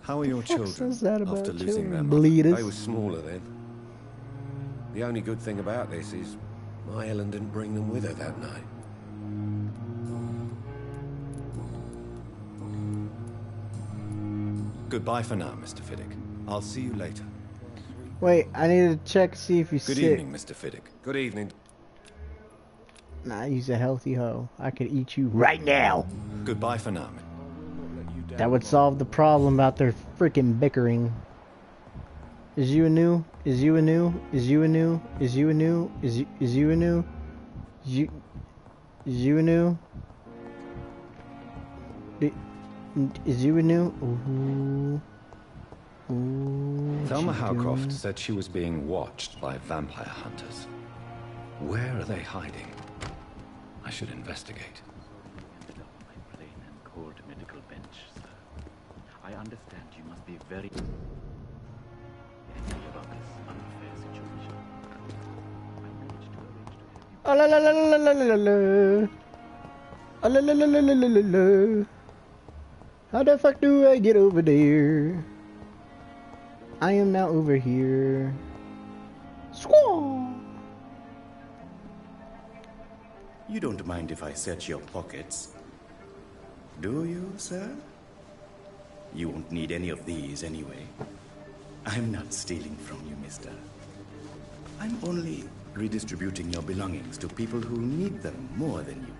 How are your children after losing their
mother? They were smaller then. The only good thing about this is my Ellen didn't bring them with her that night.
Goodbye for now, Mr. Fiddick. I'll see you later.
Wait, I need to check, see if he's sick.
Good evening, Mr. Fiddick.
Good evening.
Nah, he's a healthy hoe. I could eat you right now.
Goodbye for now.
That would solve the problem about their freaking bickering. Is you a new? Is you a new? Is you a new? Is you a new? Is you a new? Is you a new? Is you a new? Ooh. Ooh,
Thelma Howcroft said she was being watched by vampire hunters. Where are they hiding? I should investigate.
My plain and cold medical bench, sir. I understand you must be very angry about this unfair situation. I managed to arrange to have you.
Oh, la la la la la la la. Oh, la la la la la la la. How the fuck do I get over there? I am now over here. Squaw!
You don't mind if I search your pockets, do you, sir? You won't need any of these anyway. I'm not stealing from you, mister. I'm only redistributing your belongings to people who need them more than you.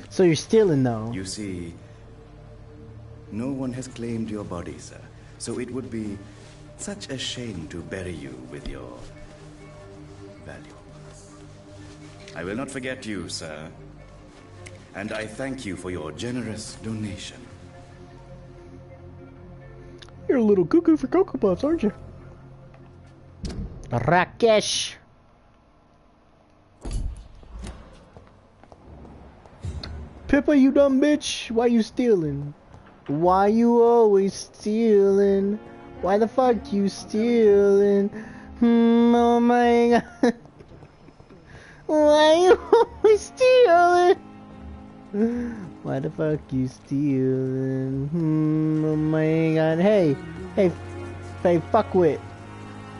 So you're stealing, though?
You see, no one has claimed your body, sir. So it would be such a shame to bury you with your valuables. I will not forget you, sir. And I thank you for your generous donation.
You're a little cuckoo for Cocoa Puffs, aren't you? Rakesh! Pippa, you dumb bitch! Why you stealing? Why you always stealing? Why the fuck you stealing? Oh my god. Why you always stealing? Why the fuck you stealing? Oh my god. Hey, fuckwit.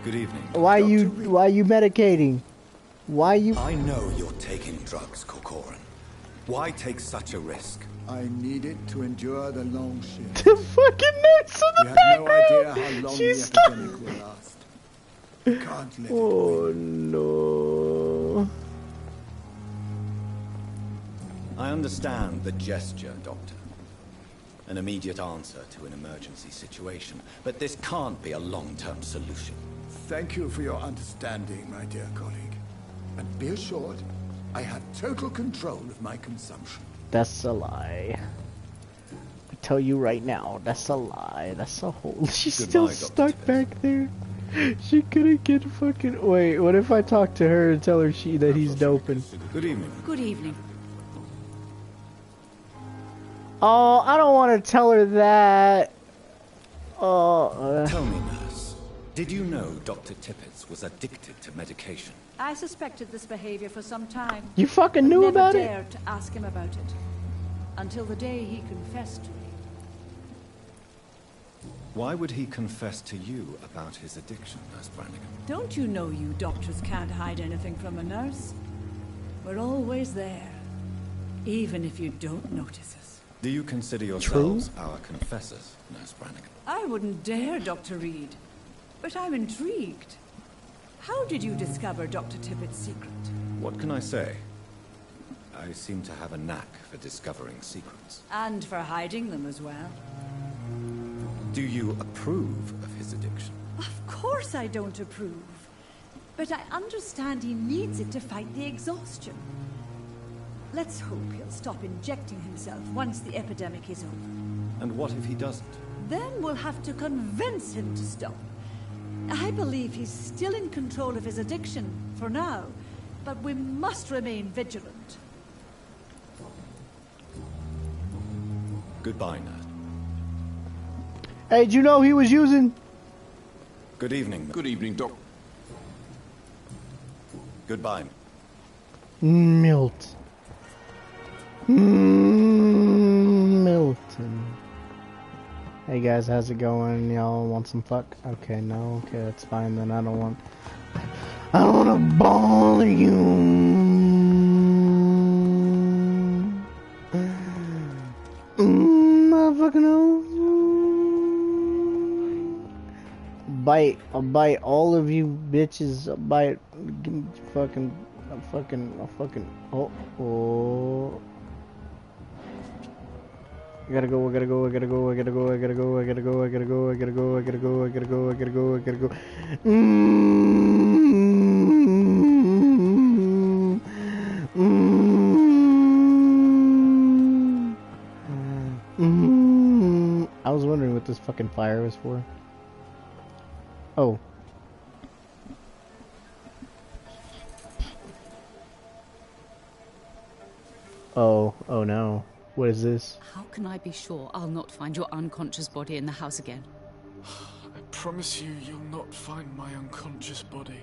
Good evening.
Why you medicating? Why you?
I know you're taking drugs, Coolcain. Why take such a risk?
I need it to endure the long shift.
The fucking nurse in the background!
We have no idea how long the epidemic will last. We can't let it win.
No.
I understand the gesture, Doctor. An immediate answer to an emergency situation. But this can't be a long-term solution.
Thank you for your understanding, my dear colleague. And be assured, I have total control of my consumption.
That's a lie. I tell you right now, that's a lie. That's a whole. She's still stuck back there. She couldn't get fucking. Wait, what if I talk to her and tell her that he's doping?
Good evening.
Good evening.
Oh, I don't want to tell her that. Oh.
Tell me, nurse. Did you know Dr. Tippett was addicted to medication?
I suspected this behavior for some time.
You fucking knew about it?
Never dared to ask him about it. Until the day he confessed to me.
Why would he confess to you about his addiction, Nurse Brannigan?
Don't you know you doctors can't hide anything from a nurse? We're always there. Even if you don't notice us.
Do you consider yourselves our confessors, Nurse Brannigan?
I wouldn't dare, Dr. Reed. But I'm intrigued. How did you discover Dr. Tippett's secret?
What can I say? I seem to have a knack for discovering secrets.
And for hiding them as well.
Do you approve of his addiction?
Of course I don't approve. But I understand he needs it to fight the exhaustion. Let's hope he'll stop injecting himself once the epidemic is over.
And what if he doesn't?
Then we'll have to convince him to stop. I believe he's still in control of his addiction, for now. But we must remain vigilant.
Goodbye, nerd.
Hey, did you know he was using?
Good evening.
Good evening, Doc.
Goodbye.
Milton. Milton. Hey guys, how's it going? Y'all want some fuck? Okay, no, okay, that's fine then. I don't want to bother you. I fucking know. I'll bite all of you bitches. I'll bite. Give me I'll fucking. Oh. I gotta go. I was wondering what this fucking fire was for. Oh. Oh no. What is this?
How can I be sure I'll not find your unconscious body in the house again?
I promise you, you'll not find my unconscious body.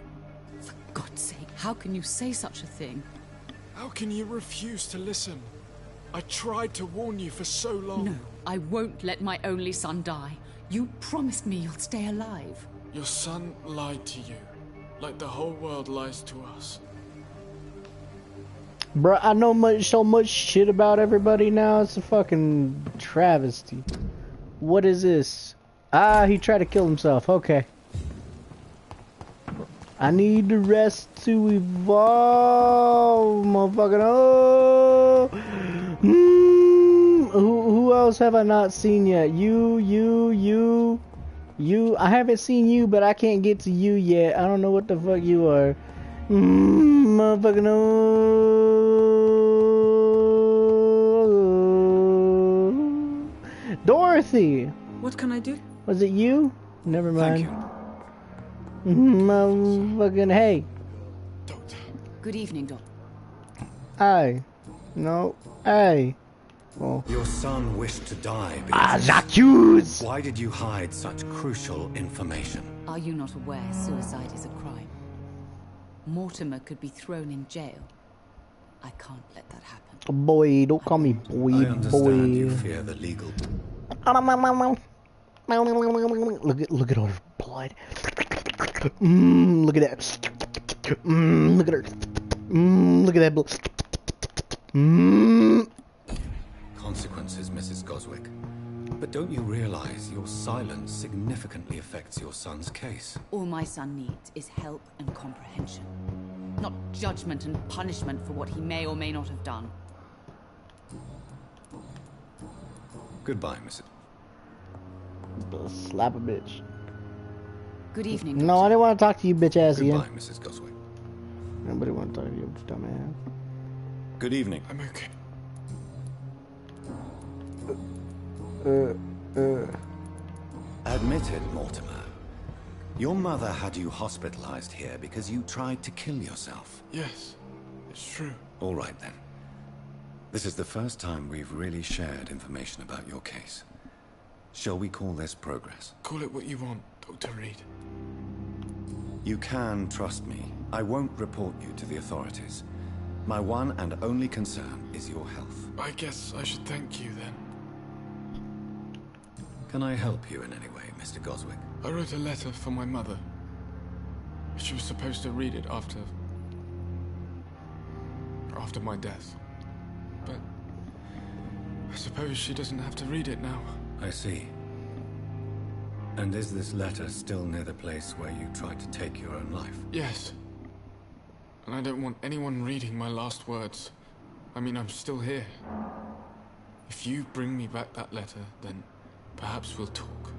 For God's sake, how can you say such a thing?
How can you refuse to listen? I tried to warn you for so long.
No, I won't let my only son die. You promised me you'll stay alive.
Your son lied to you, like the whole world lies to us.
Bruh, I know so much shit about everybody now, it's a fucking travesty. What is this? Ah, he tried to kill himself, okay. I need the rest to evolve, motherfucking oh! Who else have I not seen yet? You. I haven't seen you, but I can't get to you yet. I don't know what the fuck you are. Motherfucking oh. Dorothy!
What can I do?
Was it you? Never mind.
Thank you.
Motherfucking hey.
Doctor.
Good evening, Doctor.
Hey. No. Hey. Oh.
Your son wished to die.
J'accuse!
Why did you hide such crucial information?
Are you not aware suicide is a crime? Mortimer could be thrown in jail. I can't let that happen.
Boy, don't call me boy.
I understand you fear the legal.
Look at all her blood. Look at that. Look at her. Look at that blood.
Consequences, Mrs. Goswick. But don't you realize your silence significantly affects your son's case?
All my son needs is help and comprehension. Not judgment and punishment for what he may or may not have done.
Goodbye, Mrs.
Slap a bitch.
Good evening,
No, I didn't want to talk to you, bitch ass again.
Goodbye, Mrs. Goswick.
Nobody want to talk to you, dumbass.
Good evening.
I'm okay.
Admitted, Mortimer. Your mother had you hospitalized here because you tried to kill yourself.
Yes, it's true.
All right, then. This is the first time we've really shared information about your case. Shall we call this progress?
Call it what you want, Dr. Reed.
You can trust me. I won't report you to the authorities. My one and only concern is your health.
I guess I should thank you, then.
Can I help you in any way, Mr. Goswick?
I wrote a letter for my mother. She was supposed to read it after my death. But I suppose she doesn't have to read it now.
I see. And is this letter still near the place where you tried to take your own life?
Yes. And I don't want anyone reading my last words. I mean, I'm still here. If you bring me back that letter, then perhaps we'll talk.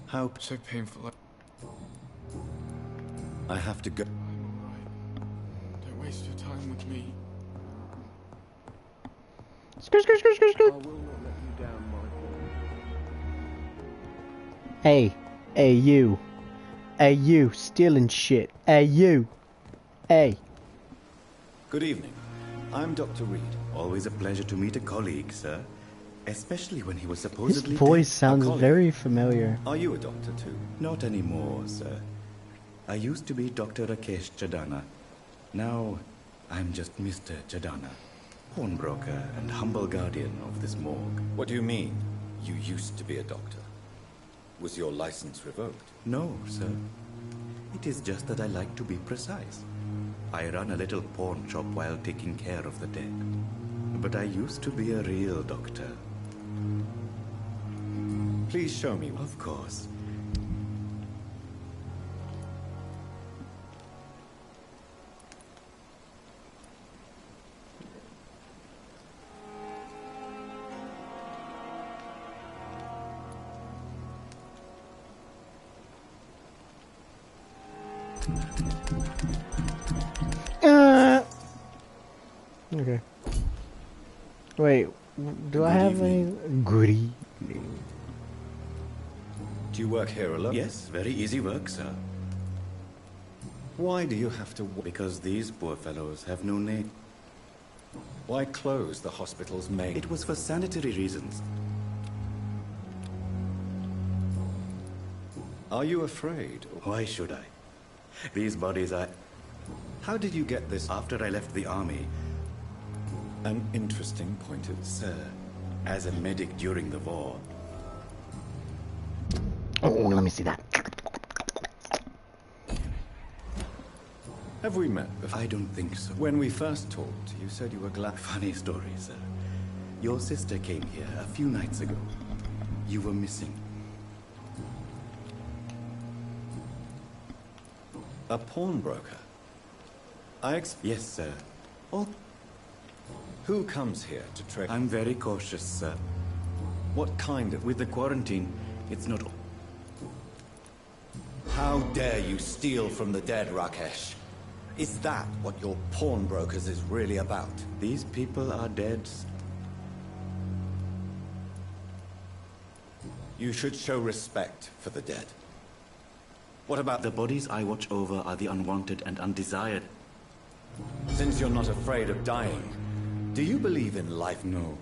How
so painful.
I have to go.
I'm alright. Don't waste your time with me.
Skirt. Hey, you. Hey, you, stealing shit. Hey, you. Hey.
Good evening. I'm Dr. Reed.
Always a pleasure to meet a colleague, sir. Especially when he was supposedly
His voice
dead.
sounds very familiar.
Are you a doctor too?
Not anymore, sir. I used to be Dr. Rakesh Chadana. Now, I'm just Mr. Chadana, pawnbroker and humble guardian of this morgue.
What do you mean, you used to be a doctor? Was your license revoked?
No, sir. It is just that I like to be precise. I run a little pawn shop while taking care of the dead. But I used to be a real doctor.
Please show me.
Of course.
Okay. Wait, do I have any goodie?
Do you work here alone?
Yes, very easy work, sir.
Why do you have to
Because these poor fellows have no name.
Why close the hospital's main?
It was for sanitary reasons.
Are you afraid?
Why should I? These bodies are...
How did you get this?
After I left the army.
An interesting point of...
Sir, as a medic during the war...
Oh, let me see that.
Have we met before?
I don't think so.
When we first talked, you said you were glad...
Funny story, sir. Your sister came here a few nights ago. You were missing.
A pawnbroker?
Yes, sir.
Oh. Who comes here to trade?
I'm very cautious, sir.
What kind of...
With the quarantine, it's not...
How dare you steal from the dead, Rakesh? Is that what your pawnbrokers is really about?
These people are dead.
You should show respect for the dead. What about
the bodies I watch over are the unwanted and undesired?
Since you're not afraid of dying, do you believe in life?
No.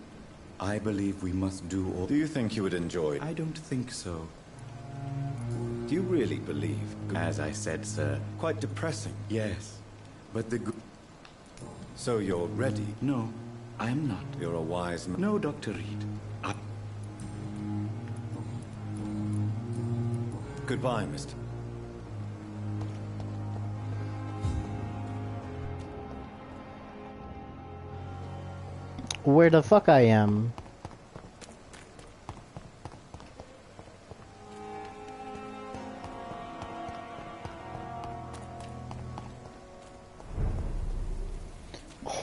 I believe we must do all...
Do you think you would enjoy it?
I don't think so.
Do you really believe?
As I said, sir.
Quite depressing.
Yes. But the good...
So you're ready?
No, I am not.
You're a wise man.
No, Dr. Reed.
Goodbye, Mr.
Where the fuck I am?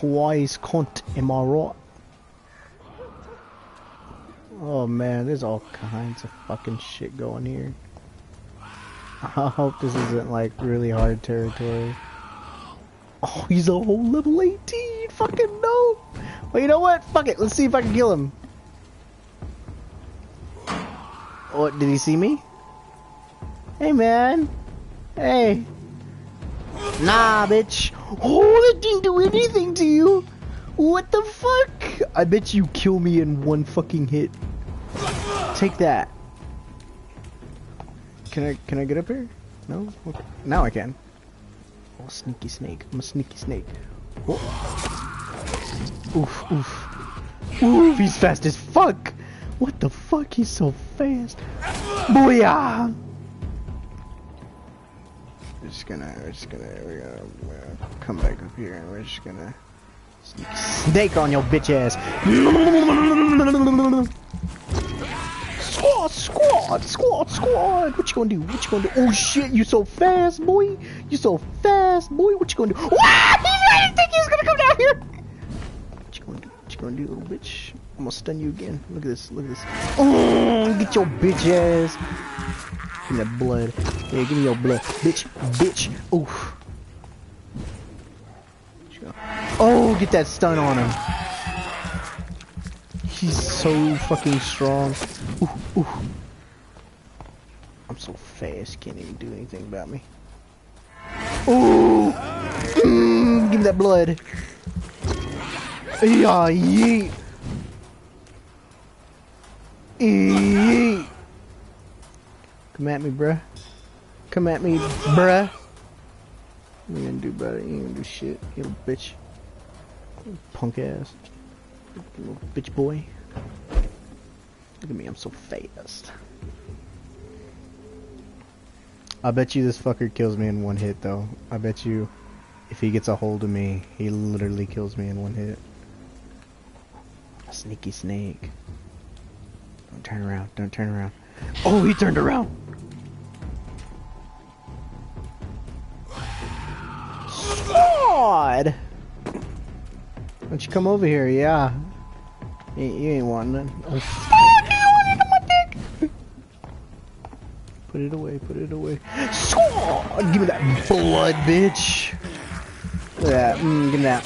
Wise cunt, am I right? Oh man, there's all kinds of fucking shit going here. I hope this isn't like really hard territory. Oh, he's a whole level 18. Fucking no. Well, you know what? Fuck it. Let's see if I can kill him. What? Did he see me? Hey, man. Hey. Nah, bitch. Oh, that didn't do anything to you. What the fuck? I bet you kill me in one fucking hit. Take that. Can I get up here? No? Okay. Now I can. Oh, sneaky snake. I'm a sneaky snake. Oh. Oof, oof. Oof, he's fast as fuck! What the fuck? He's so fast. Booyah! We're gonna come back up here and we're just gonna snake on your bitch ass. Squad. What you gonna do? Oh shit, you so fast, boy. What you gonna do? What? I didn't think he was gonna come down here. What you gonna do, little bitch? I'm gonna stun you again. Look at this. Oh, get your bitch ass. Give me that blood. Yeah, give me your blood. Bitch. Oof. Oh, get that stun on him. He's so fucking strong. Ooh. so fast, can't even do anything about me. Ooh! Give me that blood. Yeah, yeet. Yeet. Come at me, bruh. Come at me, bruh. You ain't gonna do about it. You ain't gonna do shit, you little bitch. Punk ass. Little bitch boy. Look at me, I'm so fast. I bet you this fucker kills me in one hit, though. I bet you if he gets a hold of me, he literally kills me in one hit. A sneaky snake. Don't turn around, don't turn around. Oh, he turned around! Squad! Why don't you come over here? Yeah. You ain't wanting none. Oh, fuck! Put it away, put it away. Squad! Give me that blood, bitch! Look at that. Give me that.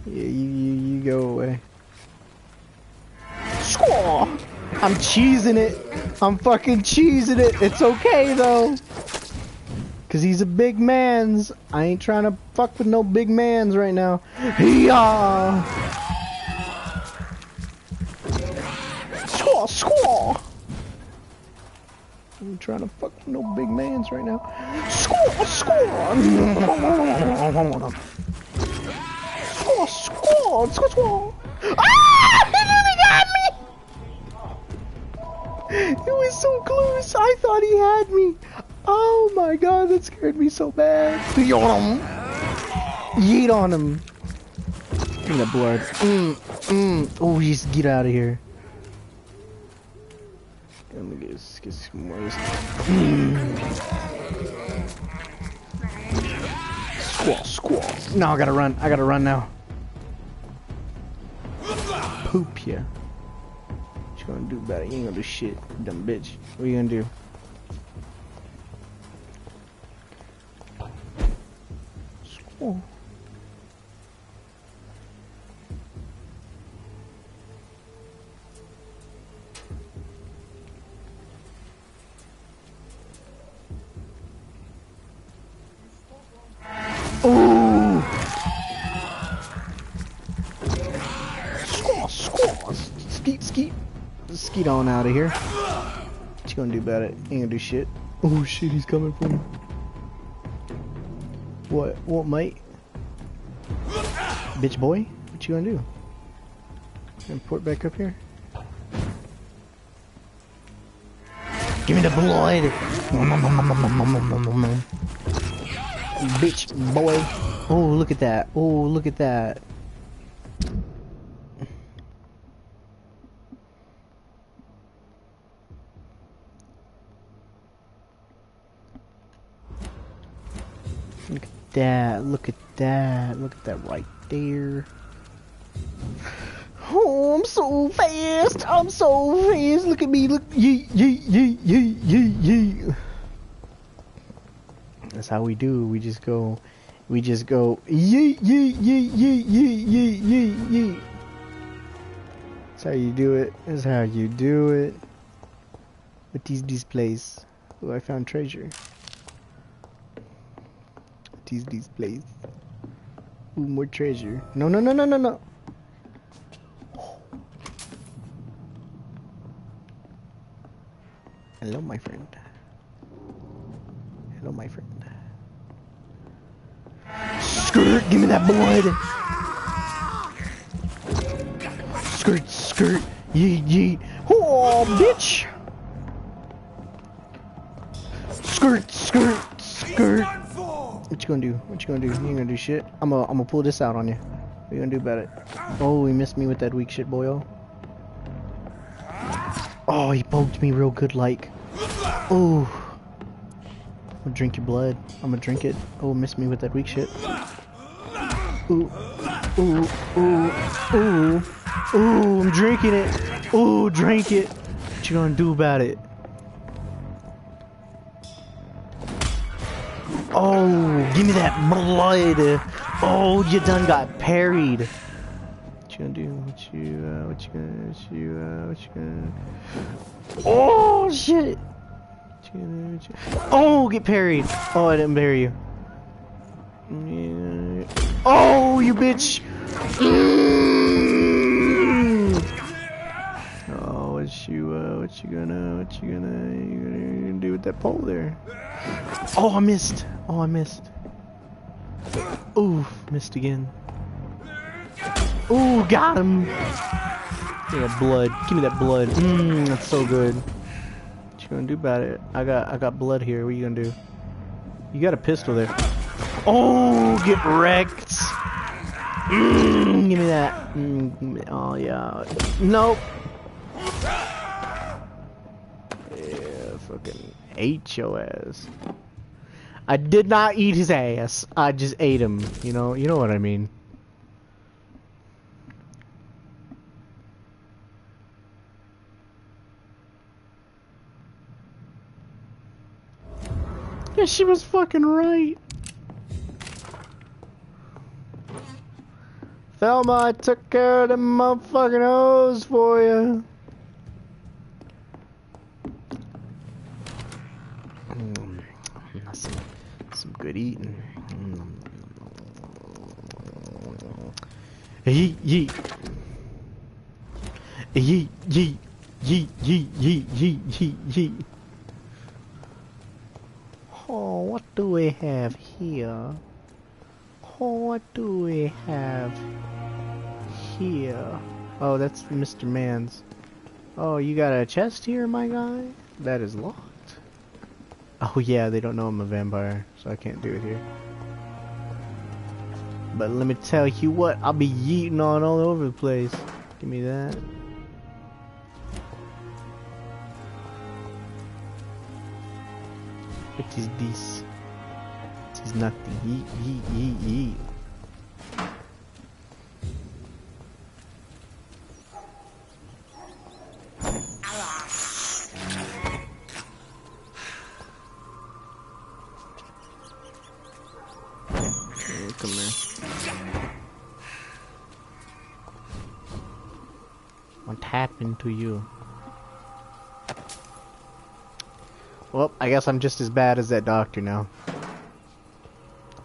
Yeah, you go away. Squaw! I'm cheesing it. I'm fucking cheesing it. It's okay though. Cause he's a big man's. I ain't trying to fuck with no big man's right now. Yeah. Squaw, squaw. I ain't trying to fuck with no big man's right now. Squaw, squaw. Squaw, squaw, squaw, squaw. Ah! He really got me! It was so close. I thought he had me. Oh my god, that scared me so bad. Yeet on him. Yeet on him. Give me that blood. Oh, just get out of here. Let me get some more of this. Squall, squall. No, I gotta run. I gotta run now. Poop ya. What you gonna do about it? You ain't gonna do shit, dumb bitch. What you gonna do? Squall. Ooh! Squaw, squaw! Skeet, skeet! Skeet on out of here. What you gonna do about it? Ain't gonna do shit. Oh shit, he's coming for me. What? What, mate? Bitch boy? What you gonna do? Gonna port back up here? Give me the blood! Bitch boy. Oh, look at that. Oh, look at that. Look at that. Look at that. Look at that right there. Oh, I'm so fast. I'm so fast. Look at me. Look. Yee, yee, yee, yee, yee, yee. That's how we do. We just go yee, yee, yee, yee, yee, yee, yee, yee. That's how you do it. That's how you do it. What is this place? Oh, I found treasure. What is this place? Ooh, more treasure. No, no, no, no, no, no. Hello, my friend. Hello, my friend. Skirt, give me that blood. Skirt, skirt, yeet, yeet. Oh, bitch. Skirt, skirt, skirt. What you gonna do? What you gonna do? You ain't gonna do shit. I'm gonna pull this out on you. What you gonna do about it? Oh, he missed me with that weak shit, boyo. Oh, he poked me real good, like. Oh. I'm gonna drink your blood. I'm gonna drink it. Oh, miss me with that weak shit. Ooh. Ooh. Ooh. Ooh. Ooh, I'm drinking it. Ooh, drink it. What you gonna do about it? Oh, give me that blood. Oh, you done got parried. What What you gonna do? What you gonna? Oh shit! Oh, get parried! Oh, I didn't parry you. Oh, you bitch! Oh, what you gonna do with that pole there? Oh, I missed! Oh, I missed! Ooh, missed again. Ooh, got him! Give me that blood. Give me that blood. That's so good. What you gonna do about it? I got blood here. What are you gonna do? You got a pistol there. Oh, get wrecked! Give me that. Oh yeah. Nope. Yeah, fucking ate your ass. I did not eat his ass. I just ate him. You know what I mean. Yeah, she was fucking right. Thelma, I took care of them motherfucking hoes for you. Some good eating. Yeet, yeet. Yeet, yeet. Yeet, yeet, yeet, yeet, yeet, yeet. Oh, what do we have here? Oh, what do we have here? Oh, that's Mr. Mans. Oh, you got a chest here, my guy? That is locked. Oh yeah, they don't know I'm a vampire, so I can't do it here. But let me tell you what, I'll be yeeting on all over the place. Give me that. What is this? It is nothing. Yeet, yeet, yeet, yeet. Come here. What happened to you? Well, I guess I'm just as bad as that doctor now.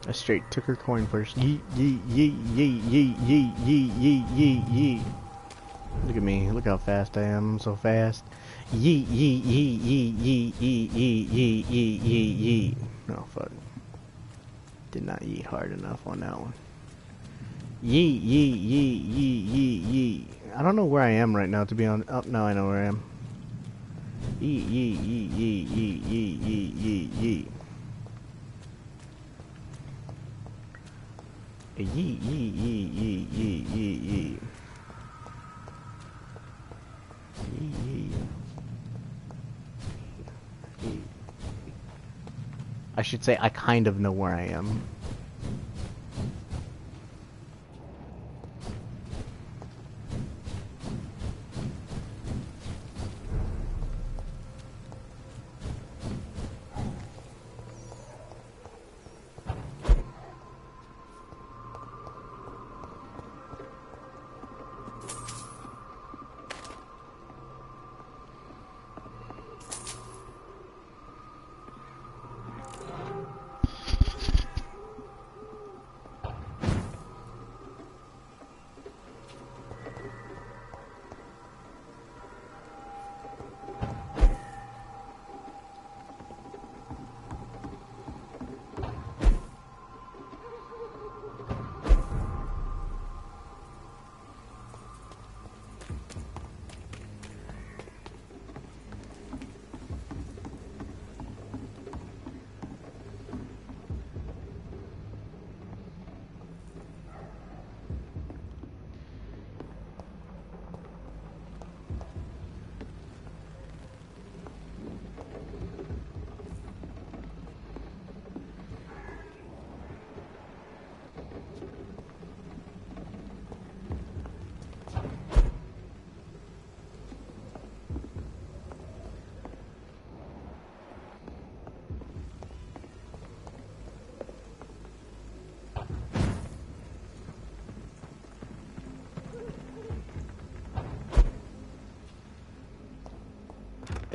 I straight took her coin first. Yeet, yeet, yeet, yeet, yeet, yeet, yeet, yeet, yeet, yeet. Look at me. Look how fast I am. I'm so fast. Yeet, yeet, yeet, yeet, yeet, yeet, yeet, yeet, yeet, yeet, yeet. Oh, fuck. Did not yeet hard enough on that one. Yeet, yeet, yeet, yeet, yeet, yeet. I don't know where I am right now, to be honest. Oh, now I know where I am. Yeet, yeet, yeet, yeet, yeet, yeet, yeet, yeet, yeet. Yeet, yeet, yeet, yeet, yeet, yeet, yeet. Yeet, yeet. I should say I kind of know where I am.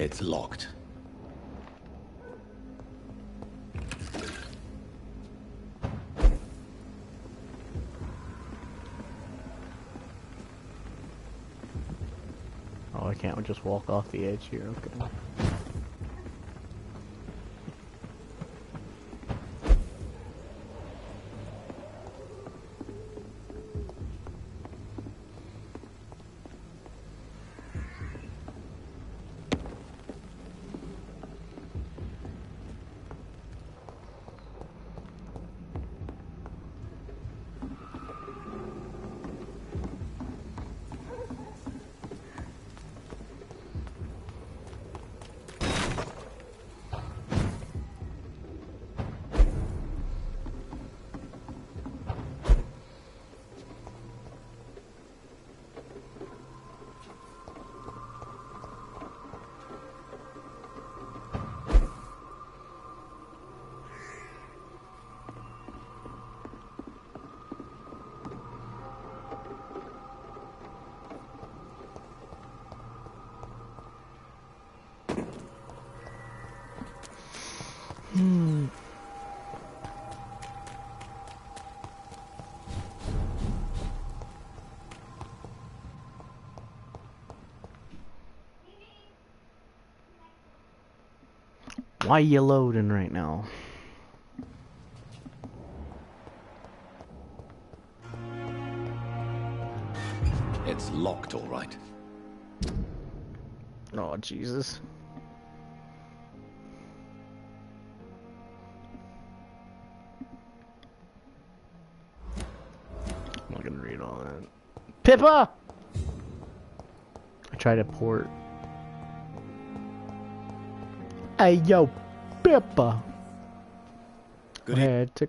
It's locked.
Oh, I can't just walk off the edge here, okay. Why you loading right now?
It's locked, all right.
Oh, Jesus. I'm not gonna read all that. Pippa! I tried to port. Hey, yo, Pippa!
Good
I had to